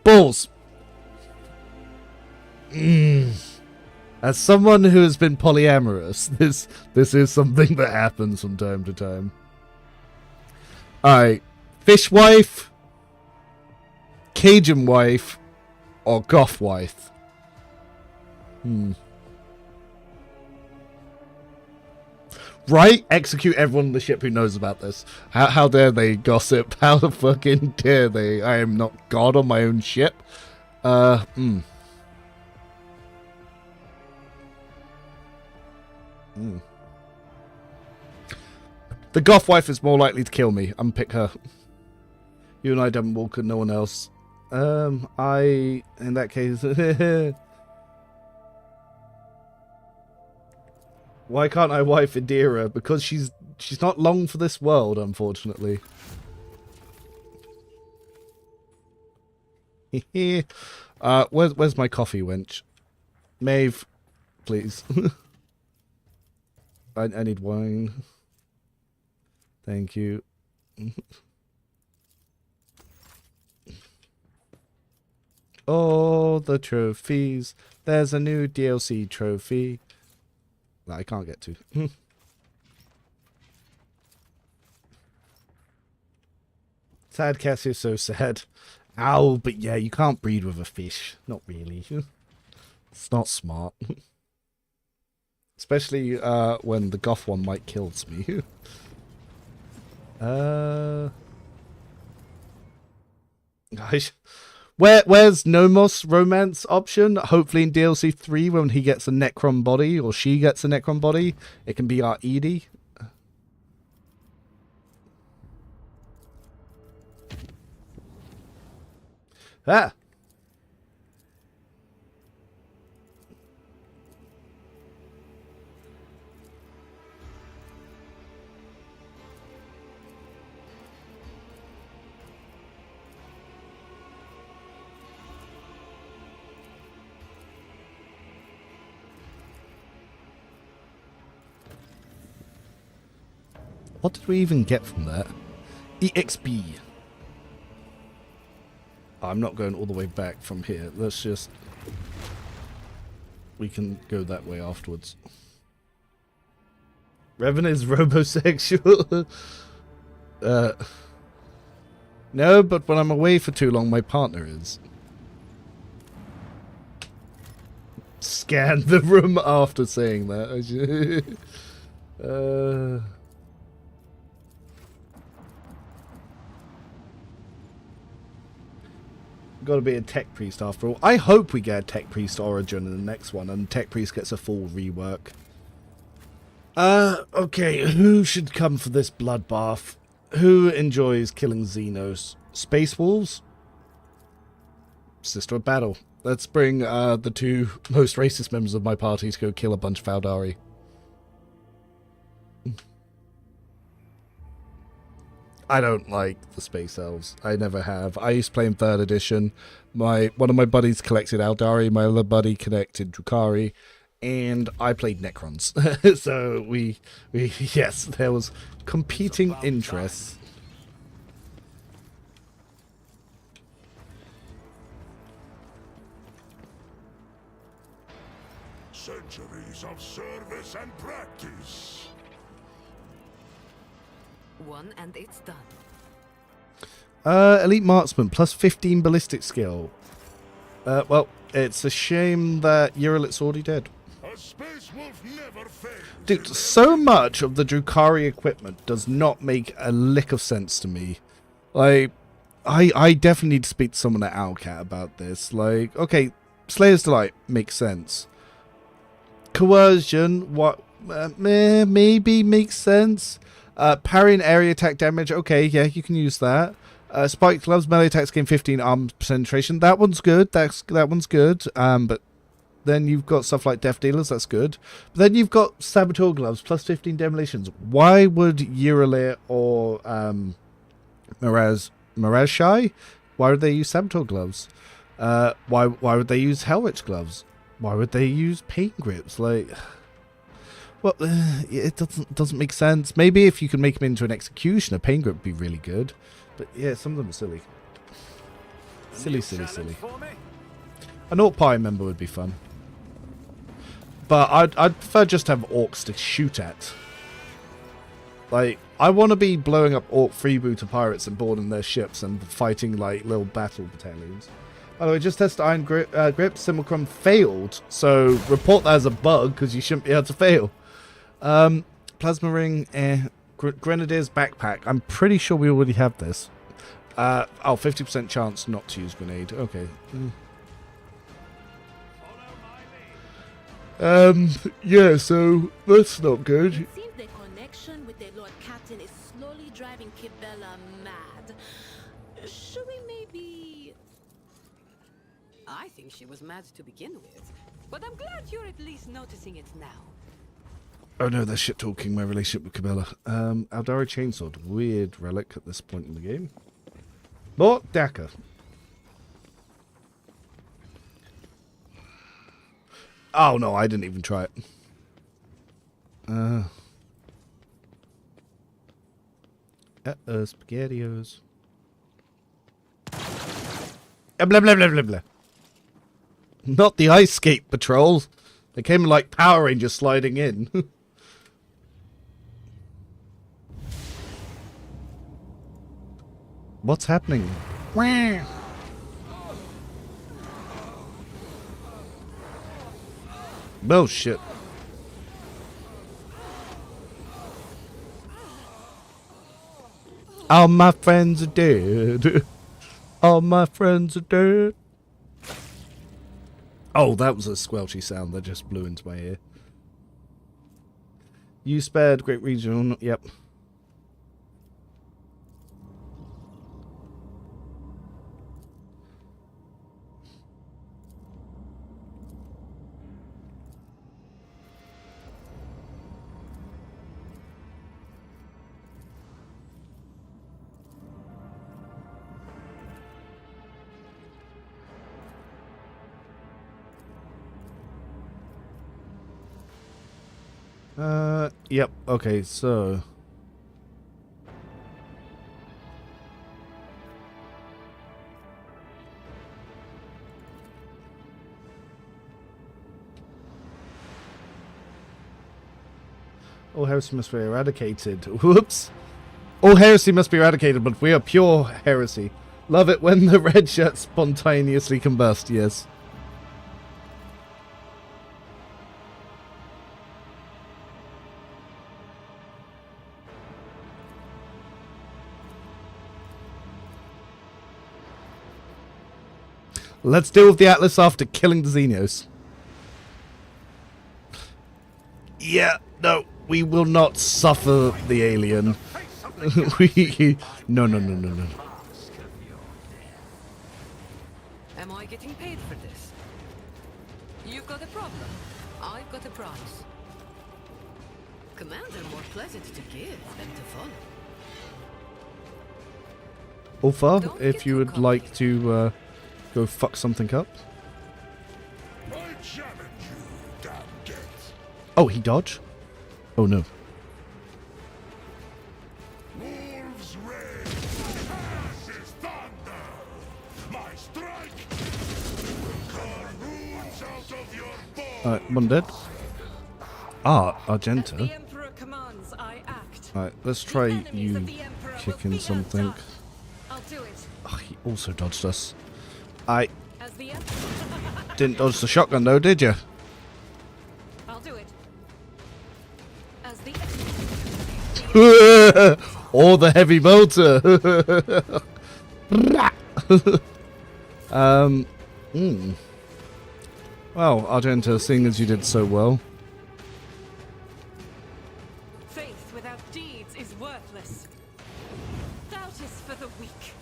Balls! As someone who has been polyamorous, this is something that happens from time to time. Alright, fish wife, Cajun wife, or goth wife? Right? Execute everyone on the ship who knows about this. How dare they gossip? How the fucking dare they? I am not God on my own ship. The goth wife is more likely to kill me. Unpick her. You and I don't walk and no one else. In that case... Why can't I wife Idira? Because she's not long for this world, unfortunately. Where's my coffee, wench? Maeve, please. I need wine. Thank you. Oh, the trophies. There's a new DLC trophy that I can't get to. Sad Cassia, so sad. Ow, but yeah, you can't breed with a fish. Not really. It's not smart. Especially when the goth one might kills me. Gosh. Where's Nomos romance option? Hopefully in DLC 3 when he gets a Necron body or she gets a Necron body, it can be our Edie. Ah! What did we even get from that? EXP. I'm not going all the way back from here. Let's just... We can go that way afterwards. Revan is robosexual. No, but when I'm away for too long, my partner is. Scan the room after saying that. Got to be a tech priest after all. I hope we get a tech priest origin in the next one, and tech priest gets a full rework. Okay, who should come for this bloodbath? Who enjoys killing Xenos? Space Wolves? Sister of Battle. Let's bring the two most racist members of my party to go kill a bunch of Aldari. I don't like the Space Elves. I never have. I used to play in 3rd edition. One of my buddies collected Aldari, my other buddy collected Drukhari, and I played Necrons. So we yes, there was competing interests. Centuries of service and practice. One and it's done. Elite Marksman, plus 15 ballistic skill. Well, it's a shame that Uralit's already dead. A space wolf never fails. Dude, so much of the Drukhari equipment does not make a lick of sense to me. Like, I definitely need to speak to someone at Owlcat about this. Like, okay, Slayer's Delight makes sense. Coercion, what? Maybe makes sense. Parry and area attack damage, okay, yeah, you can use that. Spiked gloves, melee attacks gain 15 arm penetration. That one's good. That one's good. But then you've got stuff like Death Dealers, that's good. But then you've got Saboteur gloves, plus 15 demolitions. Why would Uralit or Mirage Shy? Why would they use Saboteur gloves? Why would they use Hellwitch gloves? Why would they use Pain Grips? Like... Well, it doesn't make sense. Maybe if you could make him into an executioner, Pain Grip would be really good. But yeah, some of them are silly. Silly. An Orc Pie member would be fun. But I'd prefer just to have Orcs to shoot at. Like, I want to be blowing up Orc freebooter pirates and boarding their ships and fighting like little battle battalions. By the way, just test Iron Grip. Simulacrum failed. So report that as a bug because you shouldn't be able to fail. Plasma Ring, Grenadier's Backpack. I'm pretty sure we already have this. 50% chance not to use grenade. Okay. Yeah, so that's not good. It seems the connection with the Lord Captain is slowly driving Cabela mad. Should we maybe... I think she was mad to begin with, but I'm glad you're at least noticing it now. Oh no, they're shit talking my relationship with Cabela. Aldari Chainsword, weird relic at this point in the game. But Daka. Oh no, I didn't even try it. SpaghettiOs. Blah blah blah blah blah. Not the ice skate patrol. They came like Power Rangers sliding in. What's happening? Bullshit. All my friends are dead. All my friends are dead. Oh, that was a squelchy sound that just blew into my ear. You spared Great Regional. Yep. Yep, okay, so... All heresy must be eradicated. Whoops! All heresy must be eradicated, but we are pure heresy. Love it when the red shirts spontaneously combust, yes. Let's deal with the Atlas after killing the Xenios. Yeah, no, we will not suffer the alien. No. Am I getting paid for this? You've got a problem. I've got a prize. Commands are more pleasant to give than to follow. Ulfar, if you would like to go fuck something up. I challenge you, damn get. Oh, he dodged? Oh no. Wolves rage, passes thunder. My strike will carve wounds out of your bones. One dead. Ah, Argenta. The Emperor commands, I act. Alright, let's try The enemies you of the Emperor will kicking be something. outdone. I'll do it. Oh, he also dodged us. I As the Emperor. didn't dodge the shotgun though, did you? I'll do it. As the Or the heavy bolter. Well, Argenta, seeing as you did so well. faith without deeds is worthless. Doubt is for the weak.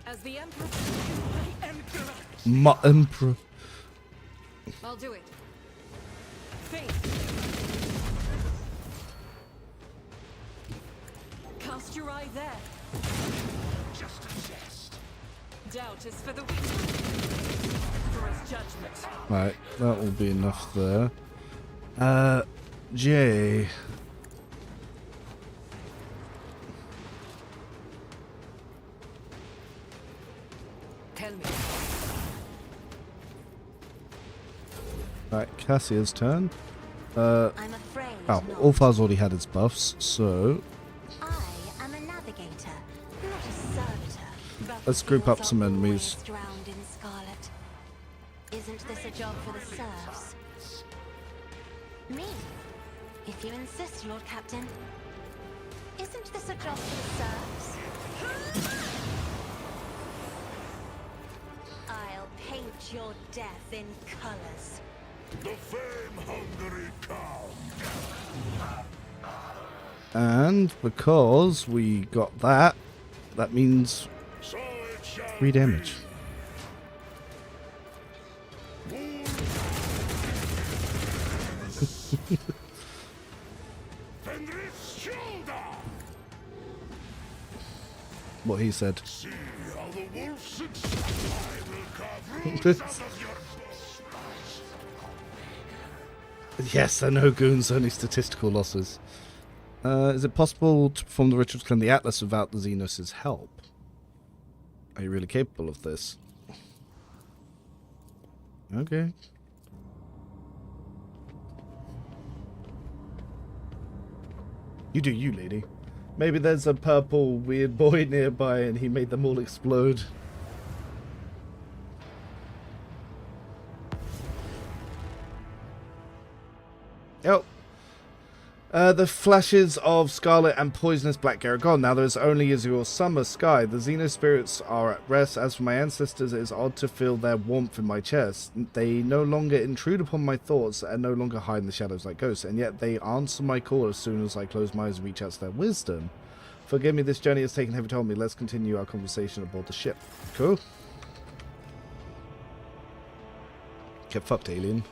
As the Emperor. I am correct. My emperor. I'll do it. Faith. Cast your eye there. Just a jest. Doubt is for the weak. For his judgment. Right, that will be enough there. Jay. Tell me. Right, Cassia's turn. I'm afraid Oh, not. Ulfar's already had his buffs, so I am a navigator, not a servitor. let's group up some enemies. Always drowned in scarlet. Isn't this a job for the serfs? Me? If you insist, Lord Captain. Isn't this a job for the serfs? I'll paint your death in colors. The fame-hungry cow. And because we got that, that means So it shall 3 damage. Fenris shoulder. What he said. See how the wolf sits. I will carve roots out of your bones. Yes, I know goons, only statistical losses. Is it possible to perform the ritual to cleanse the Atlas without the Xenos' help? Are you really capable of this? Okay. You do you, lady. Maybe there's a purple weird boy nearby and he made them all explode. Oh. The flashes of scarlet and poisonous black are gone. Now there is only azure summer sky. The Xeno spirits are at rest. As for my ancestors, it is odd to feel their warmth in my chest. They no longer intrude upon my thoughts and no longer hide in the shadows like ghosts. And yet they answer my call as soon as I close my eyes and reach out to their wisdom. Forgive me, this journey has taken heavy toll on me. Let's continue our conversation aboard the ship. Cool. Get fucked, alien.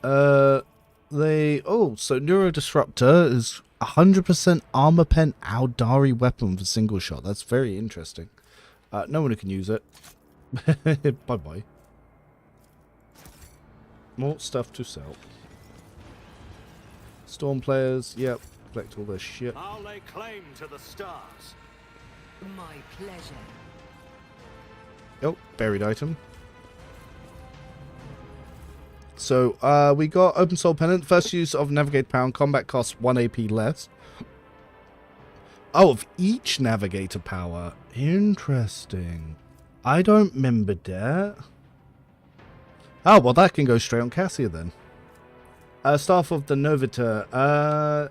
So Neurodisruptor is 100% armor pen Aldari weapon for single shot. That's very interesting. No one can use it. Bye bye. More stuff to sell. Storm players, yep. Collect all their shit. I'll lay claim to the stars. My pleasure. Oh, buried item. So, we got Open Soul Pennant. First use of Navigate Power in combat costs 1 AP less. Oh, of each Navigator power. Interesting. I don't remember that. Oh, well, that can go straight on Cassia then. Staff of the Novita.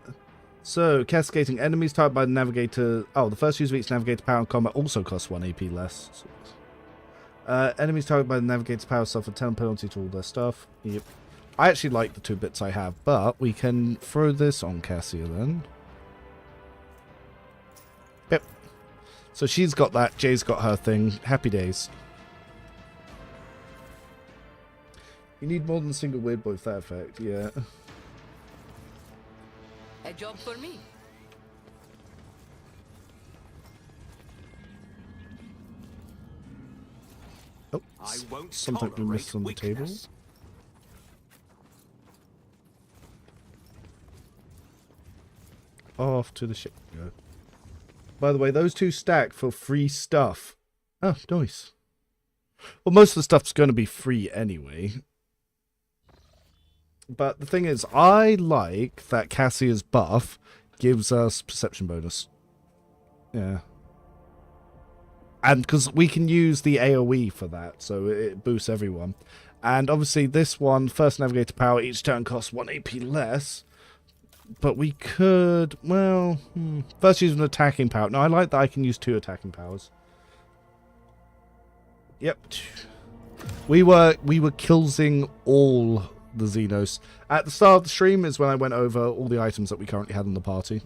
So, cascading enemies targeted by the Navigator. Oh, the first use of each Navigator power in combat also costs 1 AP less. Enemies targeted by the Navigator's power suffer 10 penalty to all their stuff. Yep. I actually like the 2 bits I have, but we can throw this on Cassia then. Yep. So she's got that, Jay's got her thing. Happy days. You need more than a single weird boy for that effect, yeah. A job for me. Oh, I won't something we missed on the table. weakness. Off to the ship we go. By the way, those 2 stack for free stuff. Oh, nice. Well, most of the stuff's going to be free anyway. But the thing is, I like that Cassia's buff gives us perception bonus. Yeah. And because we can use the AoE for that, so it boosts everyone. And obviously this one, first Navigator power, each turn costs 1 AP less. But we could, well, first use an attacking power. No, I like that I can use 2 attacking powers. Yep. We were killsing all the Xenos. At the start of the stream is when I went over all the items that we currently had in the party.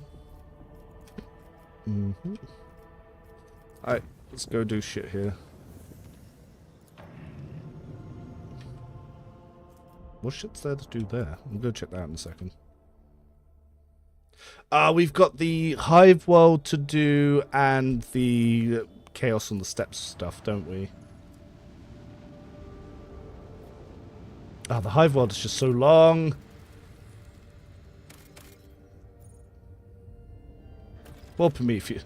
Alright. Let's go do shit here. What shit's there to do there? We'll go check that out in a second. We've got the Hive World to do and the Chaos on the Steps stuff, don't we? The Hive World is just so long. Well, Prometheus.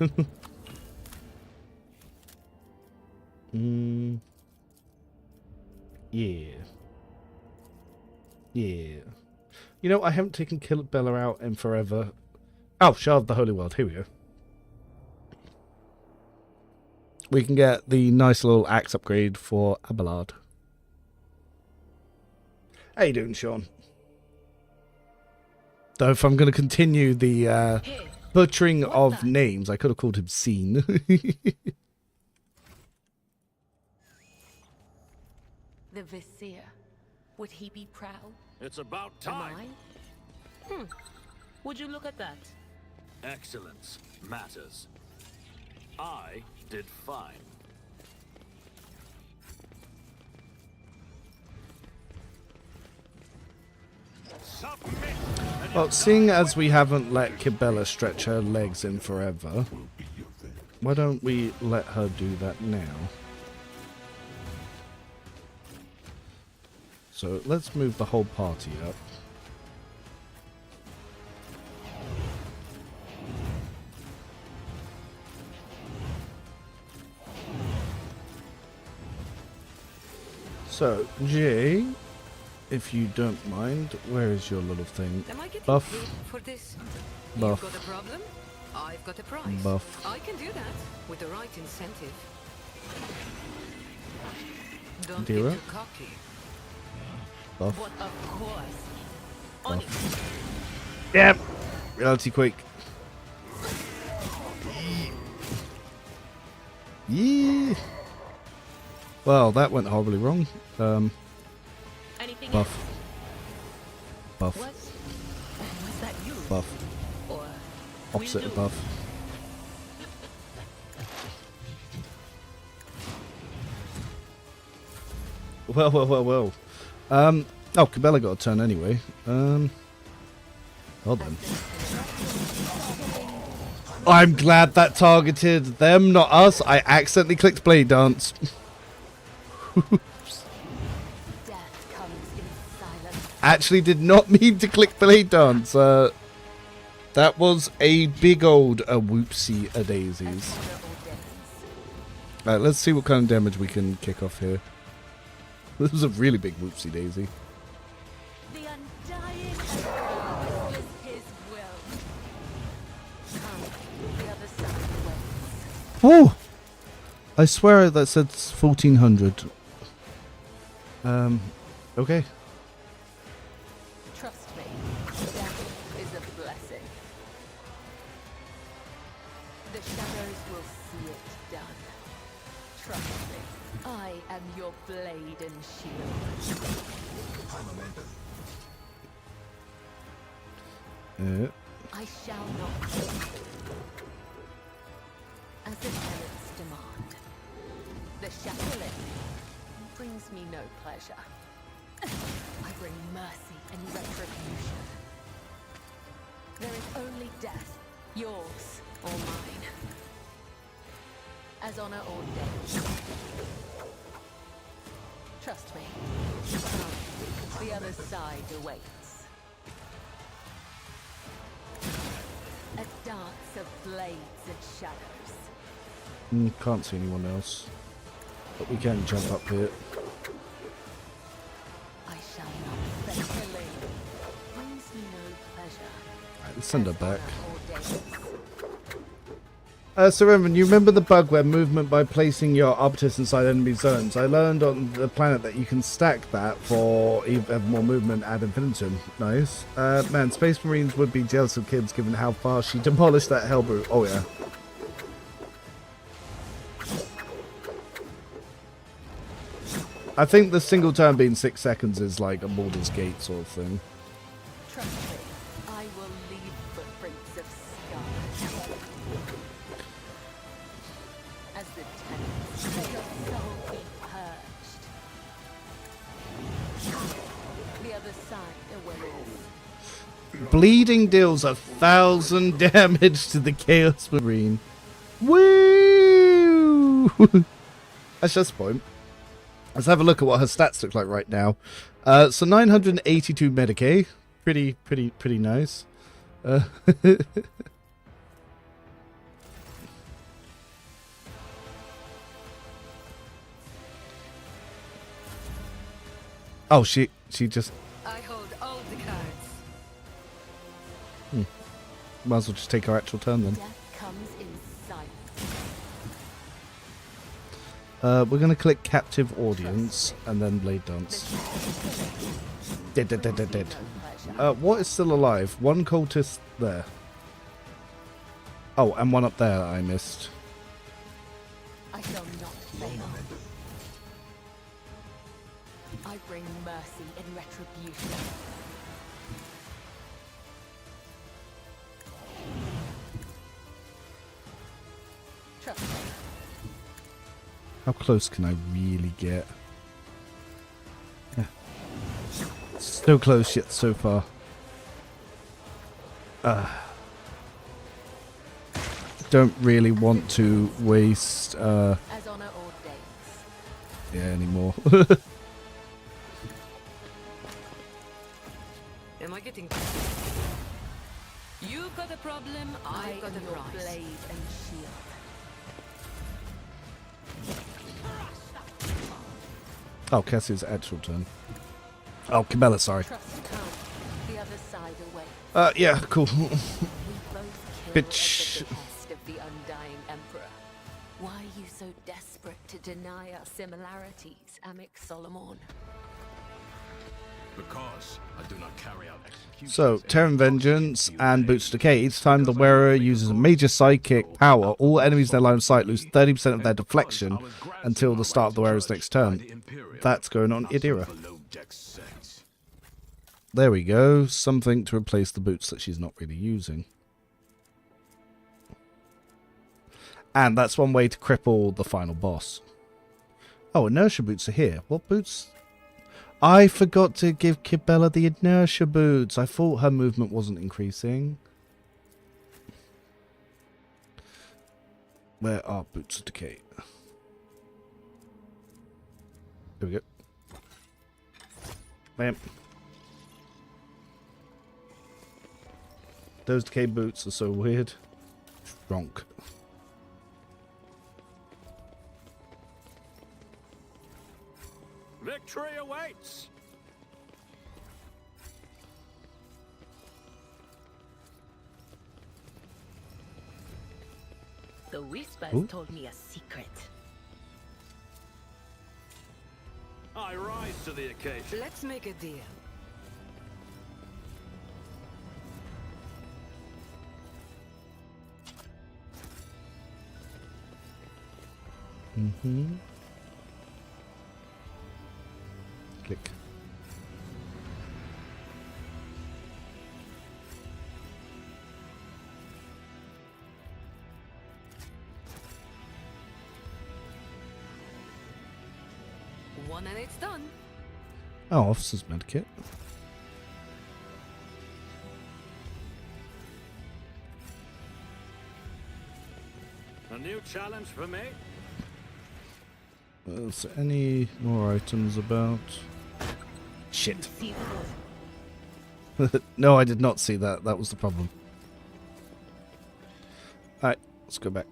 Yeah. Yeah. You know, I haven't taken Cabela out in forever. Oh, Shard of the Holy World. Here we go. We can get the nice little axe upgrade for Abelard. How you doing, Sean? Though if I'm going to continue the butchering of names, I could have called him Scene. The Vizier. Would he be proud? It's about Am time. I? Would you look at that? Excellence matters. I did fine. Submit. Well, seeing as we haven't let Cabela stretch her legs in forever, why don't we let her do that now? So let's move the whole party up. So, Jay, if you don't mind, where is your little thing? Am I getting Buff. paid for this? Buff. You've got a problem? I've got a price. Buff. I can do that with the right incentive. Don't Idira. get too cocky. Buff. But of course. Buff. Yep. Reality Quake. Yeah. Well, that went horribly wrong. Anything Buff. else? Buff. What? Was that you? Buff. Or Opposite of buff. Well. Oh, Cabela got a turn anyway. Well then. I'm glad that targeted them, not us. I accidentally clicked Blade Dance. Death comes in silence. Actually did not mean to click Blade Dance. That was a big old whoopsie a daisies. Alright, let's see what kind of damage we can kick off here. This was a really big whoopsie daisy. The undying Abelard is his will. Come, the other side waits. Oh! I swear that said 1400. Okay. Trust me, death is a blessing. The shadows will see it done. Trust me, I am your blade and shield. I shall not fail. As the tenets demand. The chaplain brings me no pleasure. I bring mercy and retribution. There is only death, yours or mine. As honor ordains. Trust me. The other side awaits. A dance of blades and shadows. Can't see anyone else. But we can jump up here. I shall not fail. Brings me no pleasure. Right, let's send her back. Ordains. So Reverend, you remember the bug where movement by placing your arbiters inside enemy zones? I learned on the planet that you can stack that for even more movement ad infinitum. Nice. Man, Space Marines would be jealous of Kibbs given how fast she demolished that Hellbrute. Oh yeah. I think the single turn being 6 seconds is like a Baldur's Gate sort of thing. Trust me, I will leave footprints of scars. As the tenants, may your soul be purged. The other side awaits. Bleeding deals 1,000 damage to the Chaos Marine. Woo! That's just the point. Let's have a look at what her stats look like right now. So 982 Medicaid. Pretty nice. Oh, she just... I hold all the cards. Might as well just take our actual turn then. Death comes in sight. We're going to click Captive Audience and then Blade Dance. Dead. What is still alive? One cultist there. Oh, and one up there that I missed. I shall not fail. I bring mercy and retribution. Trust me. How close can I really get? Yeah. So close yet so far. Don't really want to waste As honor ordains. yeah anymore. problem, I got am the your prize. blade and shield. Oh, Cassie's actual turn. Oh, Cabela, sorry. Trust come. The other side away. Yeah, cool. We both kill Bitch. at the behest of the undying emperor. Why are you so desperate to deny our similarities, Amic Solomon? Because I do not carry out executions. So, Terran Vengeance and Boots of Decay. Each time the wearer uses a major psychic power, all enemies in their line of sight lose 30% of their deflection until the start of the wearer's next turn. That's going on Idira. There we go. Something to replace the boots that she's not really using. And that's one way to cripple the final boss. Oh, inertia boots are here. What boots? I forgot to give Cabela the inertia boots. I thought her movement wasn't increasing. Where are Boots of Decay? There we go. Bam. Those decay boots are so weird. Stronk. Victory awaits! The Whispers Ooh. told me a secret. I rise to the occasion. Let's make a deal. Mm-hmm. Click. One and it's done. Oh, officer's medkit. A new challenge for me? Is there any more items about? Shit. See No, I did not see that. That was the problem. Alright, let's go back.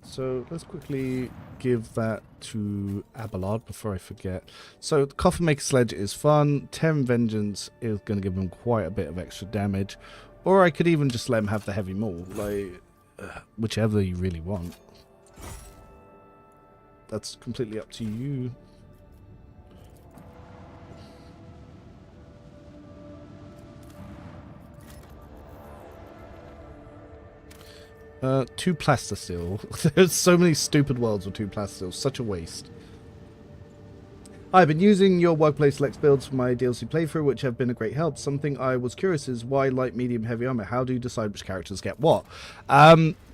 So let's quickly give that to Abelard before I forget. So the Coffin Maker Sledge is fun. Terran Vengeance is going to give him quite a bit of extra damage. Or I could even just let him have the Heavy Maul. Like, whichever you really want. That's completely up to you. Two Plasticil. There's so many stupid worlds with two Plasticils. Such a waste. I've been using your Workplace Lex builds for my DLC playthrough, which have been a great help. Something I was curious is why light, medium, heavy armor? How do you decide which characters get what?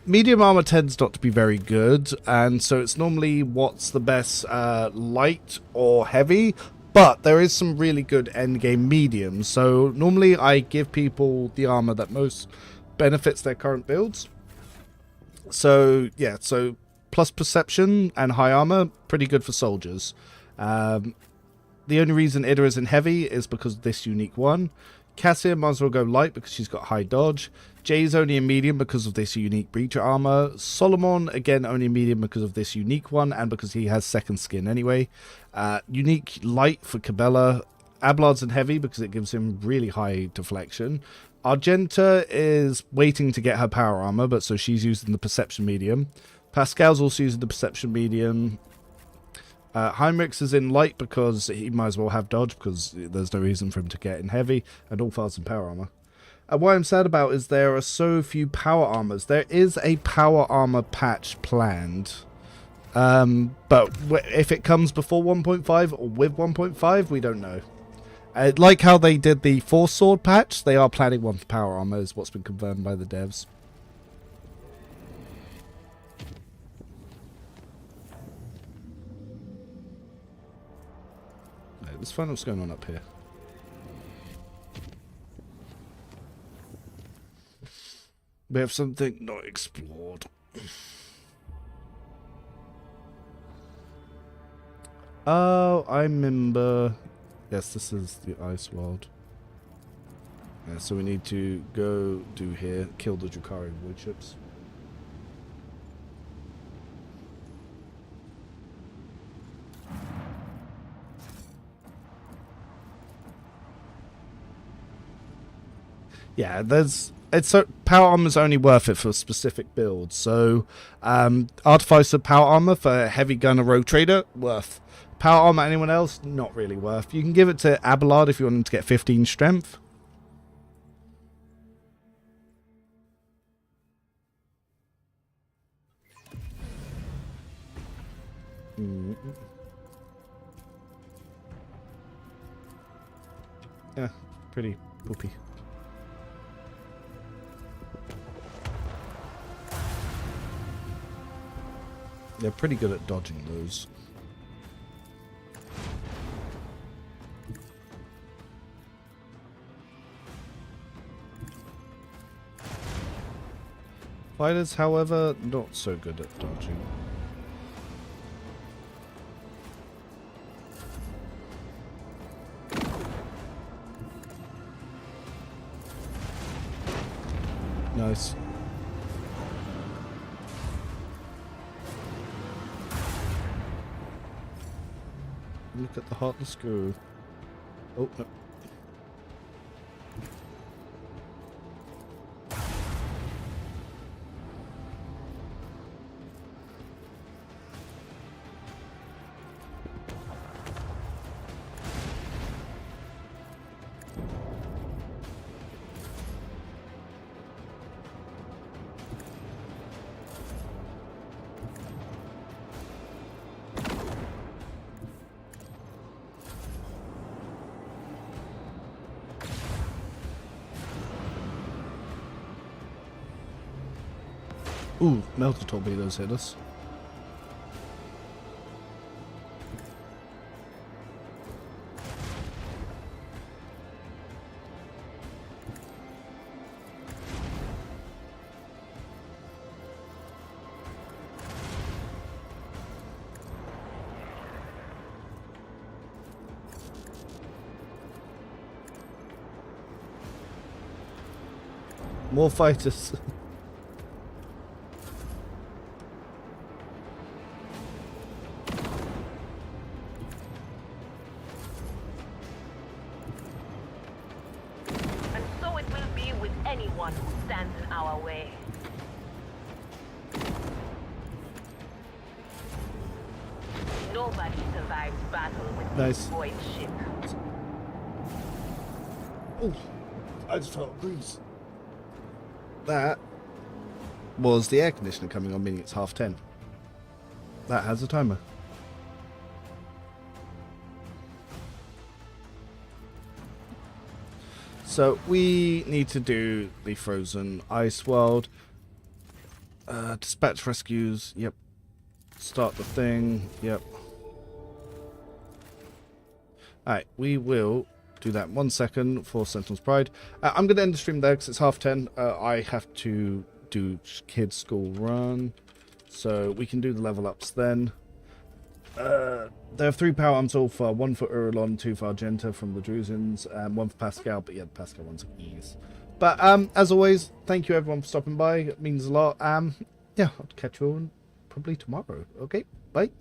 Medium armor tends not to be very good, and so it's normally what's the best light or heavy. But there is some really good endgame medium. So normally I give people the armor that most benefits their current builds. So, yeah, so plus perception and high armor, pretty good for soldiers. The only reason Idira is in heavy is because of this unique one. Cassia might as well go light because she's got high dodge. Jay's only a medium because of this unique breacher armor. Solomon, again, only a medium because of this unique one and because he has second skin anyway. Unique light for Cabela. Abelard's in heavy because it gives him really high deflection. Argenta is waiting to get her power armor, but so she's using the perception medium. Pasqal's also using the perception medium. Heinrix is in light because he might as well have dodge because there's no reason for him to get in heavy. And Ulfar's in power armor. And what I'm sad about is there are so few power armors. There is a power armor patch planned. But if it comes before 1.5 or with 1.5, we don't know. Like how they did the Force Sword patch, they are planning one for power armor, is what's been confirmed by the devs. let's find out what's going on up here. We have something not explored. Oh, I remember. Yes, this is the ice world. Yeah, so we need to go do here, kill the Drukhari void ships. Yeah, power armor's only worth it for specific builds. So, Artificer power armor for heavy gunner rogue trader, worth. Power armor anyone else, not really worth. You can give it to Abelard if you want him to get 15 strength. Yeah, pretty poopy. They're pretty good at dodging those. Fighters, however, not so good at dodging. Nice. Look at the heartless go. Oh, no. Ooh, melter torpedoes hit us. More fighters. Anyone who stands in our way. Nobody survives battle with this void ship. Oh, I just felt a breeze. That was the air conditioner coming on, meaning it's 10:30. That has a timer. So we need to do the frozen ice world. Dispatch rescues. Yep. Start the thing. Yep. Alright, we will do that. 1 second for Sentinel's Pride. I'm going to end the stream there because it's 10:30. I have to do kids' school run. So we can do the level ups then. There are 3 power arms all for 1 for Urulon, 2 for Argenta from the Druzins, and 1 for Pasqal, but yeah, the Pasqal one's ease. But as always, thank you everyone for stopping by. It means a lot. Yeah, I'll catch you all probably tomorrow. Okay, bye.